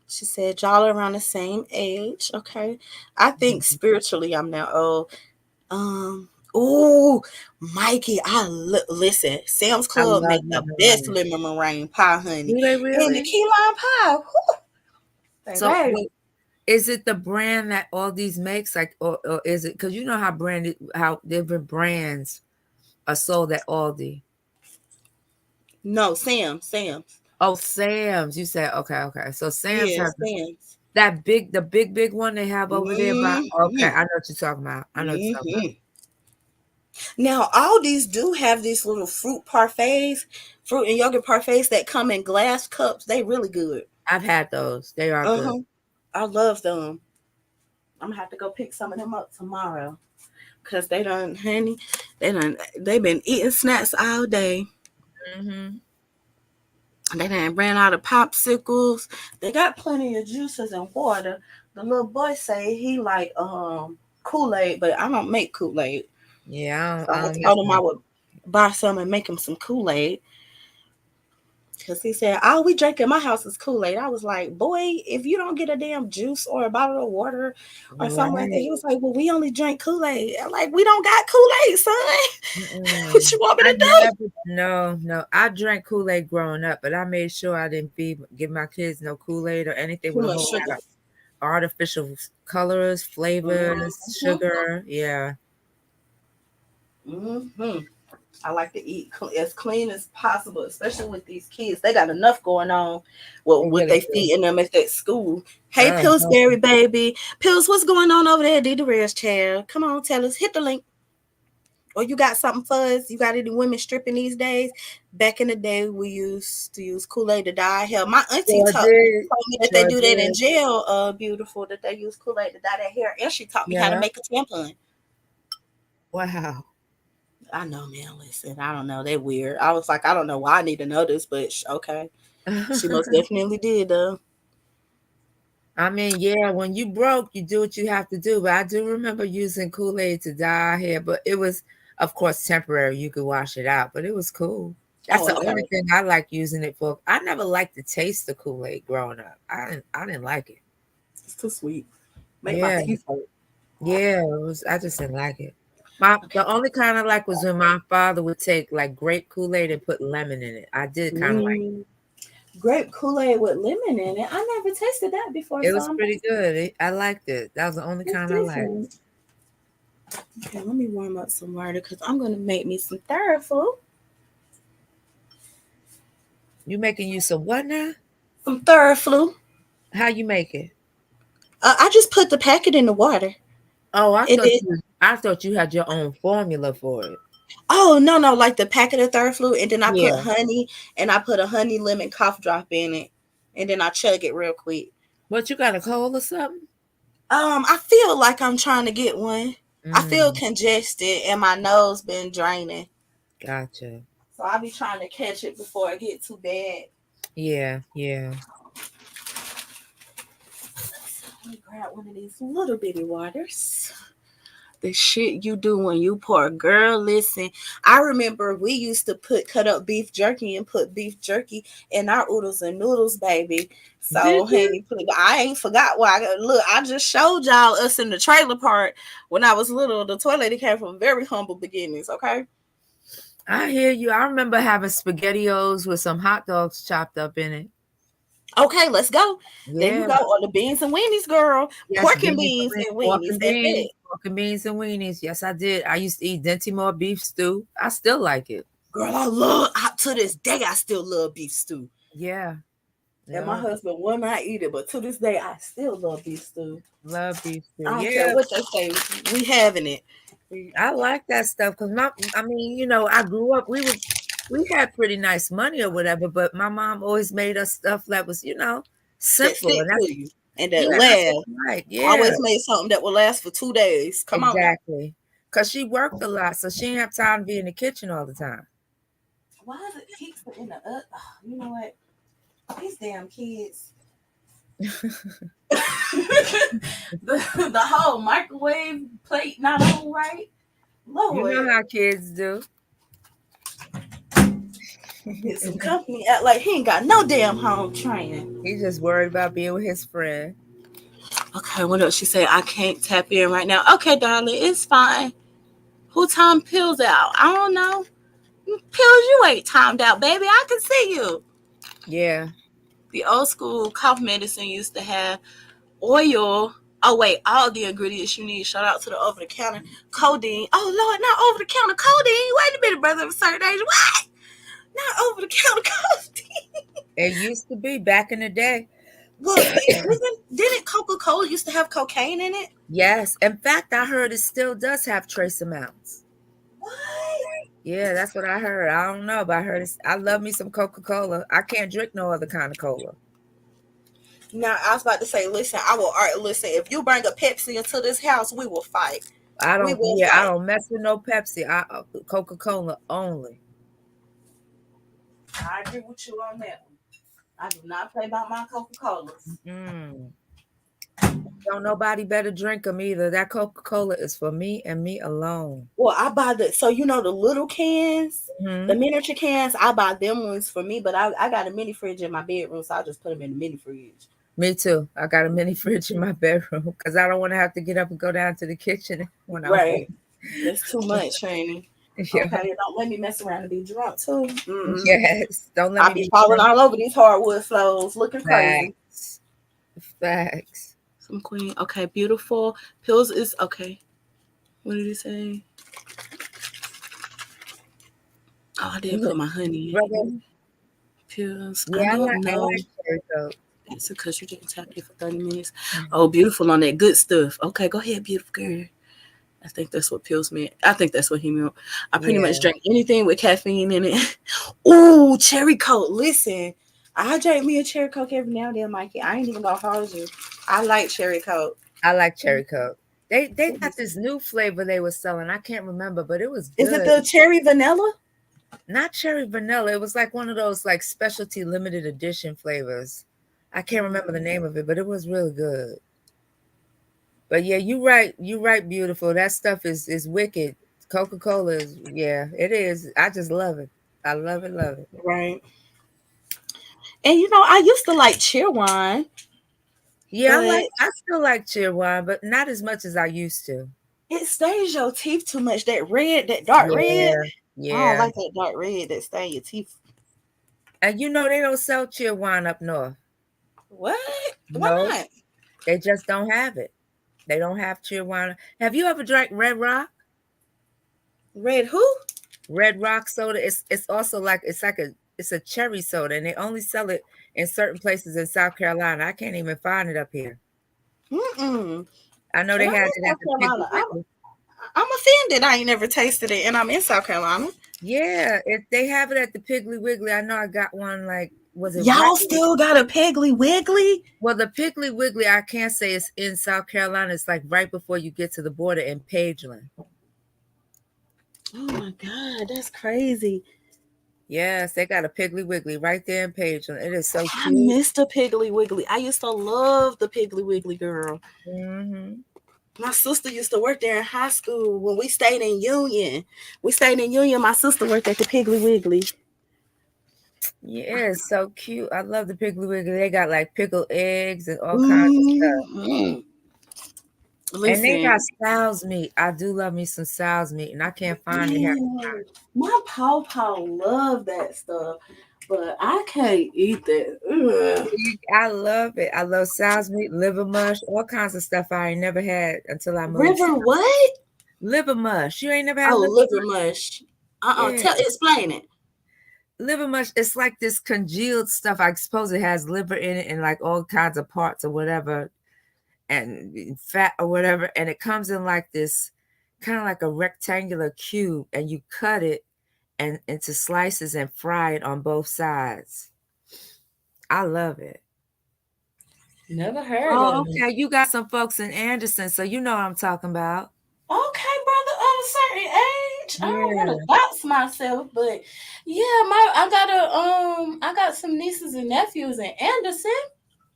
She said y'all are around the same age. Okay. I think spiritually I'm now old. Oh, Mikey, listen. Sam's Club make the best lemon meringue pie, honey. Do they really? And the key lime pie. Whew. So is it the brand that all these makes, like, or is it because you know how different brands are sold at Aldi? No, Sam's. Oh, Sam's. You said okay. So Sam's Yeah, has Sam's. the big one they have over there. By okay, Mm-hmm. I know what you're talking about. I know what you're talking about. Mm-hmm. Now, all these do have these little fruit and yogurt parfaits that come in glass cups. They really good. I've had those. They are good. Uh-huh. I love them. I'm gonna have to go pick some of them up tomorrow. Cause they've been eating snacks all day. Mm-hmm. They done ran out of popsicles. They got plenty of juices and water. The little boy say he like Kool-Aid, but I don't make Kool-Aid. Yeah, So I I don't told mess him with I would buy some and make him some Kool-Aid. Because he said, all we drink in my house is Kool-Aid. I was like, boy, if you don't get a damn juice or a bottle of water or something like that. right. He was like, well, we only drink Kool-Aid. I'm like, we don't got Kool-Aid, son. What you want me I to do? never, no. I drank Kool-Aid growing up, but I made sure I didn't give my kids no Kool-Aid or anything Too with a much whole lot sugar. of artificial colors, flavors, sugar. Yeah. Mm-hmm. I like to eat as clean as possible, especially with these kids. They got enough going on with They what really they do. feeding them at that school. Hey, Oh, Pillsbury baby. Pills, what's going on over there, Dee Rez child? Come on, tell us. Hit the link. Or you got something for us? You got any women stripping these days? Back in the day, we used to use Kool-Aid to dye hair. My auntie sure told did. me that they Sure do that in did. jail, beautiful, that they use Kool-Aid to dye their hair. And she taught me how to Yeah. make a tampon. Wow. I know, man. Listen, I don't know. They're weird. I was like, I don't know why I need to know this, but okay. She most definitely did, though. I mean, yeah, when you broke, you do what you have to do. But I do remember using Kool-Aid to dye our hair, but it was, of course, temporary. You could wash it out, but it was cool. That's Oh, the okay. only thing I like using it for. I never liked the taste of Kool-Aid growing up. I didn't like it. It's too sweet. Make my Yeah. teeth hurt. Yeah, it was, I just didn't like it. The only kind I like was when my father would take like grape Kool-Aid and put lemon in it. I did kind of like it. Grape Kool-Aid with lemon in it. I never tasted that before, It so was pretty good. I liked it. That was the only it's kind I liked. different. Okay, let me warm up some water because I'm gonna make me some Theraflu. You making use of what now? Some Theraflu. How you make it? I just put the packet in the water. Oh, It I thought you had your own formula for it. Oh no, like the packet of Theraflu, and then I put Yeah. honey, and I put a honey lemon cough drop in it, and then I chug it real quick. What, you got a cold or something? I feel like I'm trying to get one. I feel Mm, congested, and my nose been draining, gotcha. so I be trying to catch it before it get too bad. Yeah. Let me grab one of these little bitty waters. The shit you do when you pour, girl. Listen, I remember we used to cut up beef jerky and put beef jerky in our oodles and noodles, baby. So, Did you? honey, I ain't forgot why. Look, I just showed y'all us in the trailer park when I was little. The toy lady came from very humble beginnings. Okay. I hear you. I remember having SpaghettiOs with some hot dogs chopped up in it. Okay, let's go. There you Yeah. go. Or the beans and weenies, girl. Yes, Pork and beans beans and and pork weenies. and That's beans, it. pork and beans and weenies. Yes, I did. I used to eat Dentimore beef stew. I still like it. Girl, to this day, I still love beef stew. Yeah. And my husband will not eat it, but to this day, I still love beef stew. Love beef stew. I don't Yeah. care what they say. We having it. I like that stuff because I mean, I grew up. We had pretty nice money or whatever, but my mom always made us stuff that was, That simple. stick And that's, to you and that yeah, that's lasts. what I like. Yeah, Always made something that will last for 2 days. Come on now. exactly. Because she worked a lot, so she didn't have time to be in the kitchen all the time. Why is it keeps it in the you know what? These damn kids. the whole microwave plate not on right. Lord. You know how kids do. Get some company act like he ain't got no damn home training. He's just worried about being with his friend. Okay, what else? She said, I can't tap in right now. Okay, darling, it's fine. Who timed pills out? I don't know. Pills, you ain't timed out, baby. I can see you. Yeah. The old school cough medicine used to have oil Oh wait, all the ingredients you need. Shout out to the over the counter codeine. Oh Lord, not over the counter codeine. Wait a minute, brother of a certain age. What? Not over the counter codeine. It used to be back in the day. Well, didn't Coca-Cola used to have cocaine in it? Yes. In fact, I heard it still does have trace amounts. What? Yeah, that's what I heard. I don't know, but I heard it. I love me some Coca-Cola. I can't drink no other kind of cola. Now I was about to say, listen, listen. If you bring a Pepsi into this house, we will fight. I We don't. will Yeah, I fight. don't mess with no Pepsi. Coca-Cola only. I agree with you on that one. I do not play about my Coca-Colas. Don't nobody better drink them either. That Coca-Cola is for me and me alone. Well, I buy the little cans, the miniature cans. I buy them ones for me, but I got a mini fridge in my bedroom, so I just put them in the mini fridge. Me too. I got a mini fridge in my bedroom because I don't want to have to get up and go down to the kitchen when I'm right. That's too much, Training. Yeah. Okay, don't let me mess around and be drunk too. Mm-mm. Yes, don't let I'll me be falling all over these hardwood floors, looking crazy. Facts. Some queen. Okay, beautiful. Pills is okay. What did he say? Oh, I didn't put my honey in. Pills. Yeah, I don't know. like It's because you didn't tap it for 30 minutes. Oh, beautiful on that good stuff. Okay, go ahead, beautiful girl. I think that's what pills meant. I think that's what he meant. I pretty much drank anything with caffeine in it. Ooh, cherry coke. Listen, I drink me a cherry coke every now and then, Mikey. I ain't even gonna hold you. I like cherry coke. I like cherry coke. They got this new flavor they were selling. I can't remember, but it was good. Is it the cherry vanilla? Not cherry vanilla. It was like one of those like specialty limited edition flavors. I can't remember the name of it, but it was really good. But yeah, you're right, beautiful. That stuff is wicked. Coca-Cola is, yeah, it is. I just love it. I love it. Right. And I used to like Cheerwine. Yeah, I still like Cheerwine, but not as much as I used to. It stains your teeth too much. That dark red. Yeah. I don't like that dark red that stains your teeth. And they don't sell Cheerwine up north. What? Why not? They just don't have it. They don't have Cheerwine. Have you ever drank Red Rock? Red who? Red Rock soda. It's also like it's a cherry soda, and they only sell it in certain places in South Carolina. I can't even find it up here. I know they had it at the Piggly Wiggly. I'm offended. I ain't never tasted it, and I'm in South Carolina. Yeah, if they have it at the Piggly Wiggly, I know I got one. Like, was it? Y'all still got a Piggly Wiggly? Well, the Piggly Wiggly, I can't say it's in South Carolina. It's like right before you get to the border in Pageland. Oh my God, that's crazy. Yes, they got a Piggly Wiggly right there in Pageland. It is so cute. I missed the Piggly Wiggly. I used to love the Piggly Wiggly, girl. My sister used to work there in high school when we stayed in Union. My sister worked at the Piggly Wiggly. Yeah, it's so cute. I love the Piggly Wiggly. They got like pickled eggs and all kinds of stuff. Listen, and they got sow's meat. I do love me some sow's meat, and I can't find it here. My pawpaw love that stuff, but I can't eat that. Ugh. I love it. I love sow's meat, liver mush, all kinds of stuff I ain't never had until I moved. River what? Liver mush. You ain't never had liver mush. Yeah. Explain it. Liver mush, it's like this congealed stuff. I suppose it has liver in it and like all kinds of parts or whatever, and fat or whatever, and it comes in like this kind of like a rectangular cube, and you cut it and into slices and fry it on both sides. I love it. Never heard of it. Okay, you got some folks in Anderson, so you know what I'm talking about. Okay, brother, of a certain age. I don't want to dox myself, but yeah, I got some nieces and nephews in Anderson.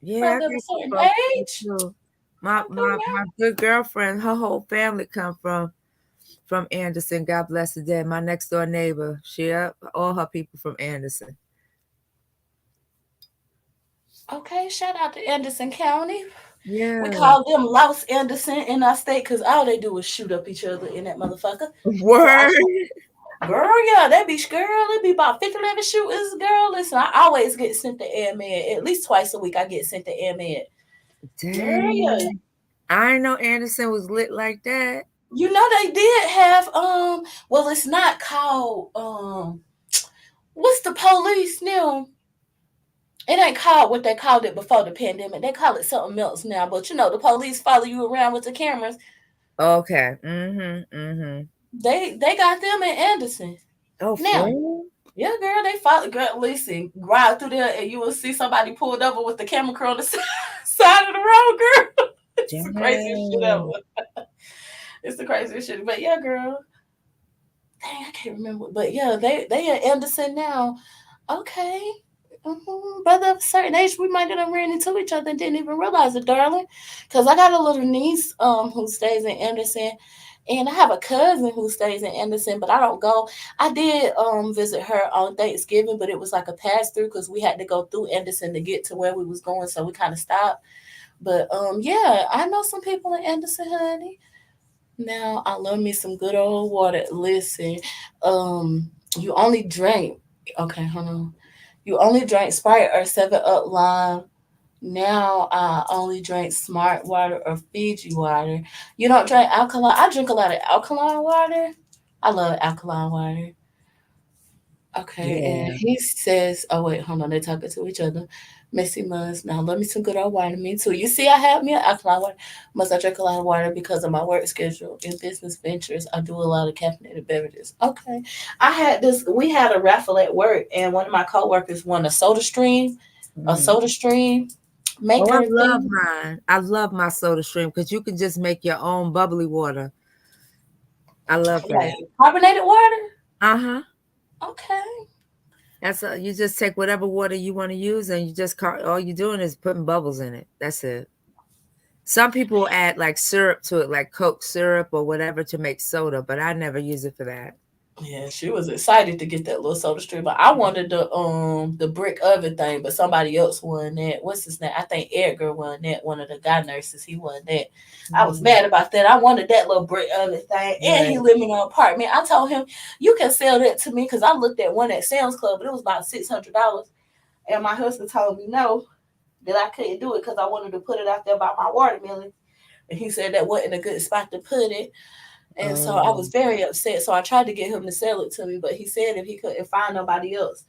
Yeah, brother of a certain age. My good girlfriend, her whole family come from Anderson. God bless the dead. My next door neighbor, all her people from Anderson. Okay, shout out to Anderson County. Yeah, we call them Los Anderson in our state because all they do is shoot up each other in that motherfucker. Word. Girl, yeah, that be girl. It be about 50 11 shooters, girl. Listen, I always get sent to air med. At least twice a week, I get sent to air med. Damn. I know Anderson was lit like that. You know they did have well it's not called what's the police now? It ain't called what they called it before the pandemic. They call it something else now. But you know the police follow you around with the cameras. Okay. Mm-hmm. They got them in Anderson. Oh, Now, fool? yeah, girl, they follow. Girl, listen, ride through there and you will see somebody pulled over with the camera crew on the side of the road, girl. It's the craziest shit ever. It's the craziest shit. But yeah, girl. Dang, I can't remember. But yeah, they in Anderson now. Okay. Brother of a certain age, we might have ran into each other and didn't even realize it, darling. Because I got a little niece who stays in Anderson, and I have a cousin who stays in Anderson, but I don't go. I did visit her on Thanksgiving, but it was like a pass through because we had to go through Anderson to get to where we was going, so we kind of stopped. But yeah, I know some people in Anderson, honey. Now I love me some good old water. Listen, you only drink. Okay, hold on. You only drank Sprite or 7 Up Lime. Now I only drink Smart Water or Fiji water. You don't drink alkaline. I drink a lot of alkaline water. I love alkaline water. Okay, and Yeah. he says, "Oh wait, hold on, they're talking to each other." Missy Muzz, now love me some good old water. Me too. You see, I have me an alkaline water. Must I drink a lot of water because of my work schedule and business ventures? I do a lot of caffeinated beverages. Okay, I had this. We had a raffle at work, and one of my coworkers won a Mhm. Soda Stream Oh, I maker love thing. mine. I love my Soda Stream because you can just make your own bubbly water. I love Like that. carbonated water. Uh-huh. Okay. You just take whatever water you want to use and all you're doing is putting bubbles in it. That's it. Some people add like syrup to it, like Coke syrup or whatever to make soda, but I never use it for that. Yeah, she was excited to get that little Soda Stream, but I wanted the brick oven thing, but somebody else won that. What's his name? I think Edgar won that. One of the guy nurses, he won that. I was Mhm. mad about that. I wanted that little brick oven thing, and he Right. lived in an apartment. I told him you can sell that to me because I looked at one at Sam's Club, but it was about $600, and my husband told me no, that I couldn't do it because I wanted to put it out there by my watermelon, and he said that wasn't a good spot to put it. And so I was Um, very upset. So I tried to get him to sell it to me, but he said if he couldn't find nobody else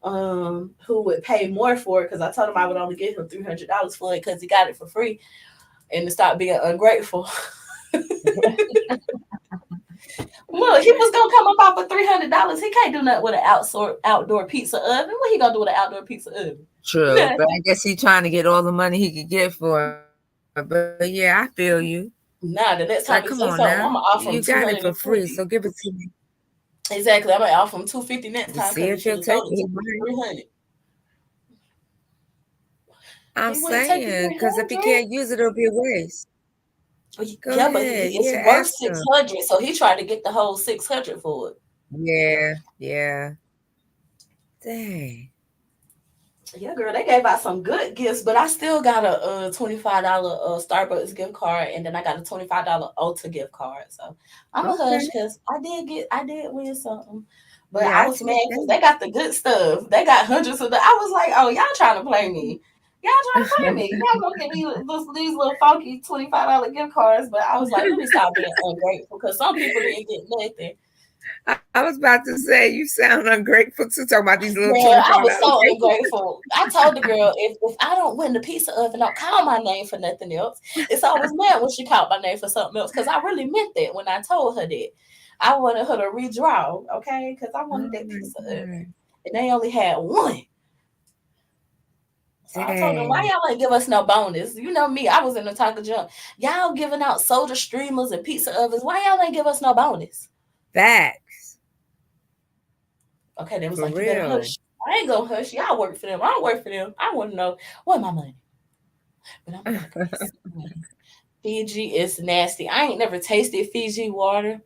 who would pay more for it, because I told him I would only give him $300 for it because he got it for free, and to stop being ungrateful. Look, he was gonna come up off of $300. He can't do nothing with an outdoor pizza oven. What he gonna do with an outdoor pizza oven? true, but Nothing. I guess he's trying to get all the money he could get for it. But yeah, I feel you. Nah, the Like, next come time on he say now. something, I'm gonna You offer him got it two for hundred and free, so fifty. give it to me. Exactly, I'm gonna offer him 250 next We'll time see because he if should he'll have take told it. it He to me might. 300. I'm He wouldn't take the saying, because if he 300. can't use it, it'll be a waste. Go Yeah, but ahead. it's Yeah, worth ask him. 600, so he tried to get the whole 600 for it. Yeah. Dang. Yeah, girl, they gave out some good gifts, but I still got a $25 Starbucks gift card, and then I got a $25 Ulta gift card. So I'm a Okay. hush because I did win something, but Yeah, I I was take mad because that. they got the good stuff. They got hundreds of the. I was like, oh, y'all trying to play me? Y'all trying to play me? Y'all gonna get me these little funky $25 gift cards? But I was like, let me stop being ungrateful because some people didn't get nothing. I was about to say, you sound ungrateful to talk about these little Girl, I was $25 so gifts. ungrateful. I told the girl, if I don't win the pizza oven, don't call my name for nothing else. It's always mad when she called my name for something else because I really meant that when I told her that. I wanted her to redraw, okay? Because I Oh wanted that my pizza oven. God. And they only had one. So I told them, why Dang. y'all ain't give us no bonus? You know me, I was in the talk of junk. Y'all giving out soda streamers and pizza ovens. Why y'all ain't give us no bonus? Facts. Okay, they was For like, you better real. hush. I ain't gonna hush. Y'all work for them. I don't work for them. I want to know where my money. But I'm gonna digress. Fiji is nasty. I ain't never tasted Fiji water.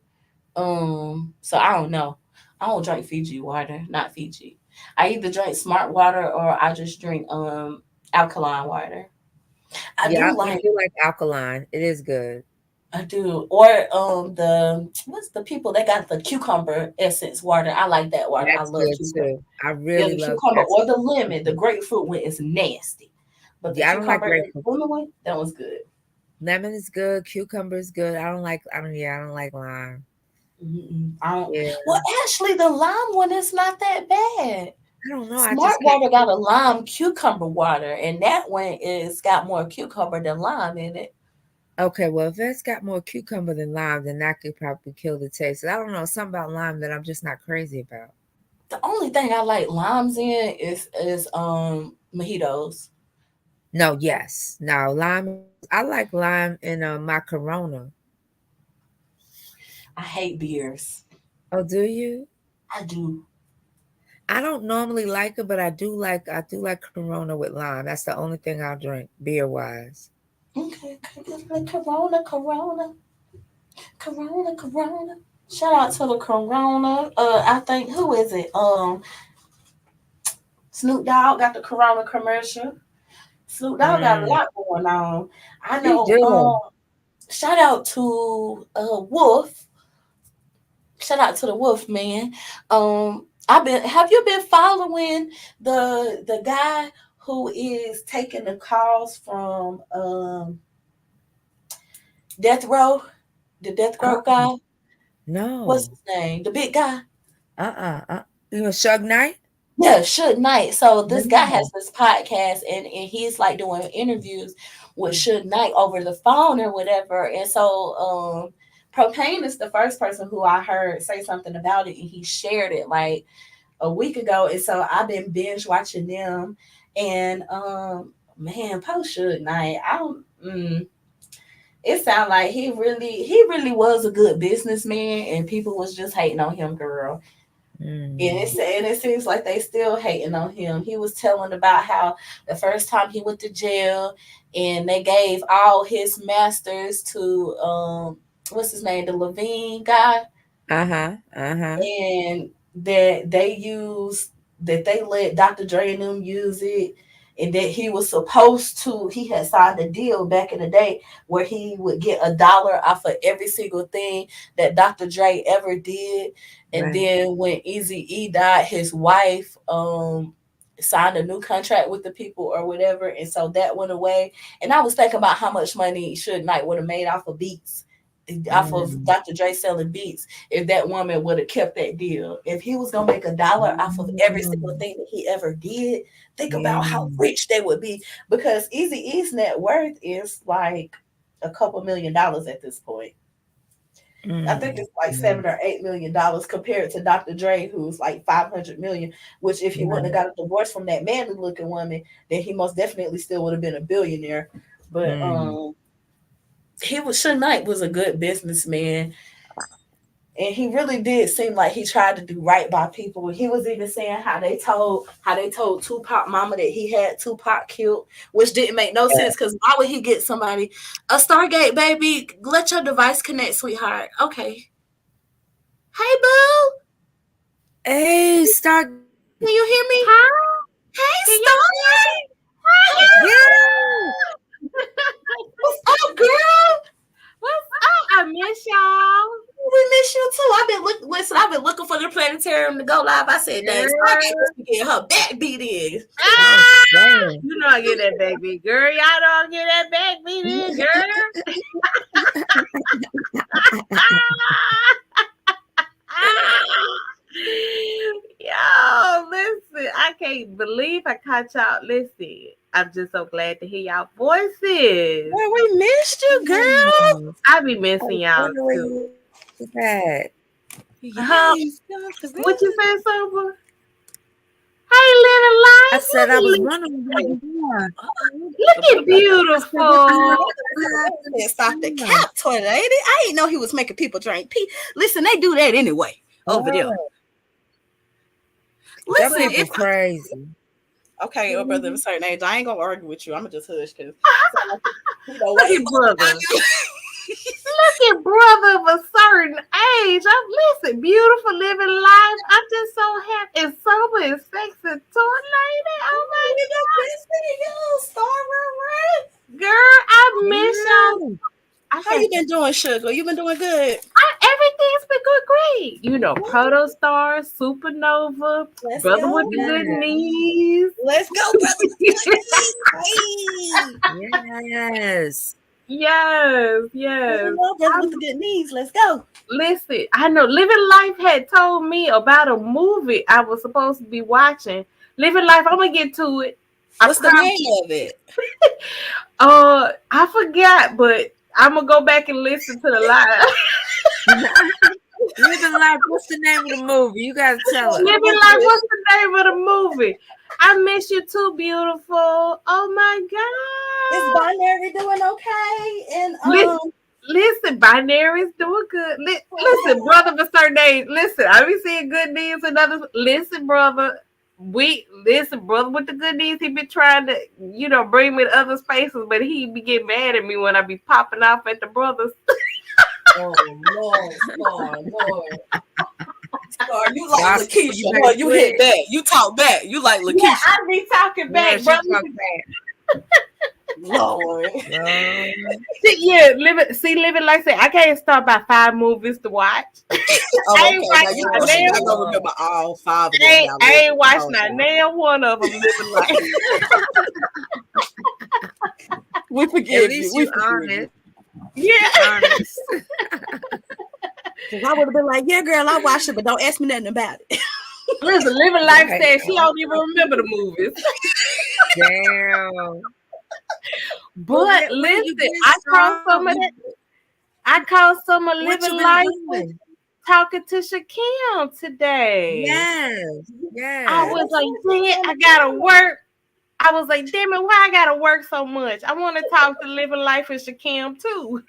So I don't know. I don't drink Fiji water, not Fiji. I either drink smart water or I just drink alkaline water. I Yeah, do I like do like alkaline. It is good. I do. Or the what's the people that got the cucumber essence water. I like that water. I That's love good cucumber. too. I Yeah, really the love cucumber that's or the lemon. The grapefruit one is nasty. But the yeah, I don't like cucumber and grapefruit. lemon one, that was good. Lemon is good. Cucumber is good. I don't like. I don't like lime. I don't. Yeah, Well, actually, the lime one is not that bad. I don't know. I Smart just can't. water got a lime cucumber water, and that one is got more cucumber than lime in it. Okay, well, if it's got more cucumber than lime, then that could probably kill the taste. I don't know something about lime that I'm just not crazy about. The only thing I like limes in is mojitos. No, yes, no lime. I like lime in my Corona. I hate beers. Oh, do you? I do. I don't normally like it, but I do like Corona with lime. That's the only thing I'll drink beer wise. Okay, Corona, Corona, Corona, Corona. Shout out to the Corona. I think who is it? Snoop Dogg got the Corona commercial. Snoop Dogg got a Mm, lot going on. I he know. do. Shout out to Wolf. Shout out to the Wolf man. I've been. Have you been following the guy who is taking the calls from Death Row? The Death Uh, Row guy. What's no. his name? The big guy. You know, Suge Knight? Yeah, Suge Knight. So this guy has No. this podcast and he's like doing interviews with Suge Knight over the phone or whatever. And so Propane is the first person who I heard say something about it and he shared it like a week ago. And so I've been binge watching them and man, post Suge Knight. I don't it sounded like he really was a good businessman and people was just hating on him, girl. Mm. And it seems like they still hating on him. He was telling about how the first time he went to jail and they gave all his masters to what's his name, the Levine guy, Uh-huh. Uh-huh. and that they let Dr. Dre and them use it and that he had signed a deal back in the day where he would get $1 off of every single thing that Dr. Dre ever did. And Right. then when Easy E died, his wife signed a new contract with the people or whatever, and so that went away. And I was thinking about how much money Suge Knight would have made off of beats, off of Mm. Dr. Dre selling beats, if that woman would have kept that deal. If he was gonna make $1 off of every single Mm. thing that he ever did, think about how Mm. rich they would be. Because Easy E's net worth is like a couple $1,000,000 at this point. I think Mm. it's like Mm. $7 or $8 million compared to Dr. Dre, who's like 500 million. Which, if he wouldn't have Right. got a divorce from that manly looking woman, then he most definitely still would have been a billionaire. But Mm. Suge Knight was a good businessman, and he really did seem like he tried to do right by people. He was even saying how they told Tupac mama that he had Tupac killed, which didn't make no Yeah. sense because why would he get somebody a Stargate baby? Let your device connect, sweetheart. Okay. Hey boo, Hey, Star. can you hear me? Hi, Hey can Star. y'all hear me? Yeah. What's up, girl? What's up? I miss y'all. We miss you too. I've been looking for the planetarium to go live. I said, dang, Stargate must be getting her back beat in. Oh, Ah, damn. you know I get that back beat, girl. Y'all don't get that back beat in, girl. Yo, listen, I can't believe I caught y'all. Listen, I'm just so glad to hear y'all voices. Well, we missed you, girl. Yes. I be I missing was y'all wondering where too. you was at. Huh? Yes, What you say, Sober? Hey, little I light. said I was wondering where you were. Look at beautiful. Stop the cap toilet. I didn't know he was making people drink pee. Listen, they do that anyway over there. That Listen, people crazy. okay, your brother of a certain age, I ain't gonna argue with you. I'm gonna just hush because Look at brother. Look at brother of a certain age. Listen, beautiful living life. I'm just so happy and sober and sexy toy lady. Oh my girl, I miss y'all. How you been doing, sugar? You been doing good? Everything's been good, great. You know, Protostar, Supernova, Let's brother go. with the good knees. Let's go, brother. Yes. Yes. Brothers with the good knees. Let's go. Listen, I know Living Life had told me about a movie I was supposed to be watching. Living Life, I'm gonna get to it. What's the name of it? I forgot, but I'm gonna go back and listen to the live. Living Life, what's the name of the movie? You gotta tell us. Living Life, what's the name of the movie? I Miss You Too, Beautiful. Oh my Is God. Binary doing okay? And Listen, Binary is doing good. Listen, brother, for certain days. Listen, I be seeing good news and others. Listen, brother. Brother with the good news. He been trying to, bring me to other spaces, but he be getting mad at me when I be popping off at the brothers. oh Lord. Scar, you like Lakeisha. You hit back. You talk back. You like Lakeisha. Yeah, I be talking back, brother. Lord. Living Life say I can't start by 5 movies to watch. I ain't gonna remember all 5 of them. I ain't watched not damn one of them. Living Life. We forgive you. We honest. Yeah. Honest. I would have been like, yeah, girl, I watched it, but don't ask me nothing about it. Listen, Living Life said she don't even remember the movies. Damn. But listen, I caught some of Living Life talking to Shakim today. Yes. I was like, damn, I gotta work. I was like, damn it, why I gotta work so much? I want to talk to Living Life with Shakim too.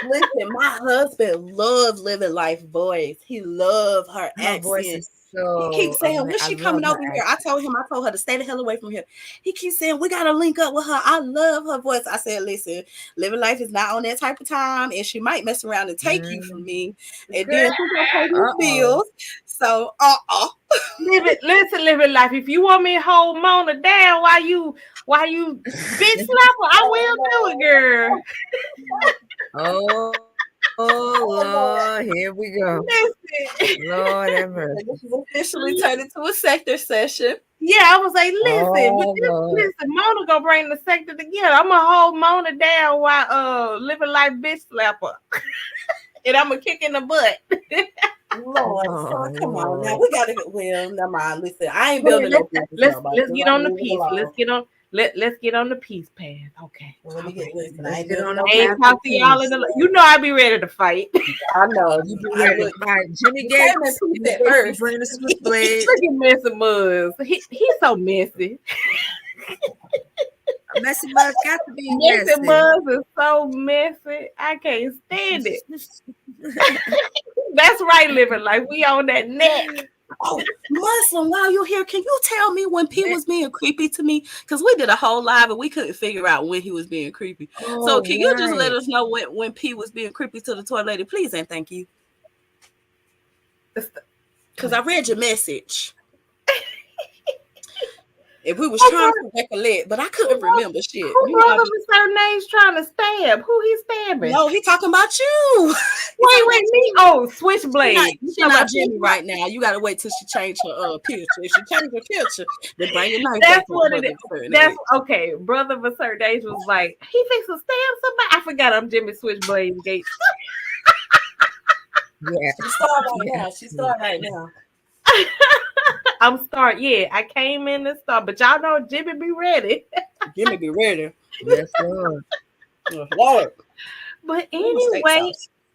Listen, my husband loves Living Life voice. He loves her accent. He keeps saying, when she coming over here? I told her to stay the hell away from here. He keeps saying, we got to link up with her. I love her voice. I said, listen, Living Life is not on that type of time, and she might mess around and take you from me. And then she's going to pay your bills. So, Listen, Living Life, if you want me to hold Mona down while you bitch slap her, I will do it, girl. Oh Lord, here we go. Listen. Lord ever. This is officially turned into a sector session. Yeah, I was like, listen, Mona gonna bring the sector together. I'm gonna hold Mona down while Living Life bitch slap her. And I'm gonna kick in the butt. Lord, come on now. We gotta never mind. Listen, I ain't building no business. Let's get on the piece. Let's get on the peace path. Okay. Let me get I ain't talk to y'all I be ready to fight. I know. You be ready to fight. Jimmy Gates first. Bring the switchblade. Look at Messy Muzz. He's so messy. Messy Muzz got to be messy. Muzz is so messy. I can't stand it. That's right, Living Life. We on that neck. Oh, Muslim, while you're here, can you tell me when P was being creepy to me? Because we did a whole live and we couldn't figure out when he was being creepy. So can you just let us know when P was being creepy to the toy lady, please, and thank you. Because I read your message. If we was trying to recollect, but I couldn't remember shit. Who brother with certain names trying to stab? Who he stabbing? No, he talking about you. Wait, me? Oh, Switchblade. She's not Jimmy right now. You gotta wait till she change her picture. If she change her picture, then bring your knife. That's what it is. That's okay. Brother of a certain age was like, he fixed to stab somebody. I forgot I'm Jimmy Switchblade Gates. Yeah, She's starting right now. I'm starting. Yeah, I came in to start, but y'all know Jimmy be ready. Jimmy be ready. Yes, Lord. Lord. But anyway,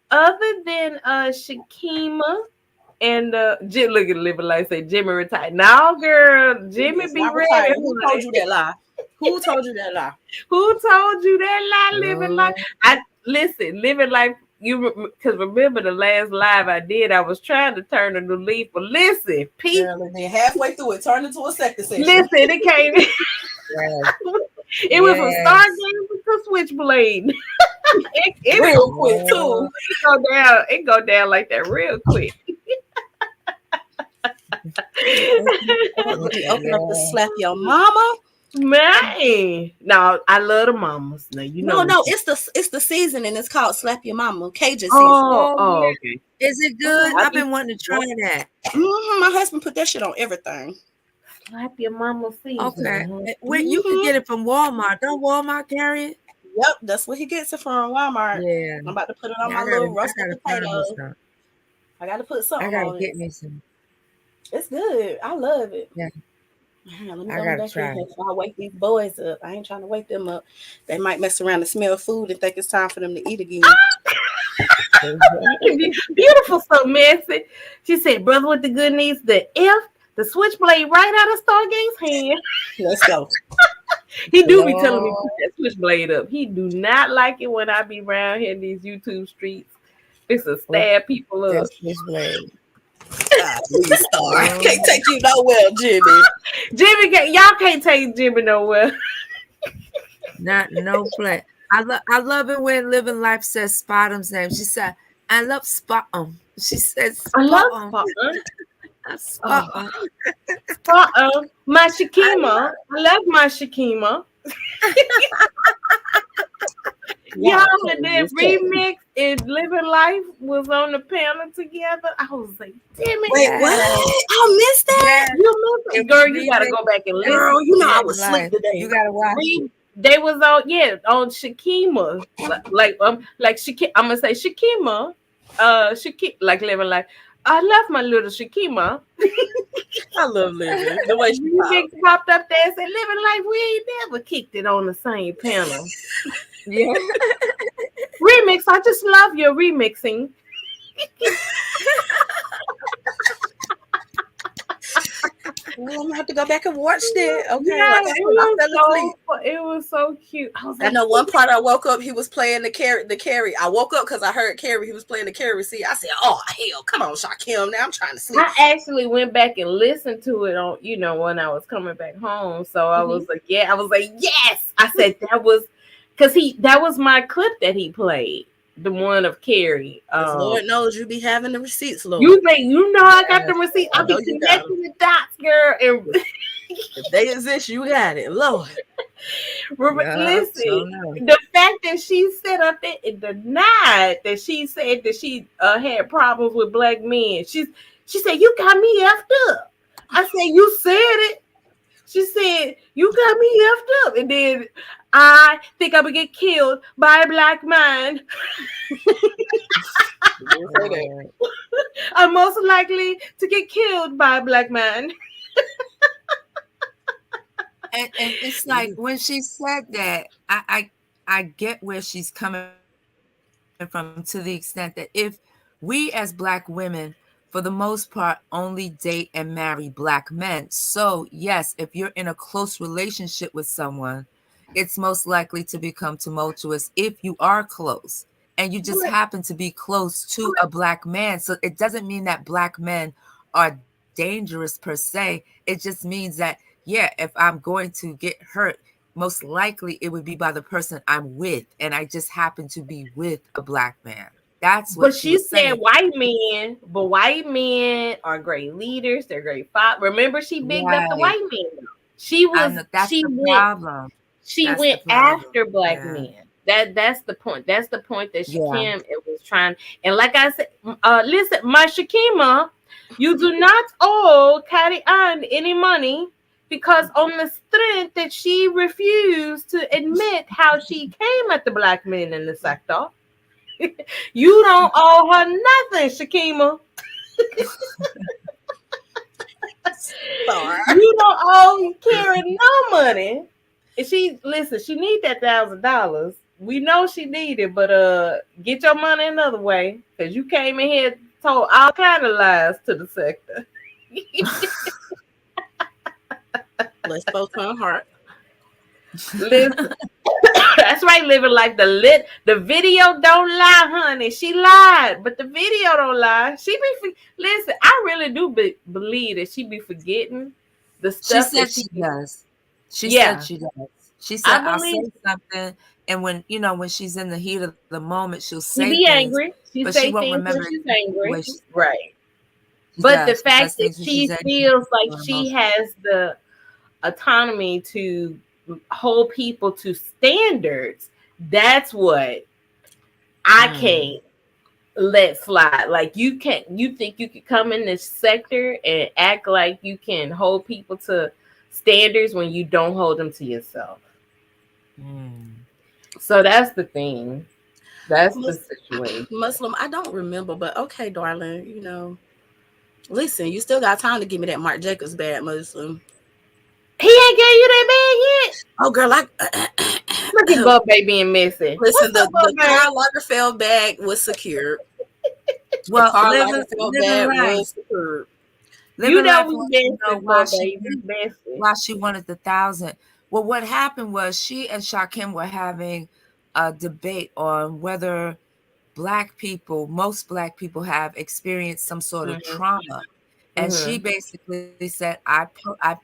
other than Shakima and look at Living Life say Jimmy retired. Now, girl, Jimmy be ready. Who told you that lie? Who told you that lie? Who told you that lie? Living Life. Living Life. Because remember the last live I did, I was trying to turn a new leaf. But listen, Pete. And then halfway through it turned into a second session. Listen, it came. It was a Stargame with the Switchblade. it real quick too. It go down like that real quick. Open up the slap your mama. Man, no, I love the mamas. Now you know. No, it's the season and it's called Slap Your Mama Cajun season. Oh, okay. Is it good? I've been wanting to try that. My husband put that shit on everything. Slap Your Mama season. Okay, you can get it from Walmart. Don't Walmart carry it? Yep, that's what he gets it from Walmart. Yeah. I'm about to put it on Yeah, my little roasted I gotta find me potatoes. some. I got to put I something gotta on get it. me some. It's good. I love it. Yeah. Let me I go gotta back in try here it. before I wake these boys up. I ain't trying to wake them up. They might mess around and smell food and think it's time for them to eat again. Beautiful, so messy. She said, "Brother with the good needs, the switchblade right out of Stargate's hand." Let's go. He do be telling me put that switchblade up. He do not like it when I be around here in these YouTube streets. It's a stab people up. That's switchblade. Please, Star. Can't take you nowhere, Jimmy. Y'all can't take Jimmy nowhere. Not no play. I love it when Living Life says Spottum's name. She said, "I love Spottum." She says, I love "Spottum." Spottum. Spottum. My Shakima. I love my Shakima. Y'all, and that remix and Living Life was on the panel together. I was like, damn it. Wait, what? I missed that. You missed it. Girl, you gotta go back and listen. Girl, you know I was asleep today. You gotta watch it. They was on Shakima. Like Shakima. I'm gonna say Shakima. Shakima, like Living Life. I love my little Shakima. I love Living. The way she popped up there and said, Living Life, we ain't never kicked it on the same panel. Yeah. Remix, I just love your remixing. Well, I'm gonna have to go back and watch that. Okay, yeah, like it was so cute. I know one part I woke up, he was playing the Carrie. I woke up because I heard Carrie. He was playing the Carrie. See, I said, "Oh hell, come on, Shakim! Now I'm trying to sleep." I actually went back and listened to it on, when I was coming back home. So I was like, yes. I said that was because that was my clip that he played. The one of Carrie. Lord knows you be having the receipts, Lord. You think I got the receipt? I be connecting the dots, girl. And if they exist, you got it, Lord. Listen, the fact that she set up there and denied that she said that she had problems with black men. She said, "You got me effed up." I said, "You said it." She said, "You got me effed up," and then I think I would get killed by a black man. I'm most likely to get killed by a black man. And it's like when she said that, I get where she's coming from, to the extent that if we as black women, for the most part, only date and marry black men. So yes, if you're in a close relationship with someone, it's most likely to become tumultuous if you are close and you just happen to be close to a black man. So it doesn't mean that black men are dangerous per se. It just means that, yeah, if I'm going to get hurt, most likely it would be by the person I'm with. And I just happen to be with a black man. That's what she said. White men, but white men are great leaders. They're great fathers. Remember, she bigged up the white men. She was. That's the problem. She went after black men. That's the point. That's the point that Shakim was trying. And like I said, listen, my Shakima, you do not owe Carrie Ann any money, because on the strength that she refused to admit how she came at the black men in the sector. You don't owe her nothing, Shakima. You don't owe Carrie no money. And she need that $1,000. We know she need it, but get your money another way, because you came in here and told all kind of lies to the sector. Let's both on heart. Listen. That's right, Living Life. The video don't lie, honey. She lied, but the video don't lie. Listen, I really do believe that she be forgetting the stuff. She said she does. She said she does. She said, "I'll say something," and when she's in the heat of the moment, she'll say be things, angry. But she won't remember. She's angry, right? But the fact that she feels like she has the autonomy to hold people to standards, that's what I can't let slide. Like, you think you could come in this sector and act like you can hold people to standards when you don't hold them to yourself. So that's the thing. That's the Mus- situation. Muslim, I don't remember, but okay, darling, you know. Listen, you still got time to give me that Marc Jacobs bag, Muslim. He ain't gave you that bag yet. Oh, girl, Look at Bub Bay being messy. listen, What's up, Bub the Bay? Karl Lagerfeld bag was secured. Well, Karl living Lagerfeld bag life, was secured. You living know life we wants to know messy, why Bub Bay. she We messy. why she wanted the 1,000. Well, what happened was she and Shakim were having a debate on whether most black people have experienced some sort of trauma. And she basically said, I've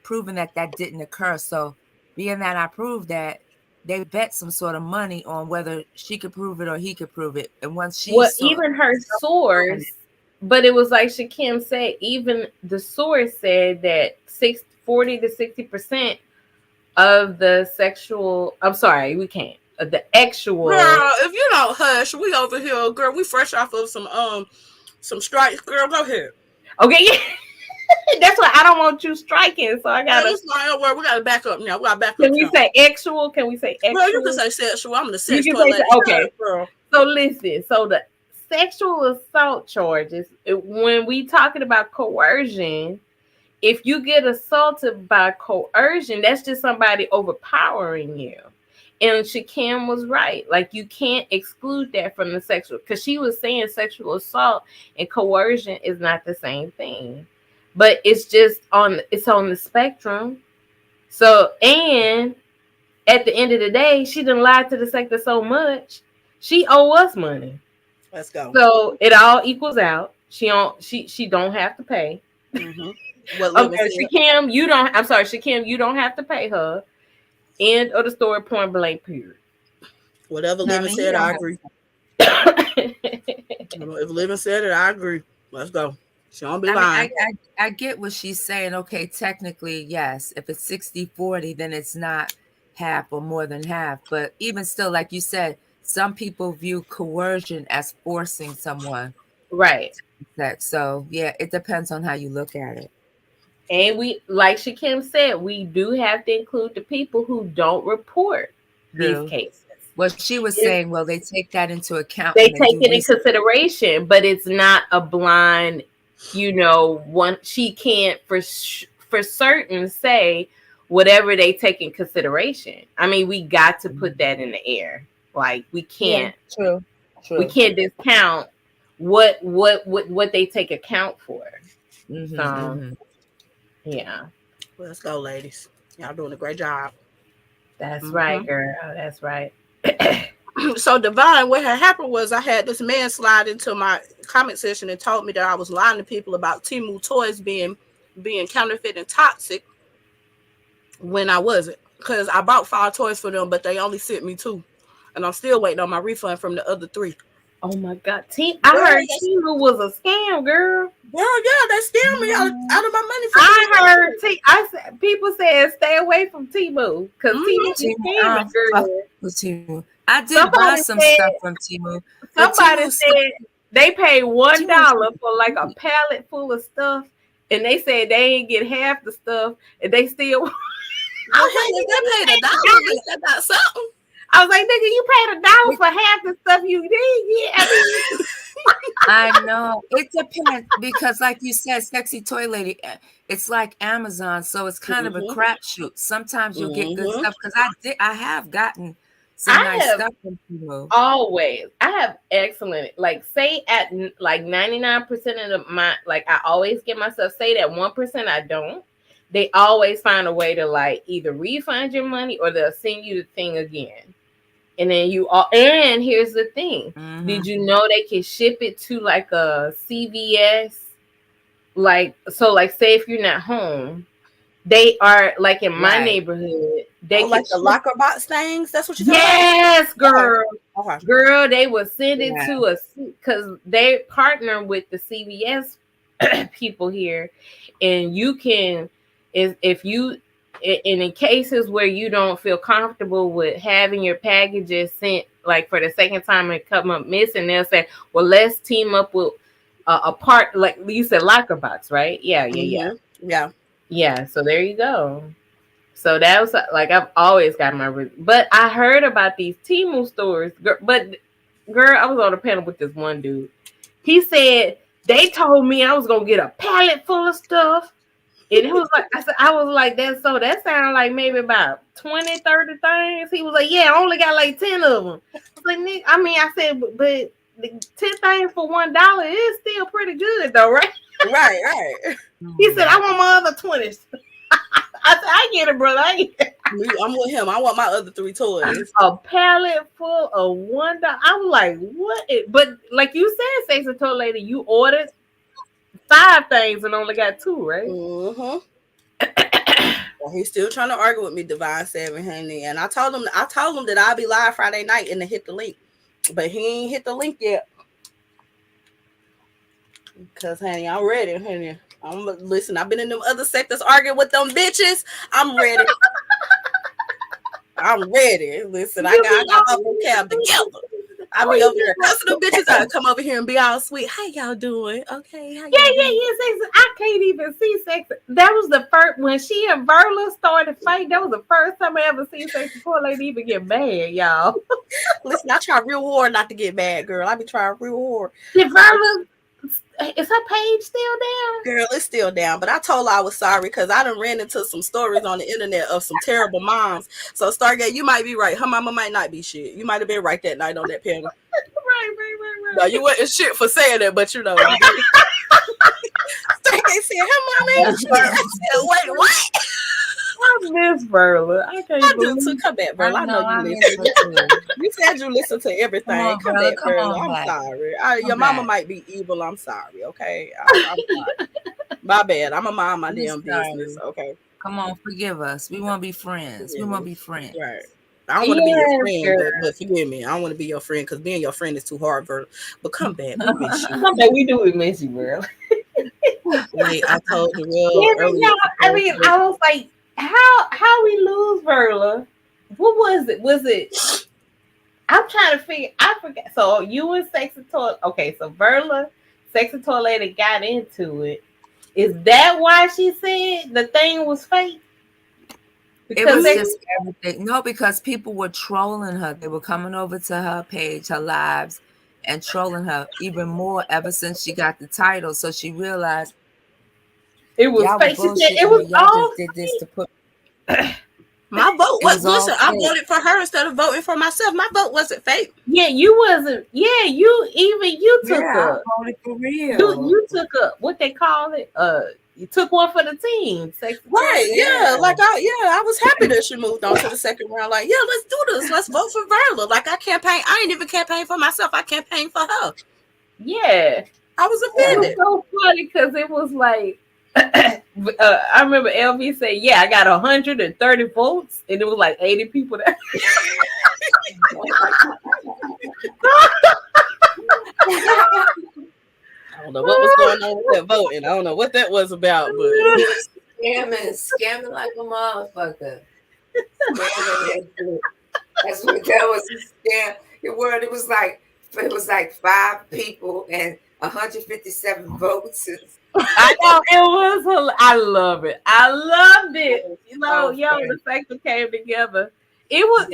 proven that didn't occur. So being that I proved that, they bet some sort of money on whether she could prove it or he could prove it. And once she Well, saw even her source, but it was like Shakim said, even the source said that 40 to 60% of the sexual, I'm sorry, we can't. The actual Girl, if you don't hush, we over here, girl. We fresh off of some strikes, girl. Go ahead. Okay, yeah. That's why I don't want you striking. So I gotta. It's not word. We gotta back up now. We gotta back up. Can we say actual? Can we say actual? Well, you can say sexual. I'm the You sex can toilet. say okay. Girl. So listen. So the sexual assault charges. When we talking about coercion, if you get assaulted by coercion, that's just somebody overpowering you. And Shakim was right. Like, you can't exclude that from the sexual, because she was saying sexual assault and coercion is not the same thing. But it's just on the spectrum. So, and at the end of the day, she done lied to the sector so much. She owe us money. Let's go. So it all equals out. She don't have to pay. Mm-hmm. Okay, Shakim, you don't. I'm sorry, Shakim, you don't have to pay her. End of the story. Point blank. Period. Whatever Living said, I agree. If Living said it, I agree. Let's go. She don't be lying. I get what she's saying. Okay, technically, yes. If it's 60-40, then it's not half or more than half. But even still, like you said, some people view coercion as forcing someone. Right. So, yeah, it depends on how you look at it. And we, like Shakim said, we do have to include the people who don't report these cases. Well, she was saying, well, they take that into account. They take it in consideration, but it's not a blind, one. She can't for certain say whatever they take in consideration. I mean, we got to put that in the air. Like, we can't. Yeah, true. We can't discount what they take account for. Yeah. Well, let's go, ladies. Y'all doing a great job. That's right, girl. That's right. So, Divine, what had happened was I had this man slide into my comment section and told me that I was lying to people about Temu toys being counterfeit and toxic when I wasn't. Because I bought 5 toys for them, but they only sent me 2. And I'm still waiting on my refund from the other 3. Oh my God. I heard Temu was a scam, girl. Girl, yeah, they scammed me out of my money. I said people said stay away from Temu because Temu is scamming, girl. I did buy some stuff from Temu. Somebody said they paid $1 for like a pallet full of stuff, and they said they ain't get half the stuff, and they still. I paid $1. They got something. I was like, nigga, you paid $1 for half the stuff you did. Yeah, I know. It depends because, like you said, Sexy Toy Lady, it's like Amazon, so it's kind of a crapshoot. Sometimes you'll get good stuff because I have gotten some nice stuff from Temu. Always, I have excellent. Like, say at like 99% of my, like, I always get myself. Say that 1% I don't. They always find a way to like either refund your money or they'll send you the thing again. And then and here's the thing. Did you know they can ship it to like a CVS? Like, so like say if you're not home, they are like in my neighborhood. They like the locker box things. That's what you're talking Yes, about? girl. Okay. Girl, they will send it to us because they partner with the CVS people here. And you can, if you, and in cases where you don't feel comfortable with having your packages sent like for the second time and come up missing, they'll say, well, let's team up with a part, like you said, locker box, right? Yeah. So there you go. So that was like I've always got my but I heard about these Temu stores, but girl, I was on a panel with this one dude. He said they told me I was gonna get a pallet full of stuff. And it was like I was like, that sounded like maybe about 20, 30 things. He was like, yeah, I only got like 10 of them. I was like, Nick, I mean, I said, but the 10 things for $1 is still pretty good though, right? Right. He said, I want my other 20s. I said, I get it, brother. I get it. I'm with him. I want my other 3 toys. A pallet full of $1. I'm like, what? But like you said, Sex and Toy Lady, you ordered 5 things and only got 2, right? Well, he's still trying to argue with me, Divine 7, honey. And I told him that I'll be live Friday night and to hit the link. But he ain't hit the link yet. Because, honey, I'm ready, honey. Listen, I've been in them other sectors arguing with them bitches. I'm ready. I'm ready. Listen, I got my vocab together. I be over here cussing them bitches out. Come over here and be all sweet. How y'all doing? Okay. How y'all doing? Sex. I can't even see Sex. That was the first when she and Verla started fighting. That was the first time I ever seen Sex and Toy Lady even get mad, y'all. Listen, I try real hard not to get mad, girl. I be trying real hard. Did Verla? Is her page still down? Girl, it's still down. But I told her I was sorry because I done ran into some stories on the internet of some terrible moms. So Stargate, you might be right. Her mama might not be shit. You might have been right that night on that panel. Right. No, you wasn't shit for saying that, but you know. Stargate said her mama ain't shit. I said, wait, what? I miss Verla. I do too. Come back, Verla. I know you listen. You said you listen to everything. Come back, Verla. I'm sorry. Your mama might be evil. I'm sorry. Okay, I'm sorry. My bad. I'm a mind my damn business. Okay. Come on, forgive us. We want to be friends. We want to be friends. Right. I don't want to be your friend, but forgive me. I don't want to be your friend because being your friend is too hard, Verla. But come back. We miss you. Come back. We do miss you, girl. Wait, I told you real earlier. I mean, I was like, how we lose Verla? What was it? Was it? I'm trying to figure. I forgot. So you and Sex and Toy. Okay, so Verla, Sex and Toy Lady got into it. Is that why she said the thing was fake? Because it was just everything. No, because people were trolling her. They were coming over to her page, her lives, and trolling her even more ever since she got the title. So she realized it was fake. She said it was all just did this to put. My vote was listen. I voted for her instead of voting for myself. My vote wasn't fake. Yeah, you wasn't. Yeah, you took I voted for real. You took a what they call it. You took one for the team. Right, yeah. Like I was happy that she moved on to the second round. Like, yeah, let's do this. Let's vote for Verla. Like I ain't even campaign for myself. I campaigned for her. Yeah. I was offended. It was so funny because it was like I remember LV said, yeah, I got 130 votes, and it was like 80 people there. I don't know what was going on with that voting. I don't know what that was about, but scamming like a motherfucker. That's what that was a scam. It was like 5 people and 157 votes. I know it was. I love it. I loved it. You know, the sector came together. It was,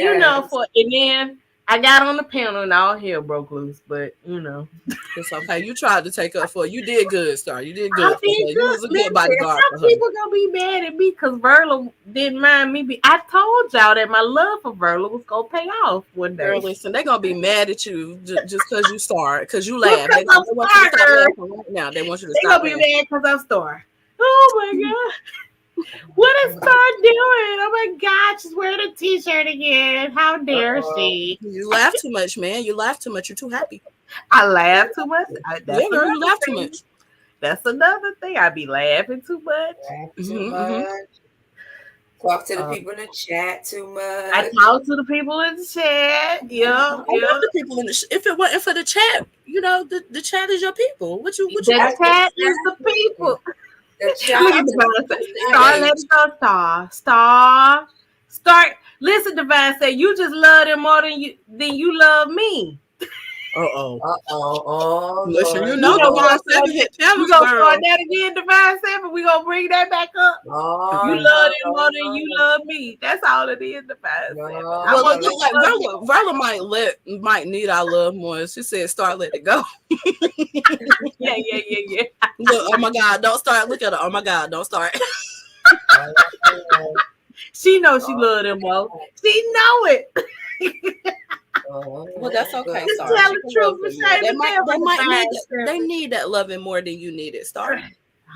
and then I got on the panel and all hell broke loose. But it's okay. You tried to take up for it. You did good, Star. You did good. You was a good bodyguard. Some people gonna be mad at me because Verla didn't mind me. I told y'all that my love for Verla was gonna pay off one day. Girl, listen, they're gonna be mad at you just because you start, because you laugh. They want you to stop laughing right now. They want you to stop. They're gonna be mad because I'm Star. Oh my god. What is Star doing? Oh my God, she's wearing a t-shirt again. How dare she? You laugh too much, man. You laugh too much. You're too happy. I laugh too much. You laugh too much. That's another thing. I be laughing too much. Talk to the people in the chat too much. I talk to the people in the chat. Yeah. The people in the if it wasn't for the chat, the chat is your people. What you the chat is the people. Star, let it go, Star. Start. Listen, Divine said you just love them more than you love me. Oh, Listen, Lord. you know You know Divine what? 7 hit We channels, gonna girl. start that again, Divine 7. We gonna bring that back up. Oh, You no, love it no, more than no, you no. love me. That's all it is, Divine 7. No, I Well, no, want it look like Verla might need our love more. She said, "Start, let it go." yeah. Look, oh my God, don't start. Look at her. Oh my God, don't start. She knows she love them more. She know it. Well, that's okay. Just Sorry, tell she the can truth love and you more. shame They the might devil, need Divine that. They 7. need that loving more than you need it. Star.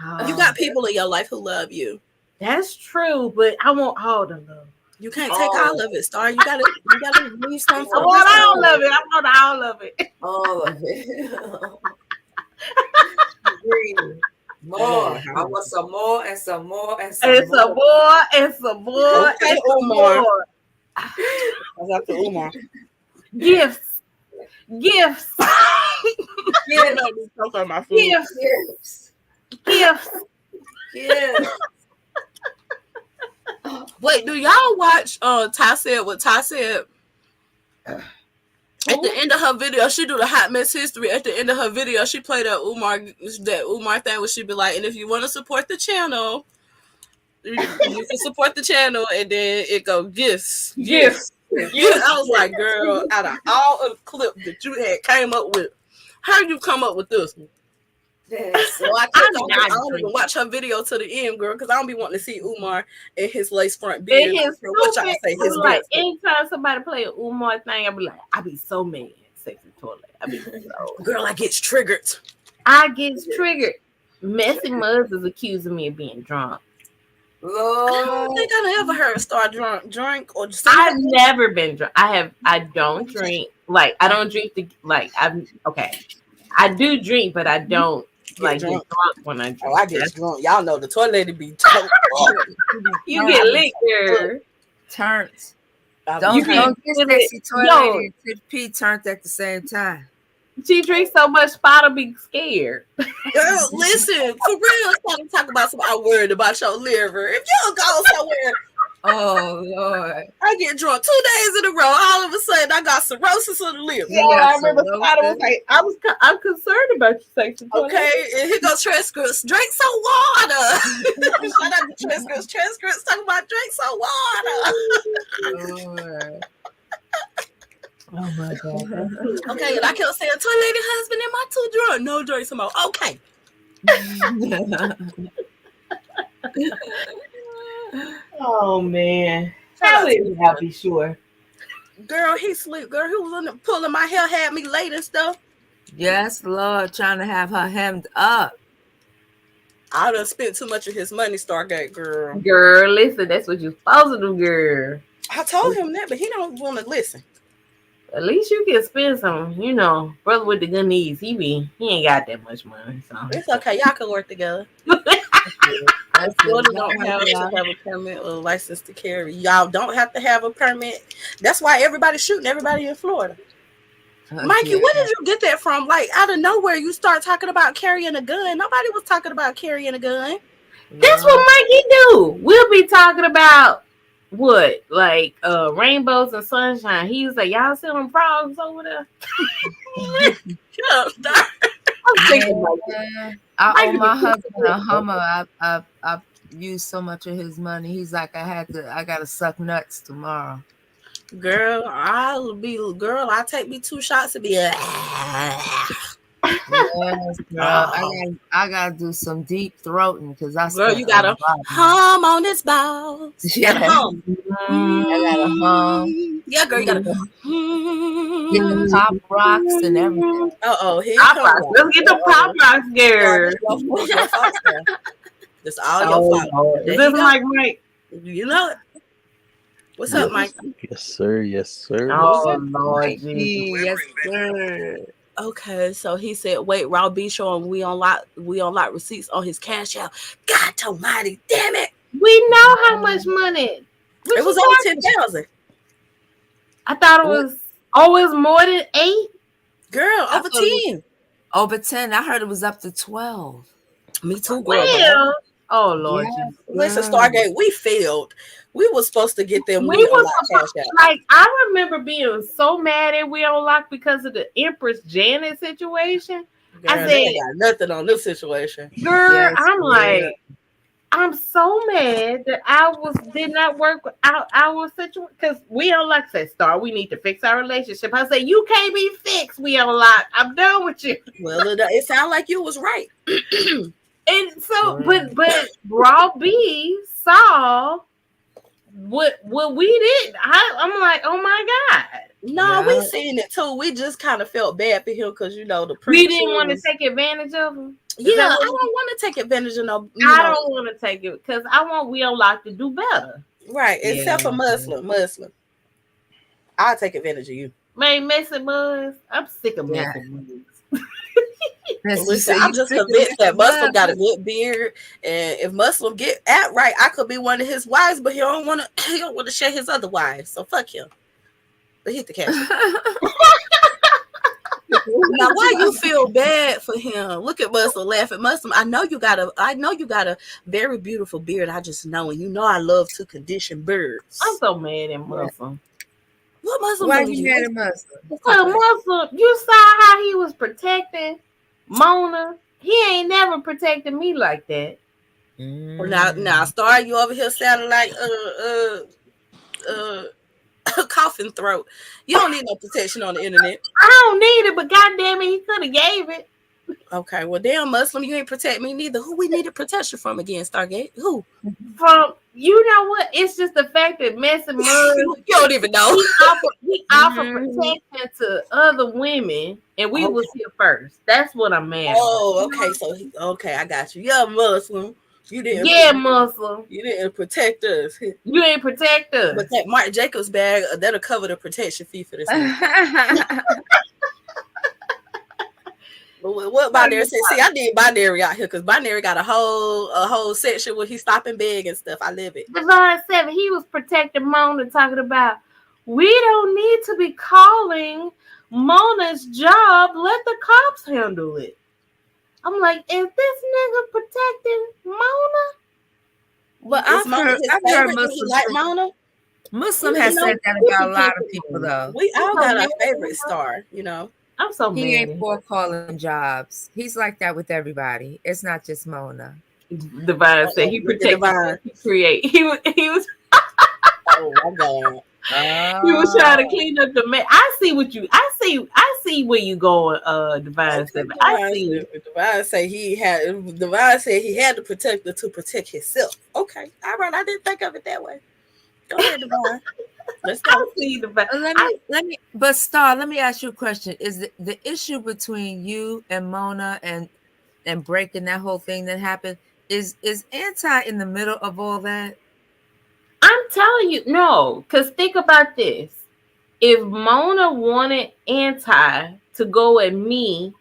Oh, You got people in your life who love you. that's true, but I want all the love. You can't take all of it, Star. You gotta leave some I for the want rest all of of it. I want all of it. All of it. More. I want some more and some more and some And some more. more, and some more, Okay, and some Umar. more. I got the Umar. Gifts. Yes, You made me choke on my food. Gifts. yes, Gifts. yes. Wait, do y'all watch Ty said what Ty said? At the end of her video, she do the hot mess history. At the end of her video, she played that Umar thing where she be like, and if you want to support the channel, you can support the channel, and then it go gifts. I was like, girl, out of all of the clips that you had came up with, how you come up with this one? Yes. So I don't even watch her video to the end, girl, because I don't be wanting to see Umar in his lace front beard. And his What y'all say? His like beard. anytime somebody play an Umar thing, I be so mad. Sexy toilet. I be so Girl, I get triggered. I get triggered. Messy Muzz is accusing me of being drunk. I Lord. don't think I ever heard Star drink or just. I've never been drunk. I don't drink. Like I don't drink I do drink, but I don't get drunk when I drink. Oh, I get drunk. Y'all know the toilet lady be turned. You get licked there. Turned. You Don't get sexy toilet and Tip P turned at the same time. She drinks so much Spot'll be scared. Girl, listen, for real, trying to talk about something I'm worried about your liver. If you go somewhere, oh Lord, I get drunk 2 days in a row. All of a sudden, I got cirrhosis of the liver. Yeah, I remember Spot'll was like, I'm concerned about you, sexy toilet. Okay, and here goes Transcripts. Drink some water. Shout out to Transcripts. Transcripts talking about drink some water. Lord. Oh my God. Okay, and I kept saying, toilet lady husband, am I too drunk? No, drink some more. Okay. Oh man. How is I'll be sure. Girl, he sleep. Girl, he was on the pulling my hair, had me late and stuff. Yes, Lord, trying to have her hemmed up. I done spent too much of his money, Stargate, girl. Girl, listen, that's what you're supposed to do, girl. I told him that, but he don't want to listen. At least you can spend some, brother with the good knees. He ain't got that much money. So It's okay. Y'all can work together. Florida don't have to have a permit or a license to carry. Y'all don't have to have a permit. That's why everybody's shooting everybody in Florida. Mikey, where did you get that from? Like out of nowhere, you start talking about carrying a gun. Nobody was talking about carrying a gun. That's what Mikey do. We'll be talking about what, like rainbows and sunshine. He was like, y'all see them frogs over there? I'm thinking about that. I owe my husband a Hummer. I used so much of his money. He's like, I gotta suck nuts tomorrow. Girl, I'll take me 2 shots and be yes, girl. I gotta do some deep throating because you gotta hum on this balls. Yeah. Hum. I gotta hum. Yeah, girl, you gotta get the pop rocks and everything. Pop rocks. Let's get the pop rocks, girl. That's all your fault. Is this Mike? You know it. What's up, Mike? Yes, sir. Yes, sir. Oh, Lord. Yes, sir. Okay, so he said, wait, Raw B showing we unlock receipts on his cash out. God almighty, damn it. We know how much money. It was only 10,000. I thought it was always more than 8. Girl, over 10. Over 10. I heard it was up to 12. Me too, girl. Well, Oh Lord Yes, Jesus. Listen, girl. Stargate, we failed. We were supposed to get them We We was Unlock cash out. like, I remember being so mad at We Unlock because of the Empress Janet situation. I Girl, they said, ain't got nothing on this situation. girl, Yes, I'm girl. like, I'm so mad that I did not work out our situation because We Unlock said, Star, we need to fix our relationship. I said, you can't be fixed, We Unlock. I'm done with you. Well, it sounded like you was right. And so, Girl. but Raw B saw what we did. I'm like, oh my God. No, Yeah. we seen it too. We just kind of felt bad for him because the We preacher didn't want to was. take advantage of him. Yeah, Is that I what don't want to take advantage of no. I don't want to take it because I want We Unlock to do better. Right, except for Yeah. Muslim. I'll take advantage of you. Man, messy buzz. I'm sick of Yeah. messy buzz. Listen, I'm just convinced that Muslim got a good beard, and if Muslim get at right, I could be one of his wives. But he don't want to. He don't want to share his other wives. So fuck him. But hit the cash. Now, why you feel bad for him? Look at Muslim, laugh at Muslim. I know you got a very beautiful beard. I just know, and you know I love to condition birds. I'm so mad at Muslim. What Muslim Why do you mad at Muslim? Well, Muslim, you saw how he was protecting Mona. He ain't never protected me like that. Now, Star, you over here sounding like coffin throat. You don't need no protection on the internet. I don't need it, but goddamn it, he could have gave it. Okay, well, damn Muslim, you ain't protect me neither. Who we needed protection from again, Stargate? Who? From you know what? It's just the fact that Messy Mud You don't even know. he offered protection to other women, and we was here first. That's what I'm mad. Oh, okay. So okay, I got you. Yeah, Muslim. You didn't. Yeah, Muslim. You didn't protect us. You ain't protect us. But that Mark Jacobs bag, that'll cover the protection fee for this month. What Binary said? See, I need Binary out here because Binary got a whole section where he's stopping big and stuff. I live it. Divine 7, he was protecting Mona, talking about we don't need to be calling Mona's job. Let the cops handle it. I'm like, is this nigga protecting Mona? Well, I've heard Muslim like Mona. Muslim has said that about a lot of people, though. We all got our favorite star, you know. I'm so mad. He ain't for calling jobs. He's like that with everybody. It's not just Mona. Divine said he protected. He create. He was. Oh my God. He was trying to clean up the mess. I see where you going, Divine said. I see you. Divine said he had to protect her to protect himself. Okay. All right. I didn't think of it that way. Go ahead, Divine. Let's go. See Divine. But Star, let me ask you a question. Is the issue between you and Mona and breaking that whole thing that happened, is Anti in the middle of all that? I'm telling you, no, because think about this. If Mona wanted Anti to go at me,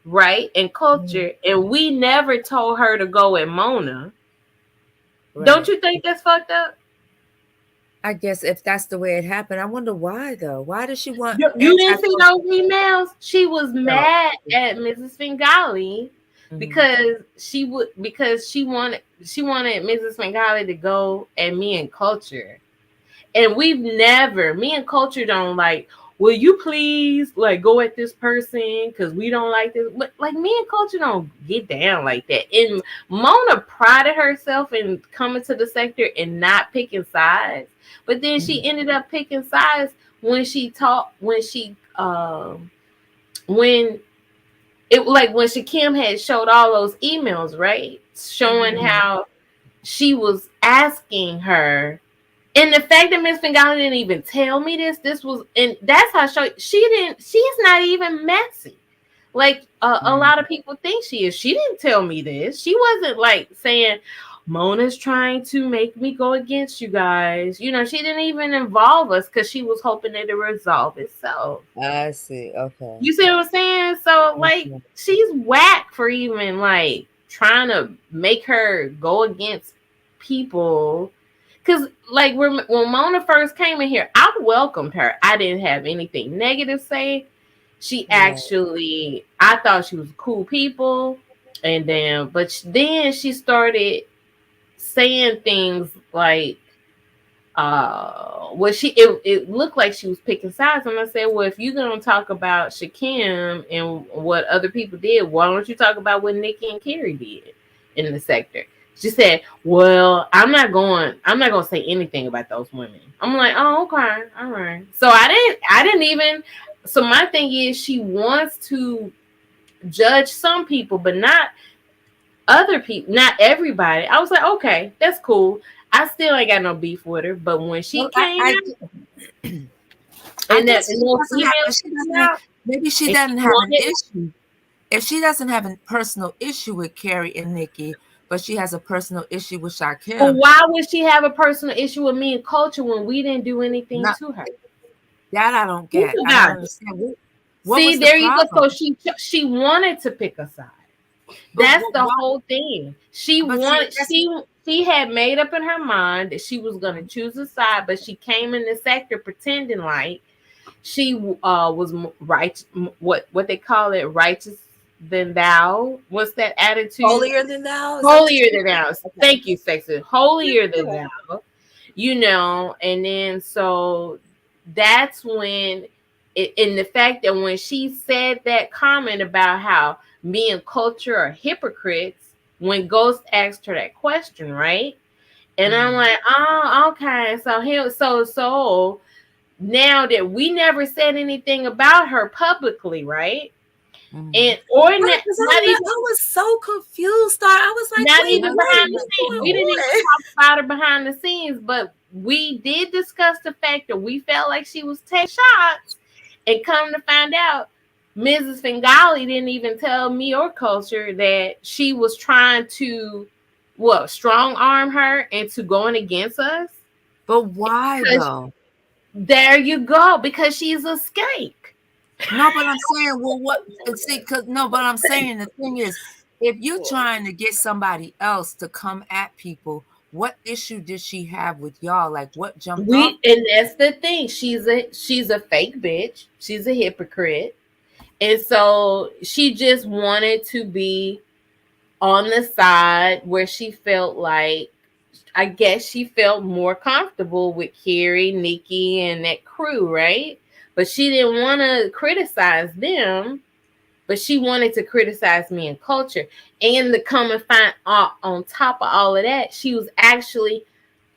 right, and Culture, and we never told her to go at Mona, don't you think that's fucked up? I guess if that's the way it happened, I wonder why though. Why does she want? You didn't see those emails? She was mad at Mrs. Fingali because she wanted Mrs. Fingali to go at me and Culture, and me and Culture don't like. Will you please go at this person because we don't like this? But me and Culture don't get down like that. And Mona prided herself in coming to the sector and not picking sides. But then she ended up picking sides when Shakim had showed all those emails, right? Showing how she was asking her. And the fact that Miss Fingali didn't even tell me this was, and that's how she's not even messy. A lot of people think she is. She didn't tell me this. She wasn't saying, Mona's trying to make me go against you guys. She didn't even involve us because she was hoping that it resolve itself. I see. Okay. You see what I'm saying? So she's whack for even trying to make her go against people. Because when Mona first came in here, I welcomed her. I didn't have anything negative to say. She actually, I thought she was cool people. And then, then she started saying things like, it looked like she was picking sides. And I said, well, if you're gonna talk about Shakim and what other people did, why don't you talk about what Nikki and Carrie did in the sector? She said, well, I'm not gonna say anything about those women. I'm like, oh, okay, all right. So I didn't even. So my thing is, she wants to judge some people, but not other people, not everybody. I was like, okay, that's cool. I still ain't got no beef with her, but when she came out, and that maybe she doesn't have an issue. If she doesn't have a personal issue with Carrie and Nikki, but she has a personal issue with Shakim. Well, why would she have a personal issue with me and Culture when we didn't do anything to her? That I don't get. I don't understand. See, there you go. So she wanted to pick a side. That's the whole thing. She wanted. She had made up in her mind that she was going to choose a side, but she came in the sector pretending like she was right. What they call it, righteous than thou. What's that attitude? Holier than thou. Holier than thou. Okay. Thank you, Sexy. Holier than thou. You know, and then so that's when in the fact that when she said that comment about how me and Culture are hypocrites, when Ghost asked her that question, right? And I'm like, oh, okay. So now that we never said anything about her publicly, right? And or not even, I was so confused. I was like, not even behind the scenes. We didn't even talk about her behind the scenes, but we did discuss the fact that we felt like she was taking shots, and come to find out, Mrs. Fingali didn't even tell me or Culture that she was trying to strong arm her into going against us. But why though? There you go, because she's a skank. No, but I'm saying, but I'm saying the thing is, if you're trying to get somebody else to come at people, what issue did she have with y'all? Like, what jumped off? And that's the thing. She's a fake bitch. She's a hypocrite. And so she just wanted to be on the side where she felt like, I guess she felt more comfortable with Carrie, Nikki, and that crew, right? But she didn't want to criticize them, but she wanted to criticize me and Culture. And to come and find on top of all of that, she was actually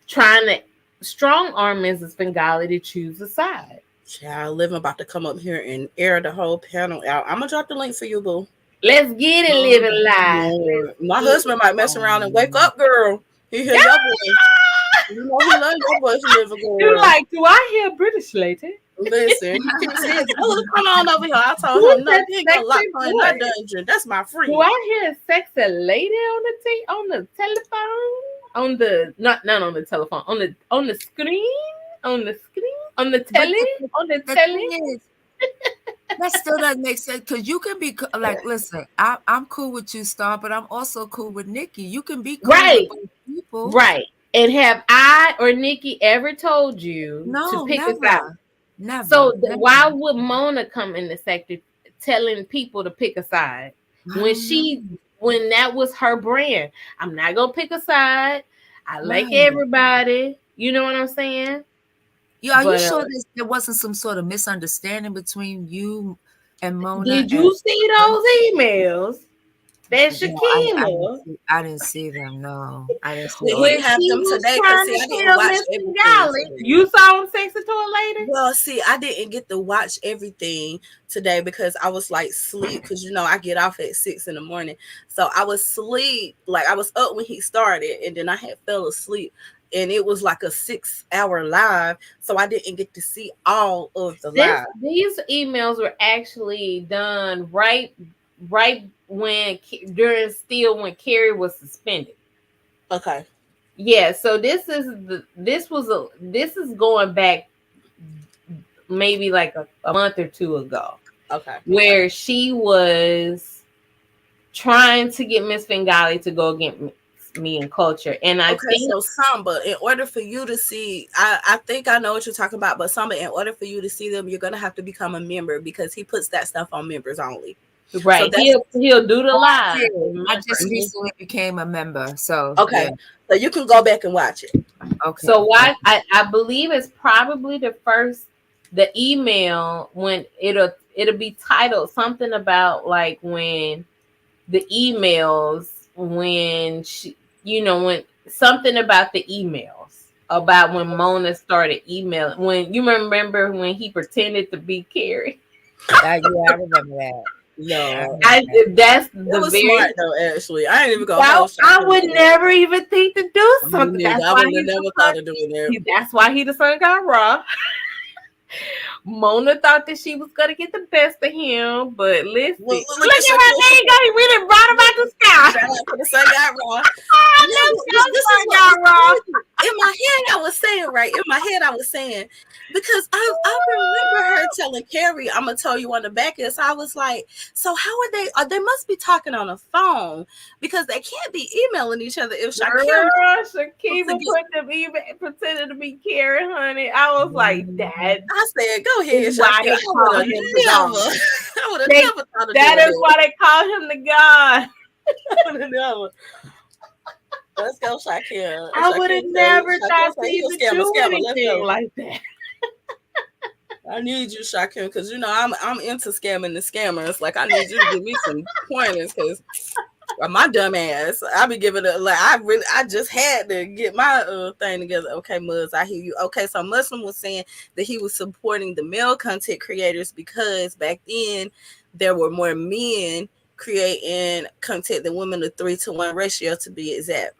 trying to strong arm Mrs. Fingali to choose a side. Child, Living about to come up here and air the whole panel out. I'm gonna drop the link for you, boo. Let's get it, Living Live. My husband might mess around and wake up, girl. He hear your voice. You know he love your voice, Living girl. You're like, do I hear British lady? Listen, he says, "Oh, come on over here." I told him, "No, you ain't gonna lock her in that dungeon. That's my friend." Do I hear a sexy lady on the telephone? On the not on the telephone, on the screen, on the telly. That still doesn't make sense, because you can be like, listen, I'm cool with you, Star, but I'm also cool with Nikki. You can be cool with both people, right? And have I or Nikki ever told you to pick a side? Never. So why would Mona come in the sector telling people to pick a side when that was her brand? I'm not gonna pick a side. I like everybody. You know what I'm saying? Yeah, are you sure there wasn't some sort of misunderstanding between you and Mona? Did you see those emails? That's Shakima. I didn't see them. No, I didn't see them. We have them today. I didn't watch everything. You saw him sexing to her later? Well, see, I didn't get to watch everything today because I was like sleep. Because I get off at 6 a.m. So I was sleep. Like I was up when he started, and then I had fell asleep. And it was like a 6-hour live, so I didn't get to see all of the live. These emails were actually done right when Carrie was suspended. Okay. Yeah, so this is going back maybe like a month or two ago. Okay. Where she was trying to get Miss Fingali to go against me and Culture. And I think so Samba, in order for you to see, I think I know what you're talking about, but Samba, in order for you to see them, you're gonna have to become a member, because he puts that stuff on members only. Right. that's He'll do the live. I just recently became a member, so okay. yeah. So you can go back and watch it. Okay. So why I believe it's probably the email when it'll be titled something about like when the emails when when something about the emails about when Mona started emailing, when you remember when he pretended to be Carrie. Yeah, I remember that. No, That's it the was very smart though. Actually, I ain't even go. I would never even think to do something. I That's why would have never thought of doing that. That's why he the son got raw. Mona thought that she was gonna get the best of him, but listen, look at my name go. He really brought him out the sky. Shout out to the son got raw. This is what raw. In my head, I was saying because I remember her telling Carrie, "I'm gonna tell you on the back end." So I was like, "So how are they? They must be talking on a phone because they can't be emailing each other." If Shakira pretended to be Carrie, honey, I was like, "Dad." I said, "Go ahead, Shakira." I would have never thought of that. Is why they call him the God. I would have never. Let's go, Shakira. I would have never thought he would do anything like that. I need you, Shakira, because I'm into scamming the scammers. Like I need you to give me some pointers because my dumb ass, I be giving it like I just had to get my thing together. Okay, Muzz, I hear you. Okay, so Muslim was saying that he was supporting the male content creators because back then there were more men creating content than women, a 3-to-1 ratio to be exact.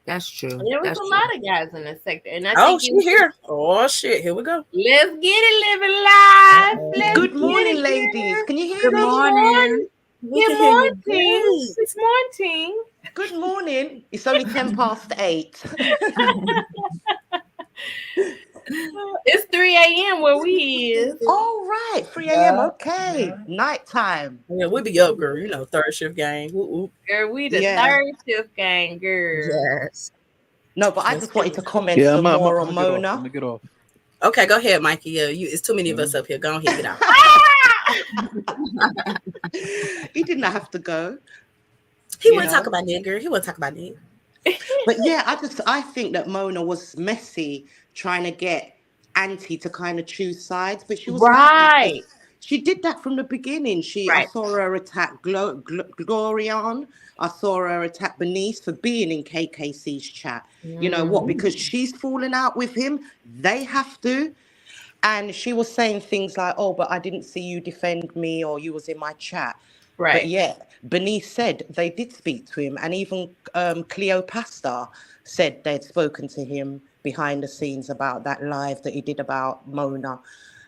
That's true. There was a lot of guys in the sector, and I think she's here. Oh shit, here we go. Let's get it, living live. Good morning, ladies. Can you hear Good me? morning. Good morning. Good morning. Good morning. It's only 8:10. It's 3 a.m. where we is. All right, 3 a.m. Okay, nighttime. Yeah, we be up, girl. Third shift gang. Girl, we the third shift gang, girl. Yes. No, but I just wanted to comment some more on Mona. Let me get off. Okay, go ahead, Mikey. Yeah, it's too many of us up here. Go ahead, get out. He didn't have to go. He wouldn't talk about that, girl. He wouldn't talk about that. But yeah, I think that Mona was messy trying to get Auntie to kind of choose sides, but she was right. She did that from the beginning. I saw her attack Glorian. I saw her attack Bernice for being in KKC's chat. You know what? Because she's falling out with him, they have to. And she was saying things like, "Oh, but I didn't see you defend me, or you was in my chat." Right. But yeah, Bernice said they did speak to him, and even Cleopatra said they'd spoken to him behind the scenes about that live that he did about Mona.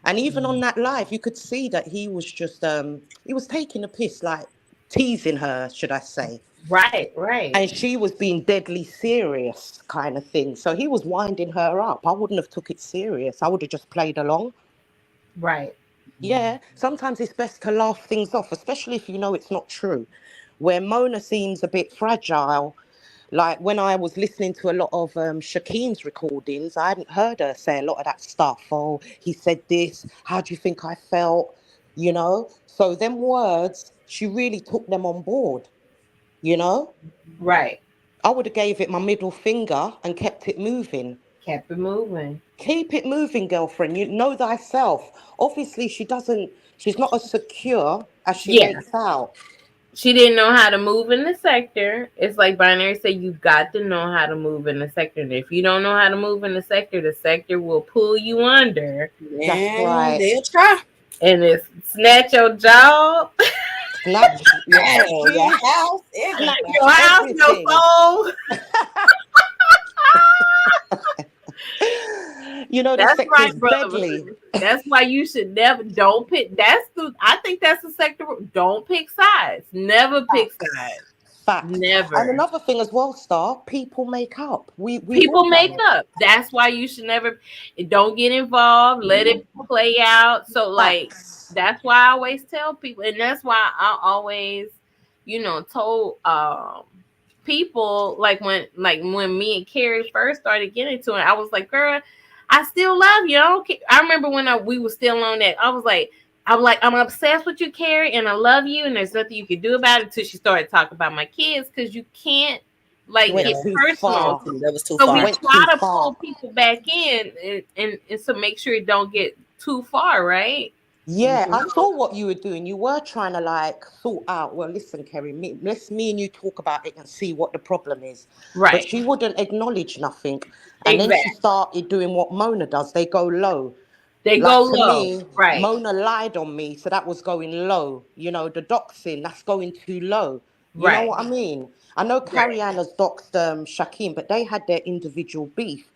And even on that live, you could see that he was just, he was taking a piss, like teasing her, should I say. Right. And she was being deadly serious kind of thing. So he was winding her up. I wouldn't have took it serious. I would have just played along. Right. Yeah, sometimes it's best to laugh things off, especially if you know it's not true. Where Mona seems a bit fragile, like when I was listening to a lot of Shakeen's recordings, I hadn't heard her say a lot of that stuff. Oh, he said this, how do you think I felt? You know? So them words, she really took them on board, you know? Right. I would have gave it my middle finger and kept it moving. Kept it moving. Keep it moving, girlfriend. You know thyself. Obviously, she's not as secure as she makes out. She didn't know how to move in the sector. It's like Binary said, you got to know how to move in the sector. And if you don't know how to move in the sector will pull you under. That's right. They'll try. And it's snatch your job. Snatch your house. Your house, your soul. You know, that's right, deadly. That's why you should don't pick. I think that's the sector. Don't pick sides. Never pick sides. Fact. Never. And another thing as well, Star, people make up. People make up. That's why you should never. Don't get involved. Let it play out. So that's why I always tell people, and that's why I always, told people when me and Carrie first started getting to it, I was like, girl, I still love you. I remember when we were still on that. I was like, I'm like, I'm obsessed with you, Carrie, and I love you, and there's nothing you can do about it until she started talking about my kids, because you can't like Went get too personal. far. That was too So far. we Went try too to far. pull people back in and so make sure it don't get too far, right? Yeah, Mhm. I saw what you were doing. You were trying to like sort out, well, listen, Kerry, let's me and you talk about it and see what the problem is. But Right. she wouldn't acknowledge nothing. And then she Exactly. started doing what Mona does. They go low. They Like go to low. me, Right. Mona lied on me, so that was going low. You know, the doxing, that's going too low. You know Right. what I mean? I know Carrie Ann has doxed Shaquem, but they had their individual beef.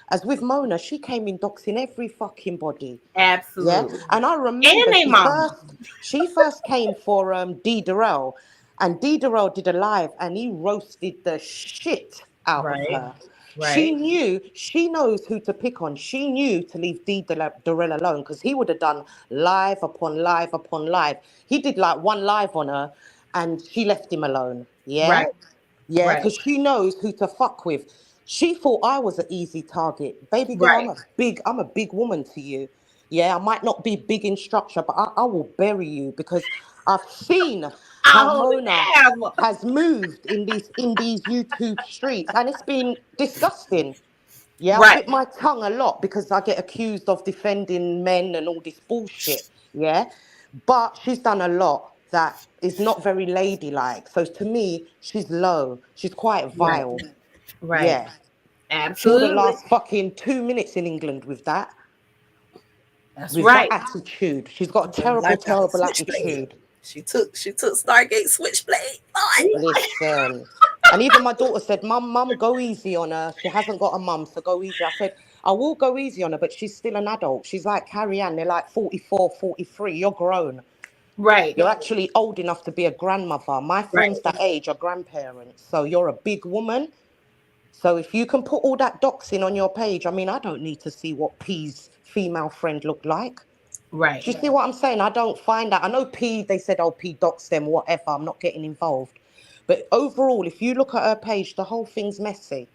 As with Mona, she came in doxing every fucking body. Yeah, Absolutely. and I And remember they mama. she first came for D Darrell, and D Darrell did a live, and he roasted the shit out of Right. her. Right. She knows who to pick on. She knew to leave Darrell alone, because he would have done live upon live upon live. He did like one live on her, and she left him alone. Yeah, Right. yeah, Right. because she knows who to fuck with. She thought I was an easy target. Baby girl, Right. I'm a big woman to you. Yeah, I might not be big in structure, but I will bury you, because I've seen how I'll hold it Mona down. has moved in these YouTube streets, and it's been disgusting. Yeah, I Right. bit my tongue a lot because I get accused of defending men and all this bullshit. Yeah, but she's done a lot that is not very ladylike. So to me, she's low. She's quite Right. vile. Right. Yeah, she wouldn't Absolutely. last fucking 2 minutes in England with that. That's With that right. attitude, she's got a Life got terrible switchblade. attitude. She took Stargate switchblade. Lord. Listen. And even my daughter said, Mum, go easy on her. She hasn't got a mum, so go easy. I said, I will go easy on her, but she's still an adult. She's like Carrie Ann. They're like 44, 43. You're grown. Right. You're actually old enough to be a grandmother. My friends Right. that age are grandparents. So you're a big woman. So if you can put all that doxing on your page, I mean, I don't need to see what P's female friend looked like. Right. Do you see what I'm saying? I don't find that. I know P, they said, oh, P doxed them, whatever. I'm not getting involved. But overall, if you look at her page, the whole thing's messy.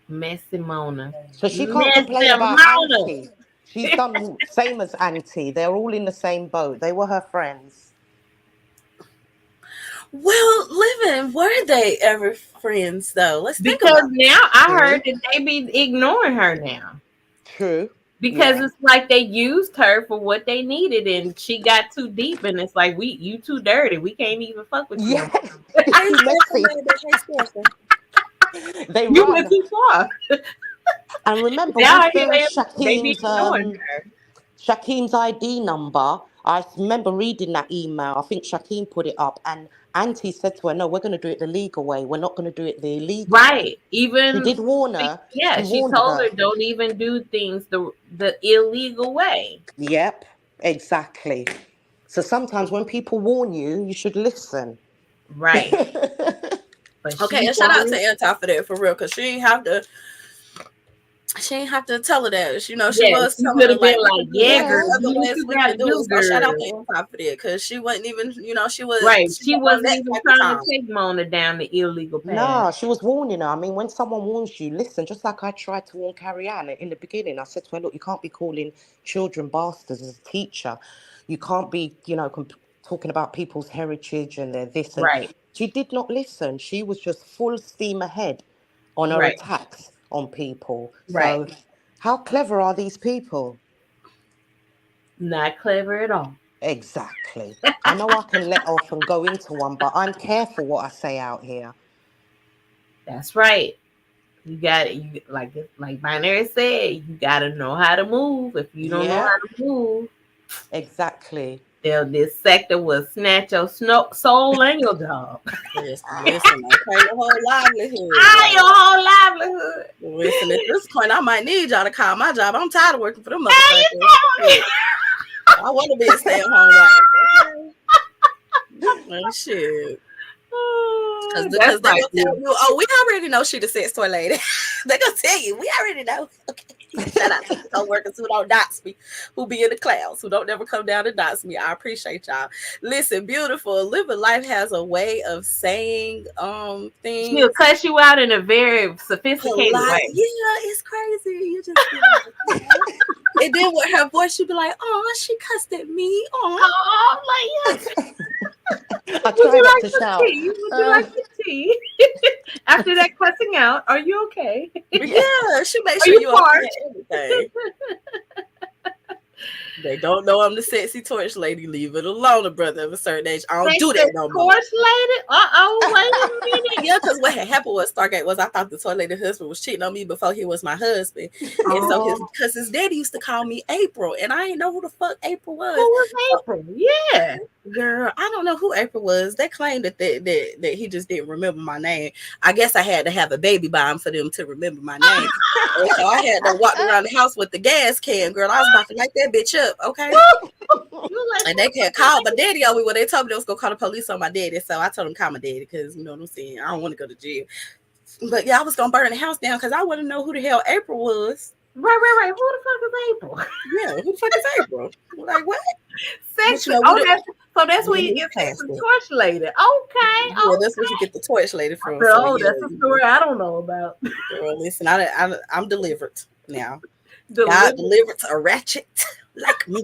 Messy Mona. So she can't Messy complain about Mona. Auntie. She's done same as Auntie. They're all in the same boat. They were her friends. Well, Living, were they ever friends though? Let's think Because about now I heard that they be ignoring her now. True. Because Yeah. it's like they used her for what they needed, and she got too deep, and it's like you too dirty. We can't even fuck with you. Yes. it. It's too messy. They You run. went too far. And remember Now with they be ignoring her. Shakim's ID number, I remember reading that email. I think Shakim put it up, and Auntie said to her, no, we're going to do it the legal way. We're not going to do it the illegal way. Right. Even She did warn her. yeah, she warned told her don't even do things the illegal way. Yep, exactly. So sometimes when people warn you, you should listen. Right. But Okay, she and shout out won't. to Anti for that, for real, because she ain't have to tell her that. You know, she Yes, was she telling could her have been like, like, yeah, girl, other do what ways you we gotta can do do, it. So shout out girl. to Anti for that, because she wasn't even, you know, she was Right. She on wasn't that even type of trying time. to take Mona down the illegal path. No, she was warning her. I mean, when someone warns you, listen, just like I tried to warn Carrie Ann in the beginning. I said to her, look, you can't be calling children bastards as a teacher. You can't be, you know, talking about people's heritage and their this. And Right. she did not listen. She was just full steam ahead on her Right. attacks on people. Right. So how clever are these people? Not clever at all. Exactly. I know I can let off and go into one, but I'm careful what I say out here. That's right. You got it. You like Binary said, you gotta know how to move. If you don't know how to move, exactly. This sector will snatch your soul and your job. Listen, okay, your whole livelihood. Your whole livelihood. Listen, at this point, I might need y'all to call my job. I'm tired of working for them motherfuckers. I want to be a stay-at-home wife. Okay? Shit. Because they're gonna tell you, oh, we already know she the sex toy lady. They're gonna tell you, we already know. Okay. Shout out to the co-workers who don't dox me, who be in the clouds, who don't never come down and dox me. I appreciate y'all. Listen, beautiful. Living Life has a way of saying things. She'll cuss you out in a very sophisticated way. Yeah, it's crazy. You just And then with her voice, she'd be like, "Oh, she cussed at me. Oh, Oh, like, yes. I Would you try not like to some shout. tea? Would you like some tea? After that cussing out, are you okay? yeah." She makes Are sure you you okay parched? and everything. They don't know I'm the sexy torch lady. Leave it alone, a brother of a certain age. I don't do that no more. Torch lady? Wait a minute. Yeah, because what had happened with Stargate was I thought the toy lady husband was cheating on me before he was my husband. And so his daddy used to call me April, and I didn't know who the fuck April was. Who was April? Yeah. Girl, I don't know who April was. They claimed that he just didn't remember my name. I guess I had to have a baby by him for them to remember my name. And so I had to walk around the house with the gas can. Girl, I was about to light that bitch up, okay? And they can't call my daddy on me when they told me they was gonna call the police on my daddy. So I told them call my daddy because you know what I'm saying. I don't want to go to jail. But yeah, I was gonna burn the house down because I want to know who the hell April was. Right. Who the fuck is April? Yeah, who the fuck is April? Like what? Sexy. You know, So that's where you get sexy torch lady. Okay. Yeah, that's where you get the torch lady from. So, that's a story I don't know about. Girl, listen, I'm delivered now. God delivered to a ratchet like me.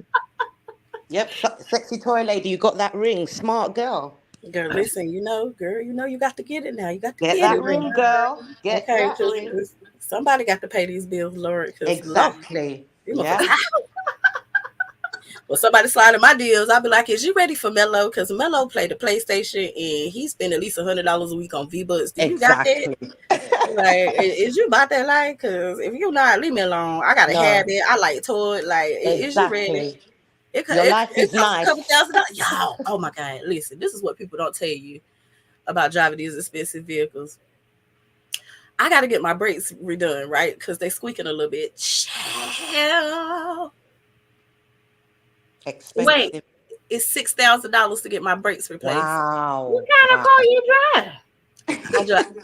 Yep, sexy toy lady, you got that ring, smart girl. Girl, listen, you know you got to get it now. You got to get that ring, girl. Get that ring. Somebody got to pay these bills, Lord. Exactly. Yeah. Well, somebody sliding my deals, I'll be like, "Is you ready for Mello?" Because Mello played the PlayStation and he spent at least $100 a week on V-Bucks. Do you got that? Like, is you about that life? Because if you're not, leave me alone. I got a habit. I like toy. Like, is you ready? Your life is nice. A couple $1,000. Y'all, oh my God. Listen, this is what people don't tell you about driving these expensive vehicles. I got to get my brakes redone, right? Because they squeaking a little bit. Expensive. Wait, it's $6,000 to get my brakes replaced. Wow. What kind of car you drive?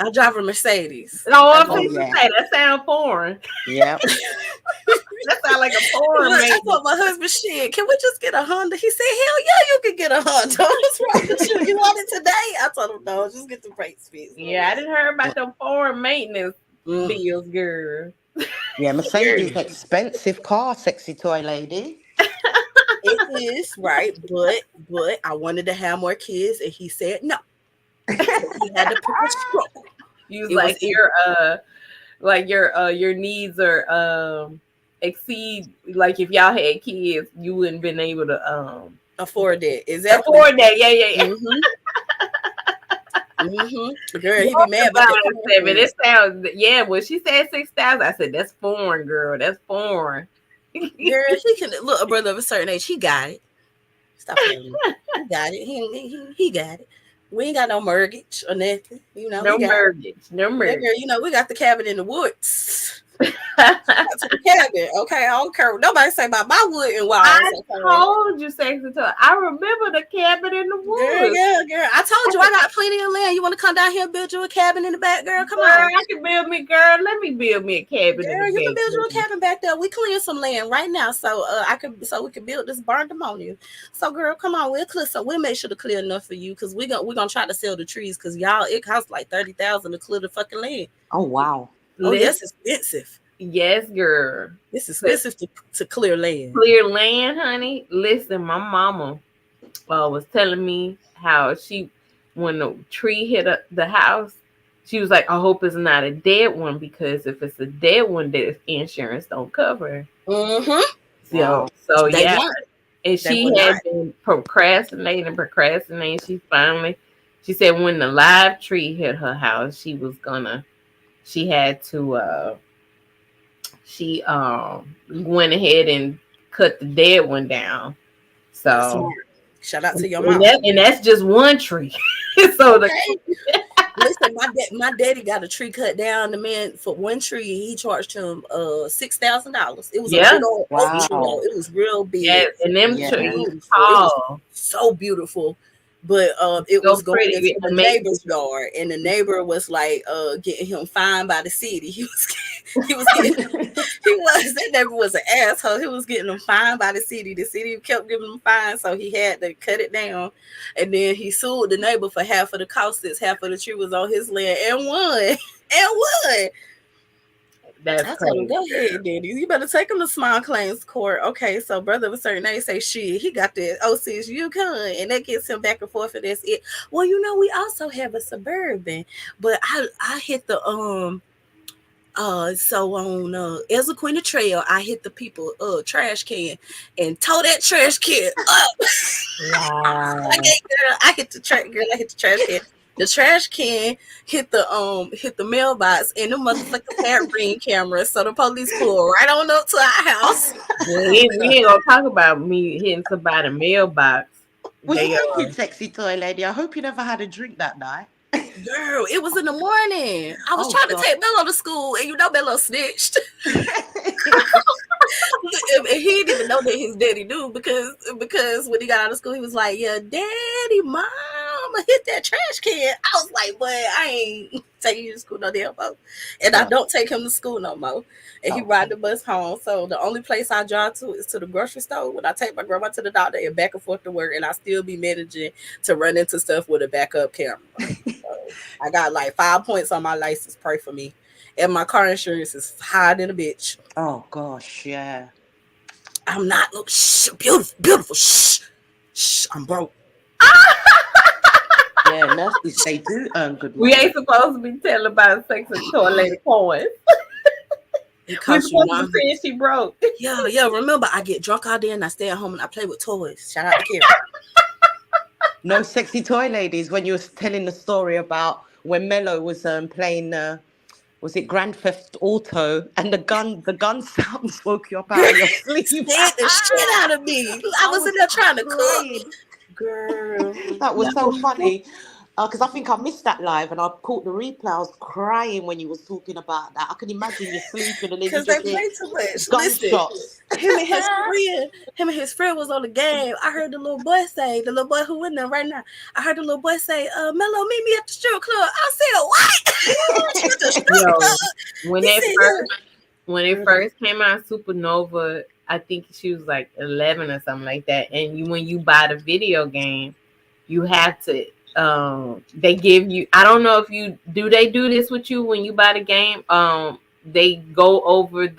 I drive a Mercedes. No, I'm going to say that sounds foreign. Yeah. That sounds like a foreign. I told my husband, shit, can we just get a Honda? He said, hell yeah, you can get a Honda. What's wrong with you? You want it today? I told him, no, just get the brakes fixed. Yeah, I didn't hear about them foreign maintenance bills, girl. Yeah, Mercedes expensive car, sexy toy lady. It is, right, but I wanted to have more kids, and he said no. He had to pick a stroke. You was like your needs are exceed, like if y'all had kids, you wouldn't been able to afford that. Exactly. Afford that, yeah. Girl, he be mad about that. It sounds, when she said 6,000, I said that's foreign, girl. That's foreign. Girl, he can look, a brother of a certain age. He got it. Stop playing. He got it. He got it. We ain't got no mortgage or nothing. You know, no mortgage. Girl, you know, we got the cabin in the woods. The cabin, okay. I don't care what nobody say about my wood and walls. I told you, sexy toy. I remember the cabin in the woods. Girl. I told you I got plenty of land. You want to come down here and build you a cabin in the back, girl? Come on. I can build me, girl. Let me build me a cabin. Girl, you can build you a cabin back there. We clear some land right now, so we can build this barn ammonia. So, girl, come on, we'll clear some. We'll make sure to clear enough for you because we're gonna try to sell the trees because y'all it costs like $30,000 to clear the fucking land. Oh wow. Oh, that's expensive. Yes, girl. It's expensive to clear land. Clear land, honey. Listen, my mama was telling me how when the tree hit the house, she was like, I hope it's not a dead one because if it's a dead one, the insurance don't cover. Mm-hmm. So yeah. And she had been procrastinating. She said when the live tree hit her house, she went ahead and cut the dead one down. So shout out to your mom. And that's just one tree. So listen, my daddy got a tree cut down. The man for one tree, he charged him $6,000. It was a big old oak tree. It was real big. Yes, and them trees tall. So beautiful. But it was going into the neighbor's yard, and the neighbor was like getting him fined by the city. That neighbor was an asshole. He was getting him fined by the city. The city kept giving him fines, so he had to cut it down. And then he sued the neighbor for half of the cost since half of the tree was on his land and won. That's I told him, crazy. go ahead, Daddy. You better take him to small claims court. Okay, so brother of a certain age say, shit, he got the 06 Yukon, and that gets him back and forth, and that's it. Well, we also have a Suburban, but I hit the so on Ezra Queen Trail, I hit the people trash can and tore that trash can up. Wow. I hit the trash can. The trash can hit the mailbox, and the motherfucker had Ring camera, so the police pulled right on up to our house. We ain't gonna talk about me hitting somebody's mailbox. Was you thinking, sexy toy lady? I hope you never had a drink that night. Girl, it was in the morning. I was trying to take Bello to school, and Bello snitched. And he didn't even know that his daddy knew because when he got out of school, he was like, "Yeah, Daddy, Mom, I hit that trash can." I was like, "But I ain't taking you to school no damn more," and I don't take him to school no more. And he ride the bus home. So the only place I drive to is to the grocery store when I take my grandma to the doctor and back and forth to work, and I still be managing to run into stuff with a backup camera. So I got like 5 points on my license. Pray for me. And my car insurance is higher than a bitch. Oh gosh, yeah. I'm not beautiful. Shh, I'm broke. Yeah, nurses, they do earn good money. We ain't supposed to be telling about sex and toy lady coins. We're supposed to say she broke. Yeah. Remember, I get drunk all day and I stay at home and I play with toys. Shout out to Karen. No, sexy toy ladies, when you were telling the story about when Mello was playing was it Grand Theft Auto, and the gun sounds woke you up out of your sleep. Scared the shit out of me. I was in there trying to cook. Girl, that was so funny. Because I think I missed that live, and I caught the replay. I was crying when you was talking about that. I can imagine you sleeping and because they play too much. Gunshots. Him and his friend was on the game. I heard the little boy who in there right now. I heard the little boy say, "Mello, meet me at the strip club." I said, "What?" When it first came out, Supernova, I think she was like 11 or something like that. And when you buy the video game, you have to. They give you. I don't know if they do this with you when you buy the game. They go over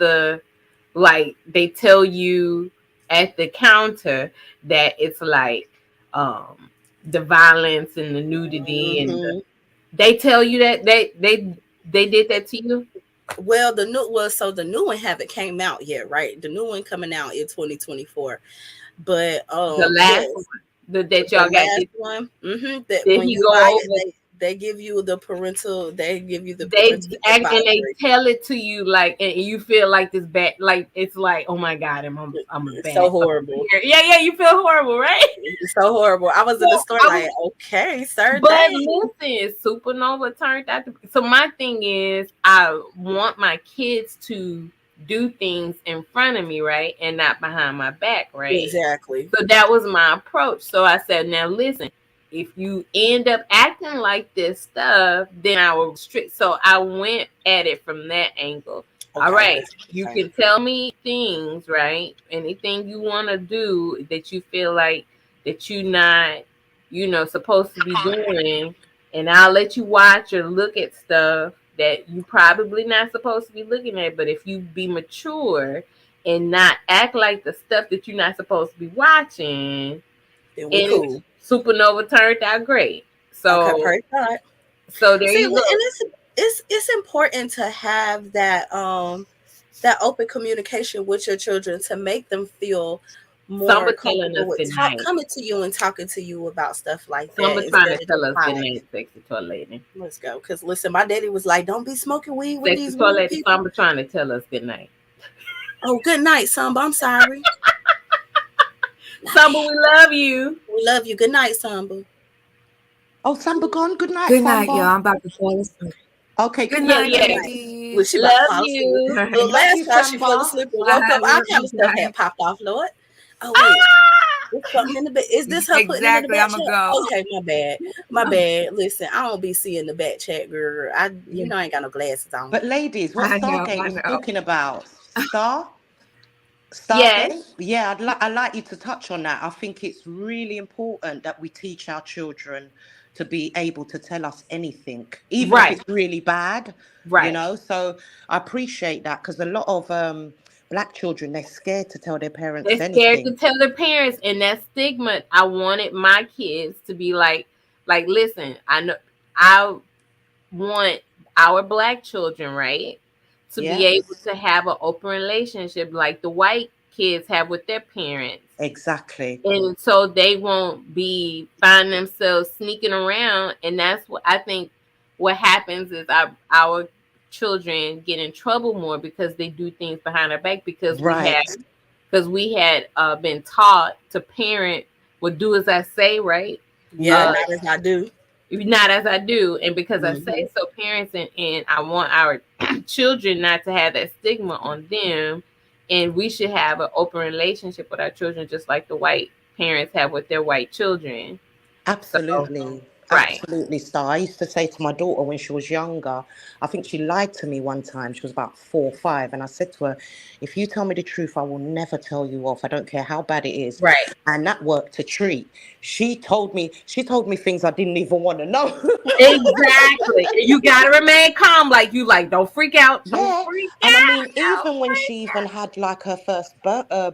they tell you at the counter that it's like the violence and the nudity and they tell you that they did that to you. Well, the new one haven't came out yet, right? The new one coming out in 2024, but the last one. That y'all got this one. That when you buy it, they give you the parental. They give you the. They and they tell it to you like, and you feel like this bad. Like it's like, oh my god, I'm a bad. So horrible. Yeah, you feel horrible, right? It's so horrible. I was in the store like, okay, sir. But listen, Supernova turned out to. So my thing is, I want my kids to do things in front of me, right, and not behind my back, right? Exactly. So that was my approach. So I said, now listen, if you end up acting like this stuff, then I will restrict. So I went at it from that angle. Okay. All right, you can tell me things, right? Anything you want to do that you feel like that you're not, supposed to be doing, and I'll let you watch or look at stuff that you probably not supposed to be looking at. But if you be mature and not act like the stuff that you're not supposed to be watching, and cool. Supernova turned out great. So there you go. And it's important to have that that open communication with your children to make them feel more comfortable with coming to you and talking to you about stuff like that. Someone's trying to tell us good night, sexy toy lady. Let's go. Because listen, my daddy was like, "Don't be smoking weed with sexy these toy lady." People. Samba trying to tell us good night. Oh, good night, Samba. I'm sorry. Samba, we love you. We love you. Good night, Samba. Oh, Samba gone. Good night. Good night, y'all. I'm about to fall asleep. Okay, good night. Well, she love you. The last time she fell asleep and woke up, our kind of stuff had popped off, Lord. Oh wait, something in the bed. Is this her putting in the back chat? Go. Okay, my bad. Listen, I don't be seeing the back chat, girl. I ain't got no glasses on. But ladies, what Stargate was talking about? Star? Stargate? Yeah, I'd like you to touch on that. I think it's really important that we teach our children to be able to tell us anything, even if it's really bad, you know. So I appreciate that, because a lot of black children, they're scared to tell their parents They're scared anything. to tell their parents, and that stigma. I wanted my kids to be like, listen, I know I want our black children, right, to be able to have an open relationship like the white kids have with their parents. Exactly. And so they won't be find themselves sneaking around. And that's what I think what happens is our children get in trouble more because they do things behind our back, because we had been taught to parent, well, do as I say, right? Yeah, not as I do. Not as I do. And because I say so, parents and I want our children not to have that stigma on them. And we should have an open relationship with our children, just like the white parents have with their white children. Absolutely. Absolutely, Star. I used to say to my daughter when she was younger, I think she lied to me one time. She was about 4 or 5. And I said to her, if you tell me the truth, I will never tell you off. I don't care how bad it is. Right. And that worked a treat. She told me things I didn't even want to know. Exactly. You got to remain calm. Don't freak out. Don't freak out. And I mean, even when she even had like her first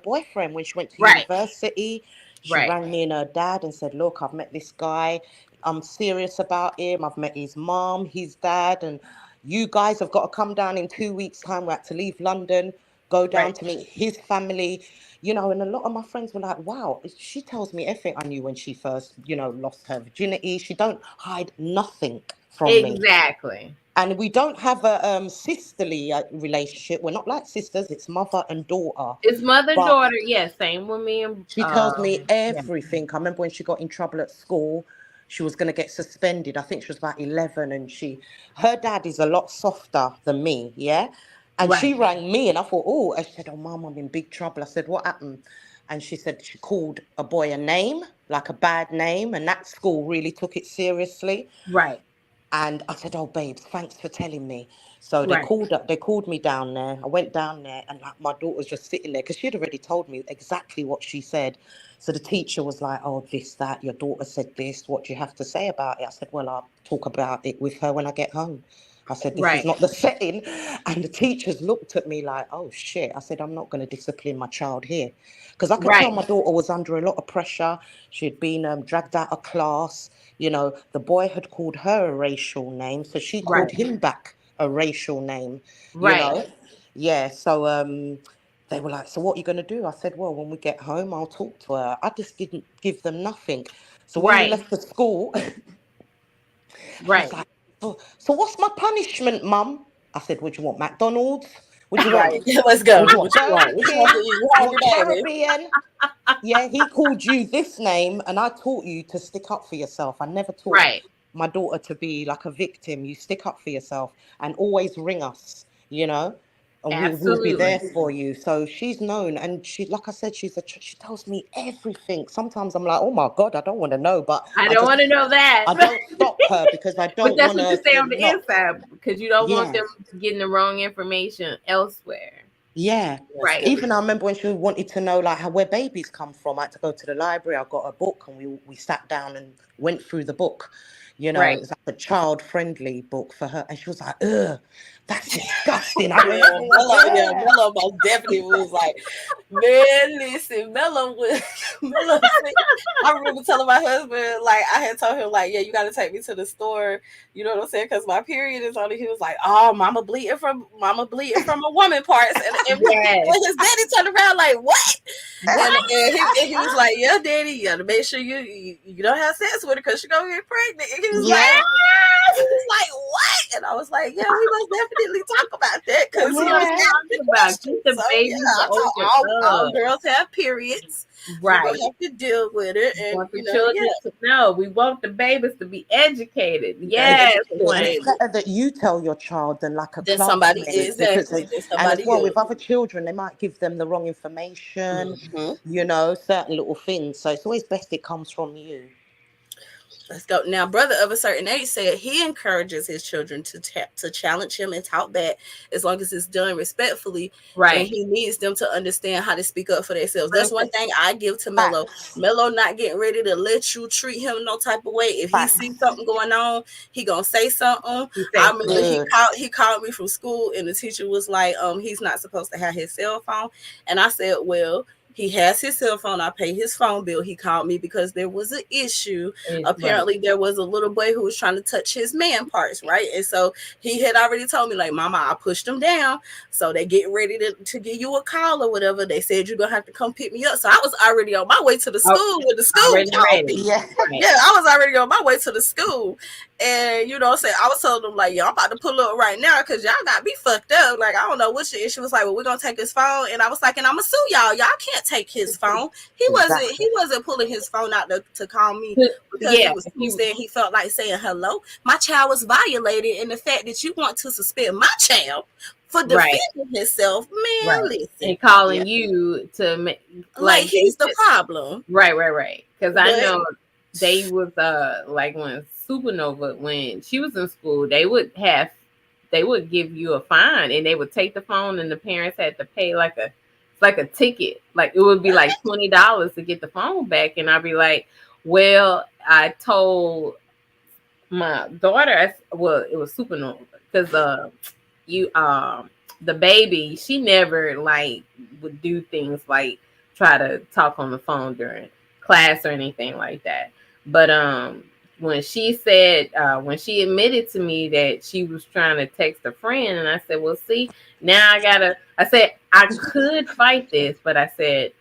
boyfriend, when she went to university, she rang me and her dad and said, look, I've met this guy. I'm serious about him. I've met his mom, his dad, and you guys have got to come down in 2 weeks' time. We had to leave London, go down to meet his family, you know. And a lot of my friends were like, wow, she tells me everything I knew when she first, you know, lost her virginity. She don't hide nothing from me. Exactly. And we don't have a sisterly relationship. We're not like sisters. It's mother and daughter. It's mother and daughter. Yes, same with me. She tells me everything. I remember when she got in trouble at school, she was going to get suspended. I think she was about 11, and her dad is a lot softer than me, yeah? And she rang me, and I thought, oh, I said, oh, Mum, I'm in big trouble. I said, what happened? And she said she called a boy a name, like a bad name, and that school really took it seriously. Right. And I said, oh, babes, thanks for telling me. So they called me down there. I went down there, and like, my daughter was just sitting there because she'd already told me exactly what she said. So the teacher was like, oh, this, that, your daughter said this. What do you have to say about it? I said, well, I'll talk about it with her when I get home. I said, this is not the setting. And the teachers looked at me like, oh, shit. I said, I'm not going to discipline my child here. Because I could tell my daughter was under a lot of pressure. She had been dragged out of class. You know, the boy had called her a racial name. So she called him back a racial name. You know? Yeah. So they were like, so what are you going to do? I said, well, when we get home, I'll talk to her. I just didn't give them nothing. So when we left the school, I was like, so what's my punishment, Mum? I said, what do you want, McDonald's? What do you want? Let's go. What do you want? Caribbean? Yeah, he called you this name, and I taught you to stick up for yourself. I never taught my daughter to be like a victim. You stick up for yourself and always ring us, you know, and we'll be there for you. So she's known, and she, like I said, she tells me everything. Sometimes I'm like, oh my God, I don't want to know, but I don't want to know that. I don't stop her because I don't want to. But that's what you say on the inside, because you don't want them getting the wrong information elsewhere. Yeah, Even I remember when she wanted to know like where babies come from. I had to go to the library. I got a book, and we sat down and went through the book. You know, it was like a child-friendly book for her, and she was like, "Ugh, that's disgusting." Mello most definitely was like, man, listen, Mello. I remember telling my husband, like, I had told him, like, yeah, you got to take me to the store. You know what I'm saying? Because my period is on it. He was like, oh, mama bleeding from a woman parts, and his daddy turned around like, what? And he was like, yeah, daddy, you got to make sure you don't have sex with her because she's gonna get pregnant. And he was like, what? And I was like, yeah, we must definitely talk about that because he was talking about all girls have periods. Right. We have to deal with it. And, we want the children to know. We want the babies to be educated. Yes. It's better that you tell your child than like a somebody is. And as well, with other children, they might give them the wrong information, you know, certain little things. So it's always best it comes from you. Let's go. Now, brother of a certain age said he encourages his children to challenge him and talk back as long as it's done respectfully. Right. And he needs them to understand how to speak up for themselves. That's one thing I give to Mello. Mello not getting ready to let you treat him no type of way. If he sees something going on, he gonna say something. I remember he called me from school and the teacher was like, he's not supposed to have his cell phone. And I said, well, he has his cell phone. I pay his phone bill. He called me because there was an issue. Apparently, there was a little boy who was trying to touch his man parts, right? And so he had already told me, like, Mama, I pushed him down. So they get ready to give you a call or whatever. They said you're going to have to come pick me up. So I was already on my way to the school with the school. Yeah, I was already on my way to the school. And, you know, I was telling them, like, yo, I'm about to pull up right now because y'all got me fucked up. Like, I don't know what your issue was. Like, well, we're going to take his phone. And I was like, and I'm going to sue y'all. Y'all can't take his phone. He wasn't pulling his phone out to call me because he said he felt like saying hello. My child was violated, and the fact that you want to suspend my child for defending himself, man, listen. And calling you to make like he's the problem. Right. Because I know they was like when Supernova, when she was in school, they would give you a fine and they would take the phone and the parents had to pay like a ticket. Like it would be like $20 to get the phone back. And I'd be like, well, I told my daughter, well, it was Supernova because the baby, she never like would do things like try to talk on the phone during class or anything like that. But when she said, when she admitted to me that she was trying to text a friend, and I said, well, see, now I said, I could fight this, but I said,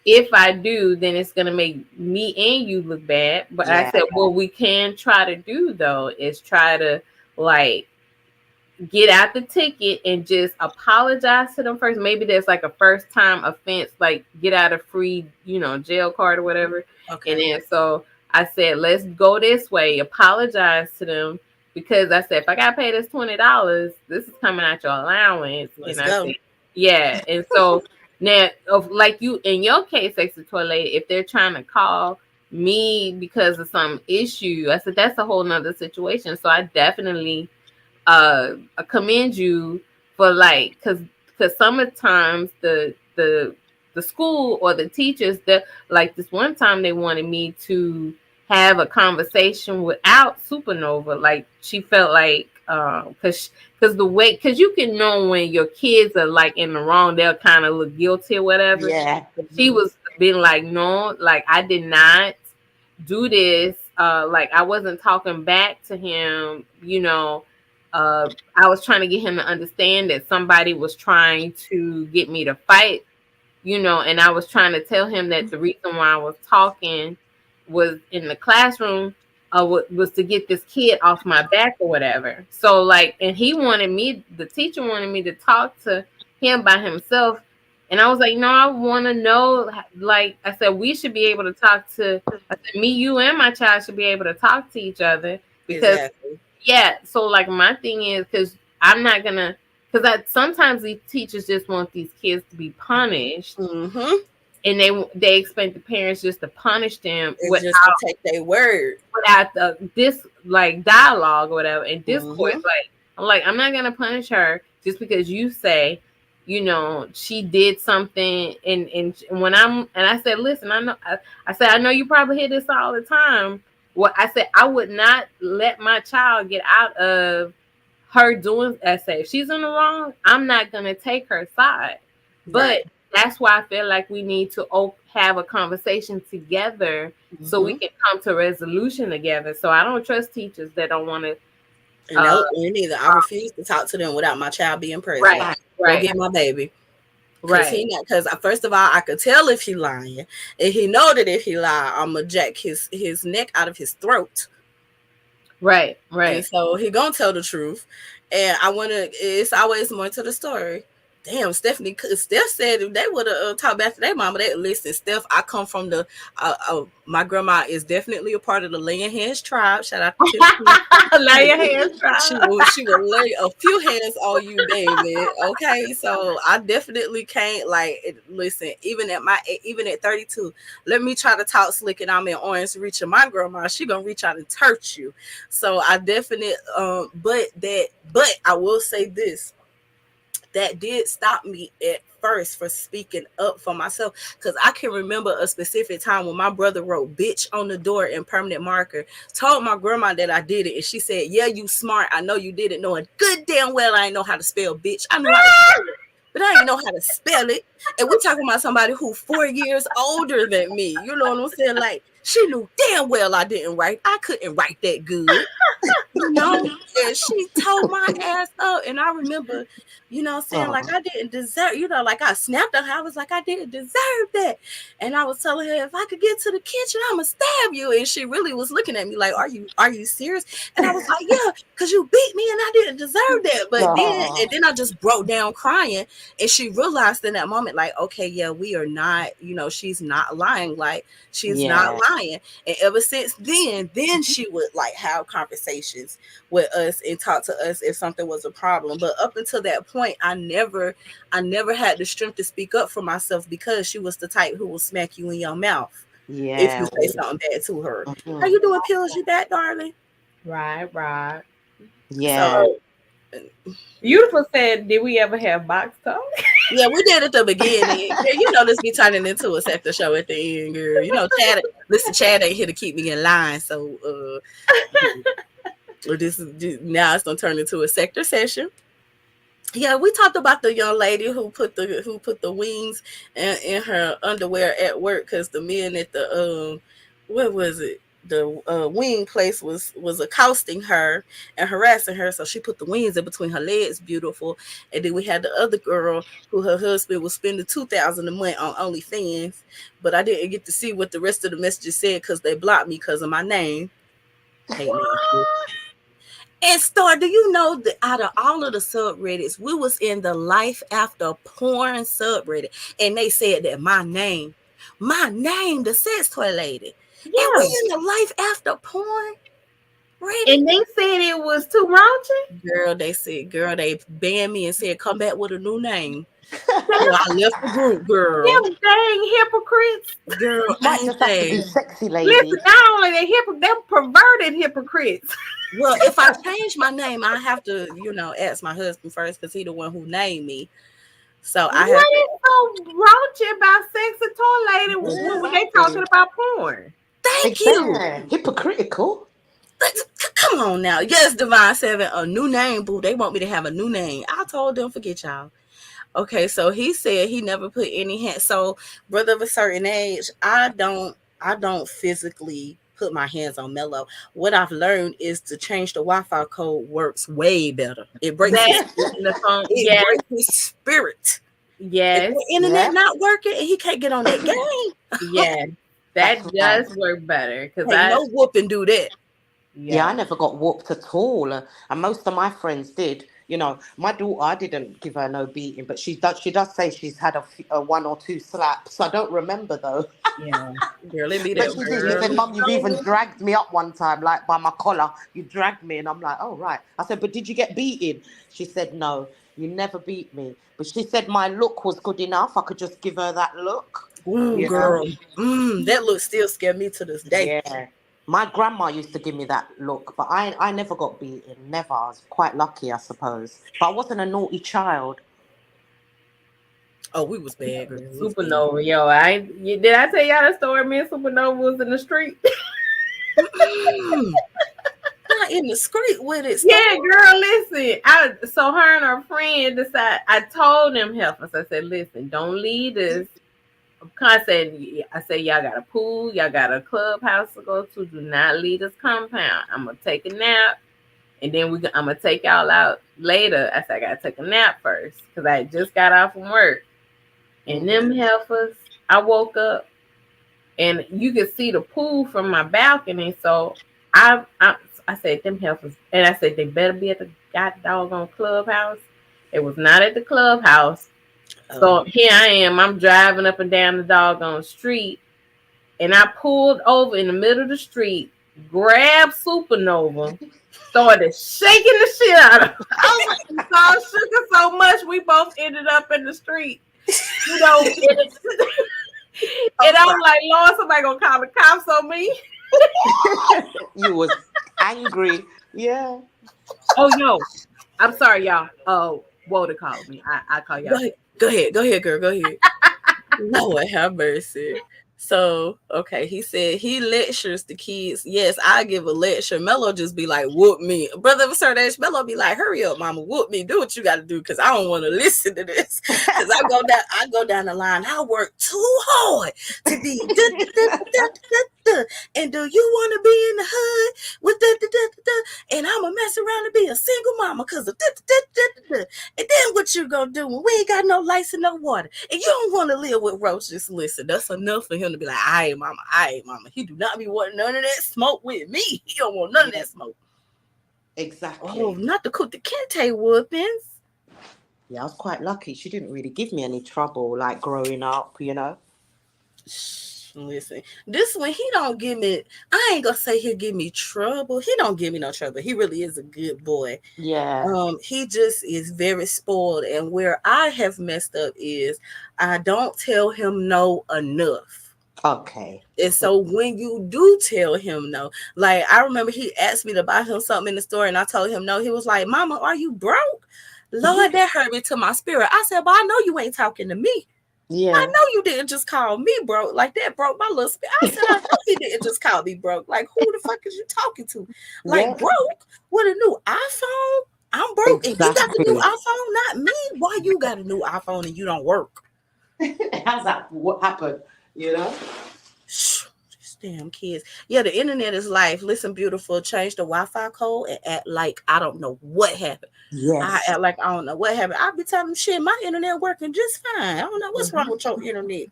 if I do, then it's going to make me and you look bad. But I said, what we can try to do, though, is try to, like, get out the ticket and just apologize to them first. Maybe there's, like, a first-time offense, like, get out a free, jail card or whatever. Okay. And then so I said, let's go this way, apologize to them, because I said, if I got to pay this $20, this is coming out your allowance. Let's and go. I said, yeah. And so now, like you, in your case, Sexy Toy Lady, if they're trying to call me because of some issue, I said, that's a whole nother situation. So I definitely commend you for like, because sometimes the school or the teachers, that like this one time they wanted me to have a conversation without Supernova. Like she felt like because you can know when your kids are like in the wrong, they'll kind of look guilty or whatever. Yeah. She was being like, no, like I did not do this. Like I wasn't talking back to him, I was trying to get him to understand that somebody was trying to get me to fight, and I was trying to tell him that the reason why I was talking was in the classroom was to get this kid off my back or whatever. So like, and the teacher wanted me to talk to him by himself. And I was like, no, I want to know, like I said, we should be able to talk me, you, and my child should be able to talk to each other because so like my thing is, because I'm not gonna, because sometimes these teachers just want these kids to be punished. Mm-hmm. And they expect the parents just to punish them without just to take their word, without this like dialogue or whatever. And discourse, I'm not gonna punish her just because you say, she did something. And I said, listen, I know you probably hear this all the time. Well, I said I would not let my child get out of her doing. I said if she's in the wrong, I'm not gonna take her side, but. That's why I feel like we need to have a conversation together so we can come to a resolution together. So I don't trust teachers that don't want to. No, me neither. I refuse to talk to them without my child being present. Right. Go get my baby. Right. Because first of all, I could tell if he lying, and he know that if he lie, I'm gonna jack his neck out of his throat. Right. And so he gonna tell the truth, and it's always more to the story. Damn, Stephanie. Steph said if they would have talked back to their mama, they listen. Steph, I come from the. My grandma is definitely a part of the laying hands tribe. Shout out to Tiffany. Lay your hands She will lay a few hands on you, baby. Okay, so I definitely can't listen. Even at 32, let me try to talk slick and I'm in Orange reaching my grandma. She gonna reach out and touch you. So I definitely but I will say this. That did stop me at first for speaking up for myself, because I can remember a specific time when my brother wrote bitch on the door in permanent marker, told my grandma that I did it, and she said, yeah, you smart, I know you did it, knowing good damn well I ain't know how to spell bitch. I knew how to spell it, but I didn't know how to spell it. And we're talking about somebody who 4 years older than me. You know what I'm saying? Like, she knew damn well I couldn't write that good. You know, and she told my ass up. And I remember, you know, saying like I didn't deserve, you know, like I snapped at her. I was like, I didn't deserve that. And I was telling her, if I could get to the kitchen, I'm gonna stab you. And she really was looking at me like, are you serious? And I was like, yeah, because you beat me and I didn't deserve that. But then I just broke down crying. And she realized in that moment, like, okay, yeah, we are not, you know, she's not lying. Like, she's not lying. And ever since then she would like have conversations with us and talk to us if something was a problem. But up until that point, I never had the strength to speak up for myself, because she was the type who will smack you in your mouth if you say something bad to her. How you doing, Pills? You back, darling? Right. Yeah. So, Beautiful said, did we ever have box talk? Yeah, we did at the beginning. You know, this be turning into a sector show at the end, girl. You know, Chad ain't here to keep me in line. So this is now it's gonna turn into a sector session. Yeah, we talked about the young lady who put the wings in her underwear at work, because the men at the what was it? The wing place was accosting her and harassing her, so she put the wings in between her legs. Beautiful. And then we had the other girl who her husband was spending $2,000 a month on OnlyFans, but I didn't get to see what the rest of the messages said because they blocked me because of my name. Hey, and Star, do you know that out of all of the subreddits, we was in the life after porn subreddit, and they said that my name, the sex toy lady. Yeah. And we in the life after porn Reddit. And they said it was too raunchy. Girl, they banned me and said, come back with a new name. So I left the group, girl. Them dang hypocrites. Girl, might just have to be sexy lady. Listen, not only they're perverted hypocrites. Well, if I change my name, I have to, you know, ask my husband first, because he's the one who named me. So what is so raunchy about sexy toy lady when they talking about porn? Thank you. Hypocritical. Come on now. Yes, Divine 7, a new name, boo. They want me to have a new name. I told them, forget y'all. Okay, so he said he never put any hands. So, brother of a certain age, I don't physically put my hands on Mellow. What I've learned is to change the Wi-Fi code works way better. It breaks the phone. It breaks his spirit. Yes. If the internet not working and he can't get on that game. Yeah, that does work better, because no whooping do that. Yeah, I never got whooped at all, and most of my friends did. You know, my daughter, I didn't give her no beating, but she does say she's had a 1 or 2 slaps. I don't remember though. Yeah, girl, let me But she said, Mum, you've even dragged me up one time, like by my collar. You dragged me, and I'm like, oh right. I said, but did you get beaten? She said, no, you never beat me. But she said my look was good enough. I could just give her that look. Ooh, girl, that look still scared me to this day. Yeah. My grandma used to give me that look, but I never got beaten. Never. I was quite lucky, I suppose. But I wasn't a naughty child. Oh, we was bad, girl. Supernova, yo. Did I tell y'all the story? Me and Supernova was in the street. Not in the street with it. Yeah, girl, listen. So her and her friend decided. I told them heifers. I said, listen, don't leave this. I said, y'all got a pool, y'all got a clubhouse to go to. Do not leave this compound. I'm gonna take a nap, and then I'm gonna take y'all out later. I said, I gotta take a nap first, because I just got off from work. And them heifers, I woke up, and you could see the pool from my balcony. So I said, them heifers, and I said, they better be at the doggone clubhouse. It was not at the clubhouse. So here I am. I'm driving up and down the doggone street, and I pulled over in the middle of the street, grabbed Supernova, started shaking the shit out of her. I was like, so shook her so much, we both ended up in the street. You know, and I was like, Lord, somebody gonna call the cops on me. You was angry. Yeah. Oh no, I'm sorry, y'all. Oh, Walter called me. I call y'all. Go ahead, girl. Go ahead. Lord have mercy. So, okay, he said he lectures the kids. Yes, I give a lecture. Mello just be like, whoop me. Brother of a certain age, Mello be like, hurry up, mama, whoop me. Do what you got to do because I don't want to listen to this. Because I go down the line. I work too hard to be and do you want to be in the hood with and I'm going to mess around and be a single mama because of and then what you going to do when we ain't got no lights and no water and you don't want to live with roaches? Listen, that's enough for him to be like, all right, mama. He do not be wanting none of that smoke with me. He don't want none of that smoke. Exactly. Oh, not the Kente whoopings. Yeah, I was quite lucky. She didn't really give me any trouble, like growing up, you know. Listen, this one, he don't give me, I ain't gonna say he'll give me trouble. He don't give me no trouble. He really is a good boy. Yeah. He just is very spoiled. And where I have messed up is I don't tell him no enough. Okay. And so when you do tell him no, like I remember he asked me to buy him something in the store and I told him no. He was like, Mama, are you broke? Lord, that hurt me to my spirit. I said, but I know you ain't talking to me. Yeah. I know you didn't just call me broke. Like that broke my little spirit. I said, I know he didn't just call me broke. Like who the fuck is you talking to? Like broke with a new iPhone? I'm broke and you got the new iPhone, not me. Why you got a new iPhone and you don't work? How's that? What happened? You know? These damn kids. Yeah, the internet is life. Listen, beautiful. Change the Wi-Fi code and act like I don't know what happened. Yes. I act like I don't know what happened. I be telling them shit, my internet working just fine. I don't know what's wrong with your internet.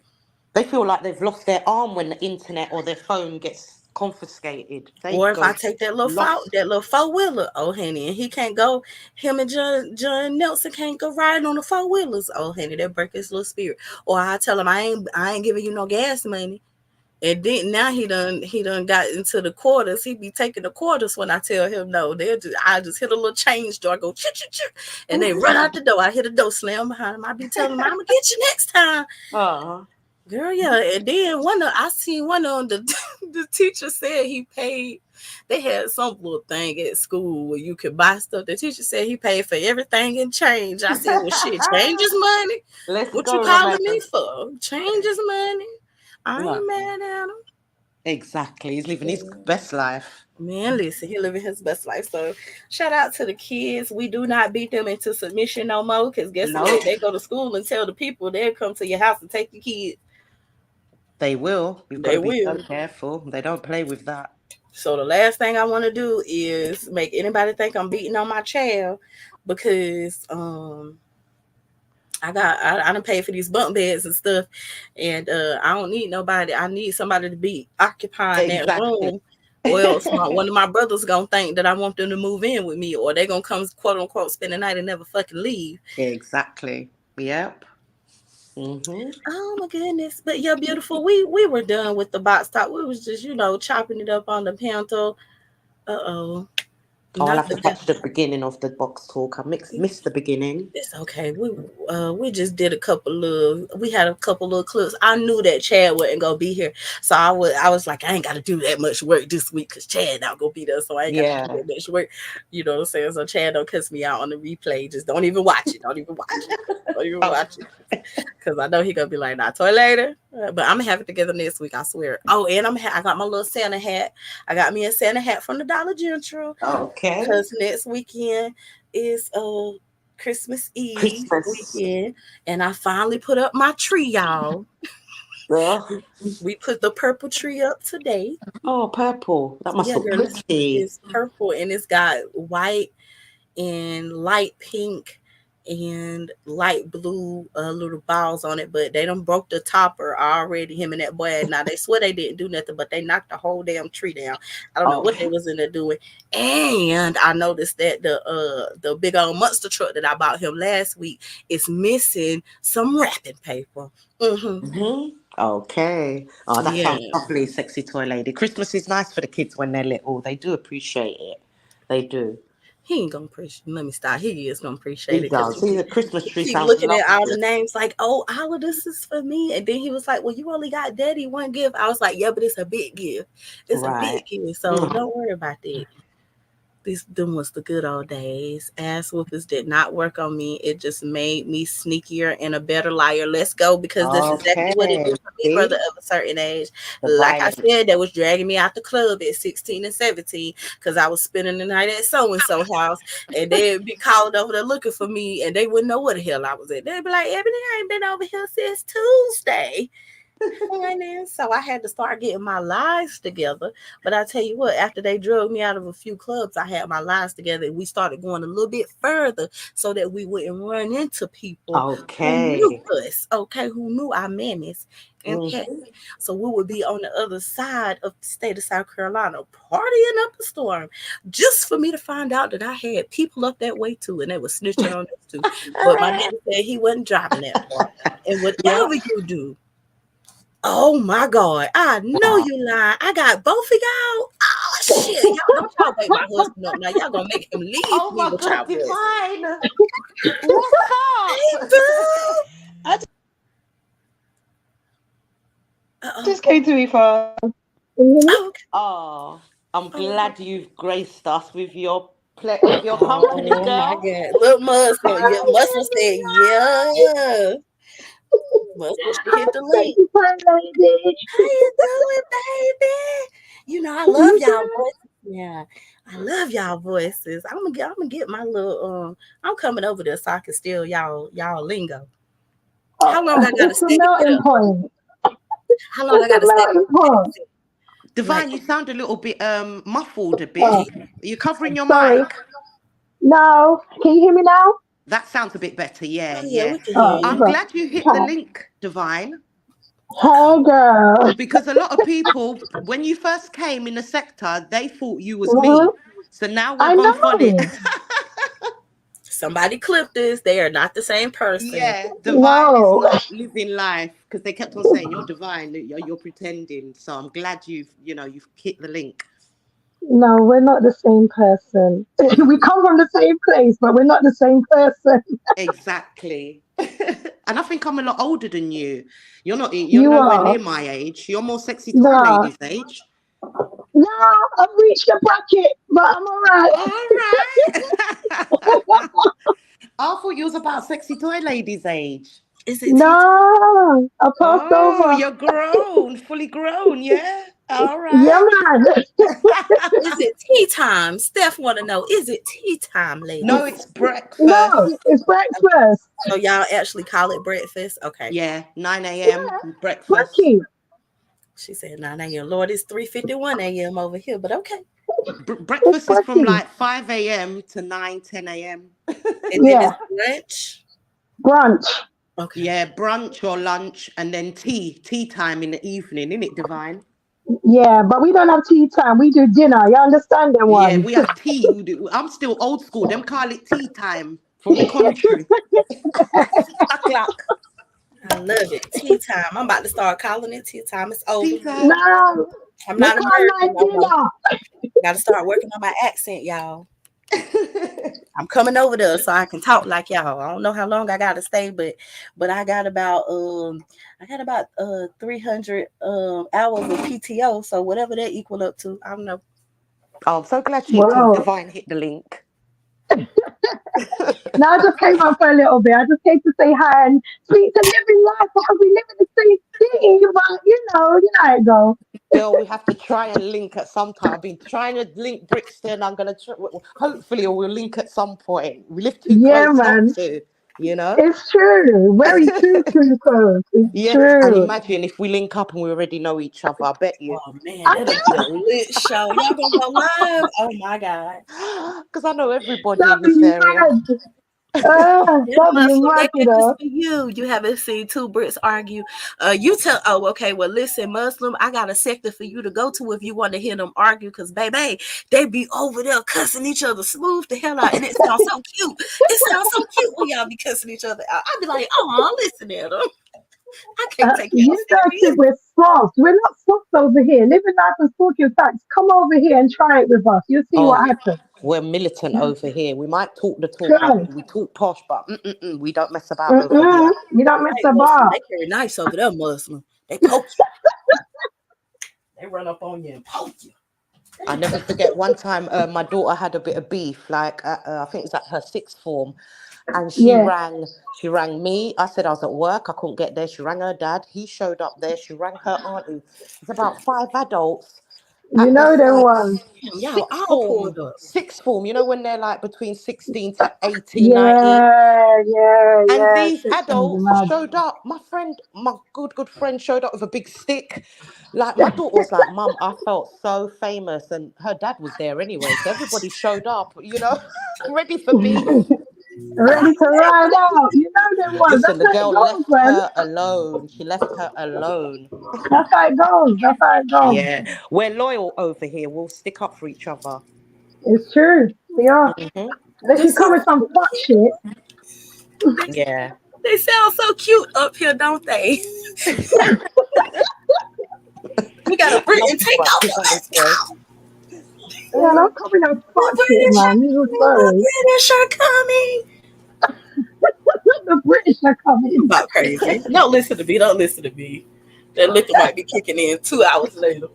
They feel like they've lost their arm when the internet or their phone gets confiscated. Or if I take that little 4-wheeler, oh honey, and he can't go, him and John Nelson can't go riding on the 4-wheelers. Oh honey, that break his little spirit. Or I tell him I ain't giving you no gas money. And then now he done got into the quarters. He be taking the quarters when I tell him no. I just hit a little change door, I go choo choo choo, and they run out the door. I hit a door slam behind him. I be telling him I'm gonna get you next time. Girl, yeah. And then I seen one of them, the teacher said he paid. They had some little thing at school where you could buy stuff. The teacher said he paid for everything in change. I said, well, shit, change is money. What you calling me for? Change is money. I ain't mad at him. Exactly. He's living his best life. Man, listen, he living his best life. So shout out to the kids. We do not beat them into submission no more. Because guess what? They go to school and tell the people they'll come to your house and take your kids. They will. You've got to be so careful. They don't play with that. So the last thing I want to do is make anybody think I'm beating on my child because I done paid for these bunk beds and stuff, and I don't need nobody. I need somebody to be occupying that room, or else one of my brothers gonna think that I want them to move in with me, or they gonna come quote unquote spend the night and never fucking leave. Exactly. Yep. Mm-hmm. Oh my goodness! But yeah, beautiful. We were done with the box talk. We was just chopping it up on the panto. I'll have to catch the beginning of the box talk. I missed the beginning. It's okay. We just did we had a couple of clips. I knew that Chad wasn't gonna be here, so I was like, I ain't gotta do that much work this week because Chad not gonna be there, so I ain't gotta do that much work. You know what I'm saying? So Chad don't cuss me out on the replay. Just don't even watch it. Don't even watch it. Because I know he gonna be like, nah, toy later. But I'm gonna have it together next week, I swear. Oh, and I got my little Santa hat. I got me a Santa hat from the Dollar General. Okay. Because next weekend is Christmas Eve weekend, and I finally put up my tree, y'all. We put the purple tree up today. Oh, purple! That must look pretty. It's purple and it's got white and light pink and light blue little balls on it, but they done broke the topper already, him and that boy. Now they swear they didn't do nothing, but they knocked the whole damn tree down. I don't know what they was in there doing. And I noticed that the big old monster truck that I bought him last week is missing some wrapping paper. Okay. Oh, that sounds Yeah. lovely, sexy toy lady. Christmas is nice for the kids when they're little. They do appreciate it. They do. He ain't gonna appreciate. Let me stop. He is gonna appreciate He it because does. See, the Christmas tree keep sounds looking at all lovely. the names like, oh, all of this is for me. And then he was like, well, you only got daddy one gift. I was like, yeah, but it's a big gift. It's a Right. big gift. So don't worry about that. Them was the good old days. Ass whoopers did not work on me. It just made me sneakier and a better liar. Let's go, because that's exactly what it Okay. did for me, See? brother of a certain age. The Like I violence. said, that was dragging me out the club at 16 and 17 because I was spending the night at so-and-so house, and they'd be calling over there looking for me, and they wouldn't know where the hell I was at. They'd be like, Ebony, I ain't been over here since Tuesday. And so I had to start getting my lives together. But I tell you what, after they drug me out of a few clubs, I had my lives together, and we started going a little bit further so that we wouldn't run into people Okay. who knew us, who knew our menace. Okay. So we would be on the other side of the state of South Carolina partying up a storm just for me to find out that I had people up that way too, and they were snitching on us too. But my daddy said he wasn't driving that far. And whatever you do, oh my God, I know you lying. I got both of y'all. Oh shit, y'all don't y'all wake my husband up now. Y'all gonna make him leave Oh me my with God, y'all Divine. What's up? Hey, boo. Just came to me for. Okay. Oh, I'm glad you've graced us with your company, Oh my girl. God. Look, Muscle said, yeah. Muscle, she hit the link. How you doing, baby? You know, I love y'all voices. Yeah, I love y'all voices. I'm gonna get my little I'm coming over there so I can steal y'all lingo. How long I gotta It's the stay melting here? point. How long I It's gotta the stay melting point. Divine, like you sound a little bit muffled a bit. Oh, Are you covering your sorry. mic? No. Can you hear me now? That sounds a bit better. Yeah, oh yeah, yeah. we can hear Oh, you. I'm good. glad you hit the Okay. link, Divine, Hey, girl. because a lot of people, when you first came in the sector, they thought you was Mhm. me. So now we're I both on it. know. Somebody clip this. They are not the same person. Yeah, Divine is No. not living life because they kept on saying you're Divine, you're pretending. So I'm glad you've hit the link. No, we're not the same person. We come from the same place, but we're not the same person. Exactly. And I think I'm a lot older than you. You're You nowhere are. near my age. You're more sexy toy No. lady's age. No, I've reached the bracket, but I'm all right. All right. I thought you was about sexy toy lady's age. Is it tea time? No, I passed Oh, over. you're grown, fully grown, yeah. All Yeah, right. man. Is it tea time? Steph want to know, is it tea time, No, ladies? it's breakfast. No, it's breakfast. So y'all actually call it breakfast? Okay. Yeah, 9 a.m. Yeah, breakfast. Brekkie. She said 9 a.m. Lord, it's 3:51 a.m. over here, but okay. It's Breakfast is from Brekkie. like 5 a.m. to 9, 10 a.m. And then Yeah, it's lunch. brunch. Okay. Yeah, brunch or lunch, and then tea time in the evening, isn't it, Divine? Yeah, but we don't have tea time. We do dinner. You understand that Yeah, one? we have tea. I'm still old school. Them call it tea time from the country. 6 o'clock. I love it. Tea time. I'm about to start calling it tea time. It's over. Tea time. No, I'm we not call American night no more. dinner. Got to start working on my accent, y'all. I'm coming over there so I can talk like y'all. I don't know how long I gotta stay, but I got about 300 hours of PTO. So whatever that equal up to, I don't know. Oh, I'm so glad Wow. Divine hit the link. No, I just came up for a little bit. I just came to say hi and speak to living life because we live in the same city, but you know how it go. Girl, we have to try and link at some time. I've been trying to link Brixton. I'm gonna hopefully we'll link at some point. We live too Yeah, close not man. to, you know. It's true. Very true, close. It's Yeah, and true. imagine if we link up and we already know each other. I bet you. Oh man, I that'll be a lit show. Y'all gonna go live? Oh my God. Because I know everybody in that'd be this area. mad. Yeah, That be Muslim, mad, that you this is know. for you. You haven't seen two Brits argue. You tell. Oh, okay. Well, listen, Muslim, I got a sector for you to go to if you want to hear them argue. Cause baby, they be over there cussing each other smooth the hell out, and it sounds so cute. It sounds so cute when y'all be cussing each other out. I be like, oh, listen at them. I can't take y'all You guys serious. think we're soft. We're not soft over here. Living life and talking facts. Come over here and try it with us. You'll see what Oh, happens. we're militant over here. We might talk the talk, like Good. we talk posh, but we don't mess about over here. You don't miss Right, the Muslim, bar. they carry knives over there, Muslim. They poke you. They run up on you and poke you. I never forget one time my daughter had a bit of beef, like I think it was at her sixth form, and Yeah. she rang me. I said I was at work, I couldn't get there. She rang her dad, he showed up there. She rang her auntie. It's about 5 adults You at know this them like ones. Y'all all pulled up. sixth form, you know, when they're like between 16 to 18, 19. And Yeah. these Six ones are adults mad. showed up. My friend, my good friend, showed up with a big stick. Like, my daughter was like, Mum, I felt so famous. And her dad was there anyway. So everybody showed up, ready for beef. Ready to ride out. You know them ones. Listen, That's the how it girl goes, left man. her alone. She left her alone. That's how it goes. That's how it goes. Yeah. We're loyal over here. We'll stick up for each other. It's true. We are. Hmm. Unless you come with some fuck shit. Yeah. They sound so cute up here, don't they? We got a Love Britain you, take but over. she's always Let's there. go. Yeah, don't come with no The fuck shit, British are man. You coming. The sorry. British are coming. The British are You coming. about crazy. Don't listen to me. Don't listen to me. That liquor might be kicking in 2 hours later.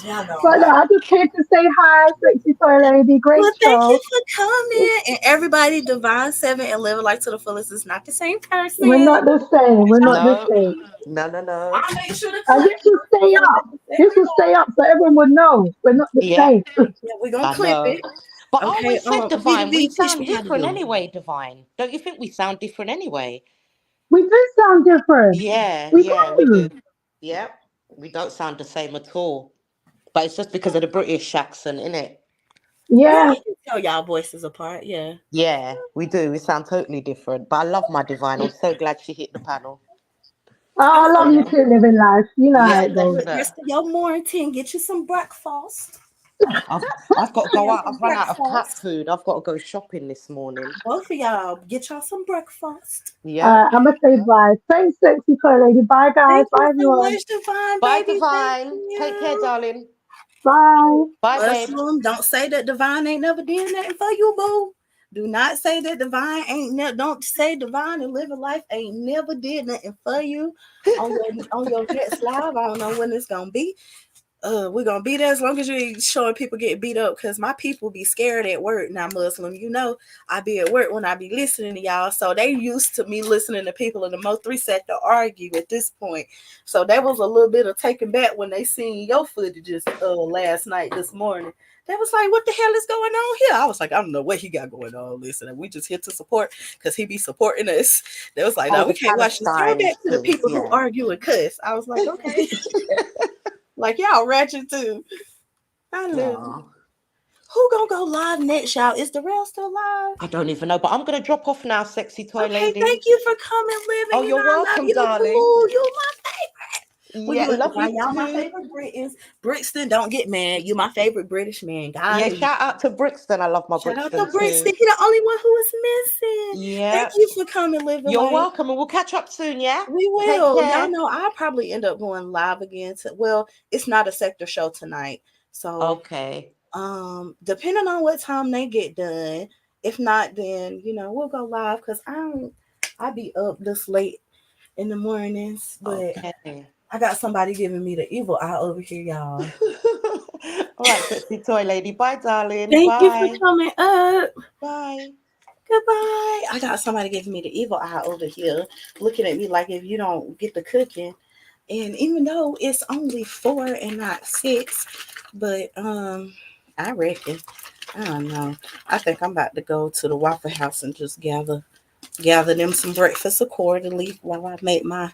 Yeah, no. But no, I just came to say hi, sexy toy lady. Great Well, thank you show. for coming. And everybody, Divine 7 and Living Life to the Fullest is not the same We're person. not the same. We're not the No, same. no. I'll make sure to And clip this will stay up. it. This will stay up so everyone would know we're not the Yeah, same. Yeah, we're going to I clip know. it. But I Okay, always said, Vita Divine, we V, teach sound me how to different do it. anyway, Divine. Don't you think we sound different anyway? We do sound different. Yeah, We yeah, we do. do. Yeah, we don't sound the same at all. But it's just because of the British accent, innit? Yeah, Yeah. I can tell y'all voices apart. Yeah. Yeah, we do. We sound totally different. But I love my Divine. I'm so glad she hit the panel. I Oh, I love love you it. too, living life. You know how Yeah, it goes. Rest of your morning. Get you some breakfast. I've I've got to Get go y'all out. some I've run out of cat breakfast. food. I've got to go shopping this morning. Both of y'all, get y'all some breakfast. Yep. I'm going to say bye. Thanks, sexy toy lady. Bye, guys. Thank you Bye, so everyone. much, Divine Bye, baby. Thank Divine. Take care, you. darling. Bye. Bye, babe. Muslim, don't say that Divine ain't never did nothing for you, boo. Do not say that Divine ain't don't say Divine and Living Life ain't never did nothing for you on your next live. I don't know when it's gonna be. We're gonna be there as long as you ain't showing people get beat up, because my people be scared at work. Now, Muslim, I be at work when I be listening to y'all, so they used to me listening to people in the Mo 3 sector argue at this point. So that was a little bit of taken back when they seen your footages last night, this morning. They was like, what the hell is going on here? I was like, I don't know what he got going on. Listen, we just here to support because he be supporting us. They was like, Oh, no, we the can't watch this. Turn Palestine back to the thing. people who Yeah. argue and cuss. I was like, okay. Like, y'all ratchet too. I live. Oh, Who gonna go live next, y'all? Is the rail still live? I don't even know, but I'm gonna drop off now, sexy toy Okay, lady. thank you for coming, Oh, living. you're I love welcome, you darling. too. You my favorite. Well, Yeah, you at love you Divine, y'all my too. favorite Britons. Brixton, don't get mad. You my favorite British man. Yeah, Golly. shout out to Brixton. I love my Shout out Brixton to Brixton. too. He the only one who is missing. Thank Yeah, you for coming, living you're life. welcome, and we'll catch up soon. Yeah, We take will. Y'all care. know I'll probably end up going live again. Well, it's not a sector show tonight. So Okay. depending on what time they get done, if not, then we'll go live, because I be up this late in the mornings, but Okay. I got somebody giving me the evil eye over here, y'all. All right, sexy toy lady. Bye, darling. Thank you for Bye. coming up. Bye. Goodbye. I got somebody giving me the evil eye over here, looking at me like if you don't get the cooking. And even though it's only 4 and not 6, but I reckon, I don't know. I think I'm about to go to the Waffle House and just gather them some breakfast accordingly while I make my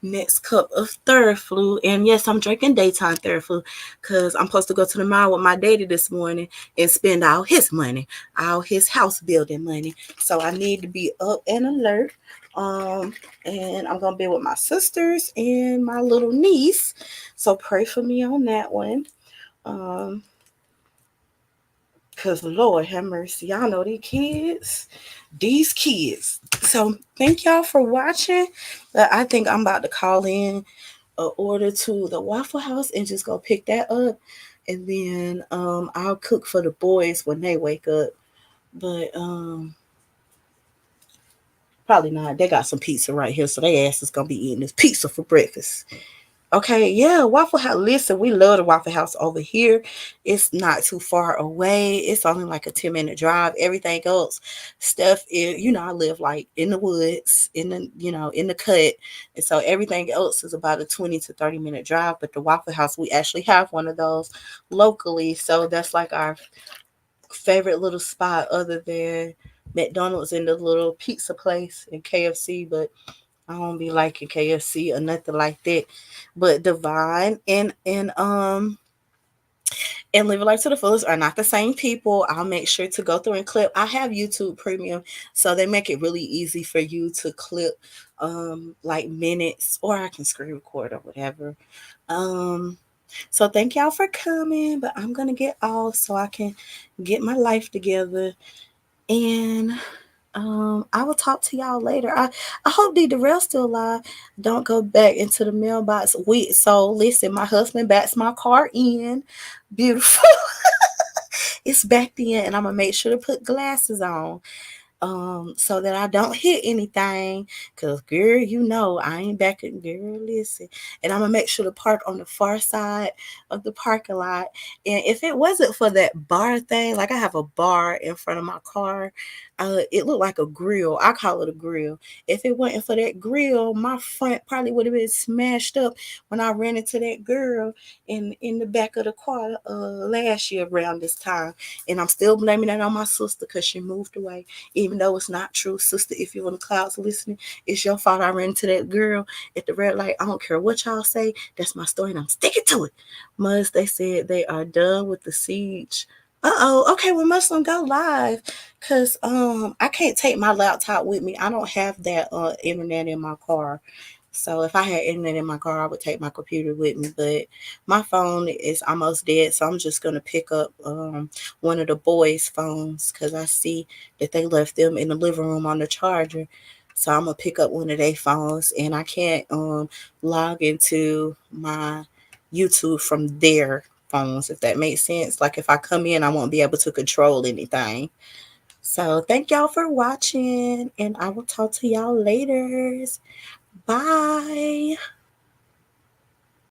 next cup of Theraflu. And yes, I'm drinking daytime Theraflu because I'm supposed to go to the mall with my daddy this morning and spend all his money, all his house building money. So I need to be up and alert. And I'm gonna be with my sisters and my little niece. So pray for me on that one. Because Lord have mercy, y'all know these kids. So thank y'all for watching. But I think I'm about to call in an order to the Waffle House and just go pick that up. And then I'll cook for the boys when they wake up. But probably not. They got some pizza right here, so they ass is gonna be eating this pizza for breakfast. Okay, yeah, Waffle House. Listen, we love the Waffle House over here. It's not too far away. It's only like a 10-minute drive. Everything else, stuff is, I live like in the woods, in the cut. And so everything else is about a 20 to 30-minute drive. But the Waffle House, we actually have one of those locally. So that's like our favorite little spot other than McDonald's and the little pizza place and KFC. But I don't be liking KFC or nothing like that. But Divine and Live Life to the Fullest are not the same people. I'll make sure to go through and clip. I have YouTube Premium, so they make it really easy for you to clip like minutes, or I can screen record or whatever. So thank y'all for coming, but I'm gonna get off so I can get my life together. And I will talk to y'all later. I hope D Darrell's still alive. Don't go back into the mailbox. So listen, my husband backs my car in. Beautiful. It's backed in, and I'm gonna make sure to put glasses on. So that I don't hit anything. Cause girl, I ain't backing, girl, listen. And I'm gonna make sure to park on the far side of the parking lot. And if it wasn't for that bar thing, like I have a bar in front of my car, it looked like a grill. I call it a grill. If it wasn't for that grill, my front probably would have been smashed up when I ran into that girl in the back of the car last year around this time. And I'm still blaming that on my sister because she moved away. Even though it's not true, sister, if you're on the clouds listening, it's your fault I ran into that girl at the red light. I don't care what y'all say. That's my story, and I'm sticking to it. Must, they said they are done with the siege. Okay, we must go live because I can't take my laptop with me. I don't have that internet in my car. So if I had internet in my car, I would take my computer with me. But my phone is almost dead, so I'm just gonna pick up one of the boys' phones because I see that they left them in the living room on the charger. So I'm gonna pick up one of their phones, and I can't log into my YouTube from their phones, if that makes sense. Like if I come in, I won't be able to control anything. So thank y'all for watching, and I will talk to y'all later. Bye.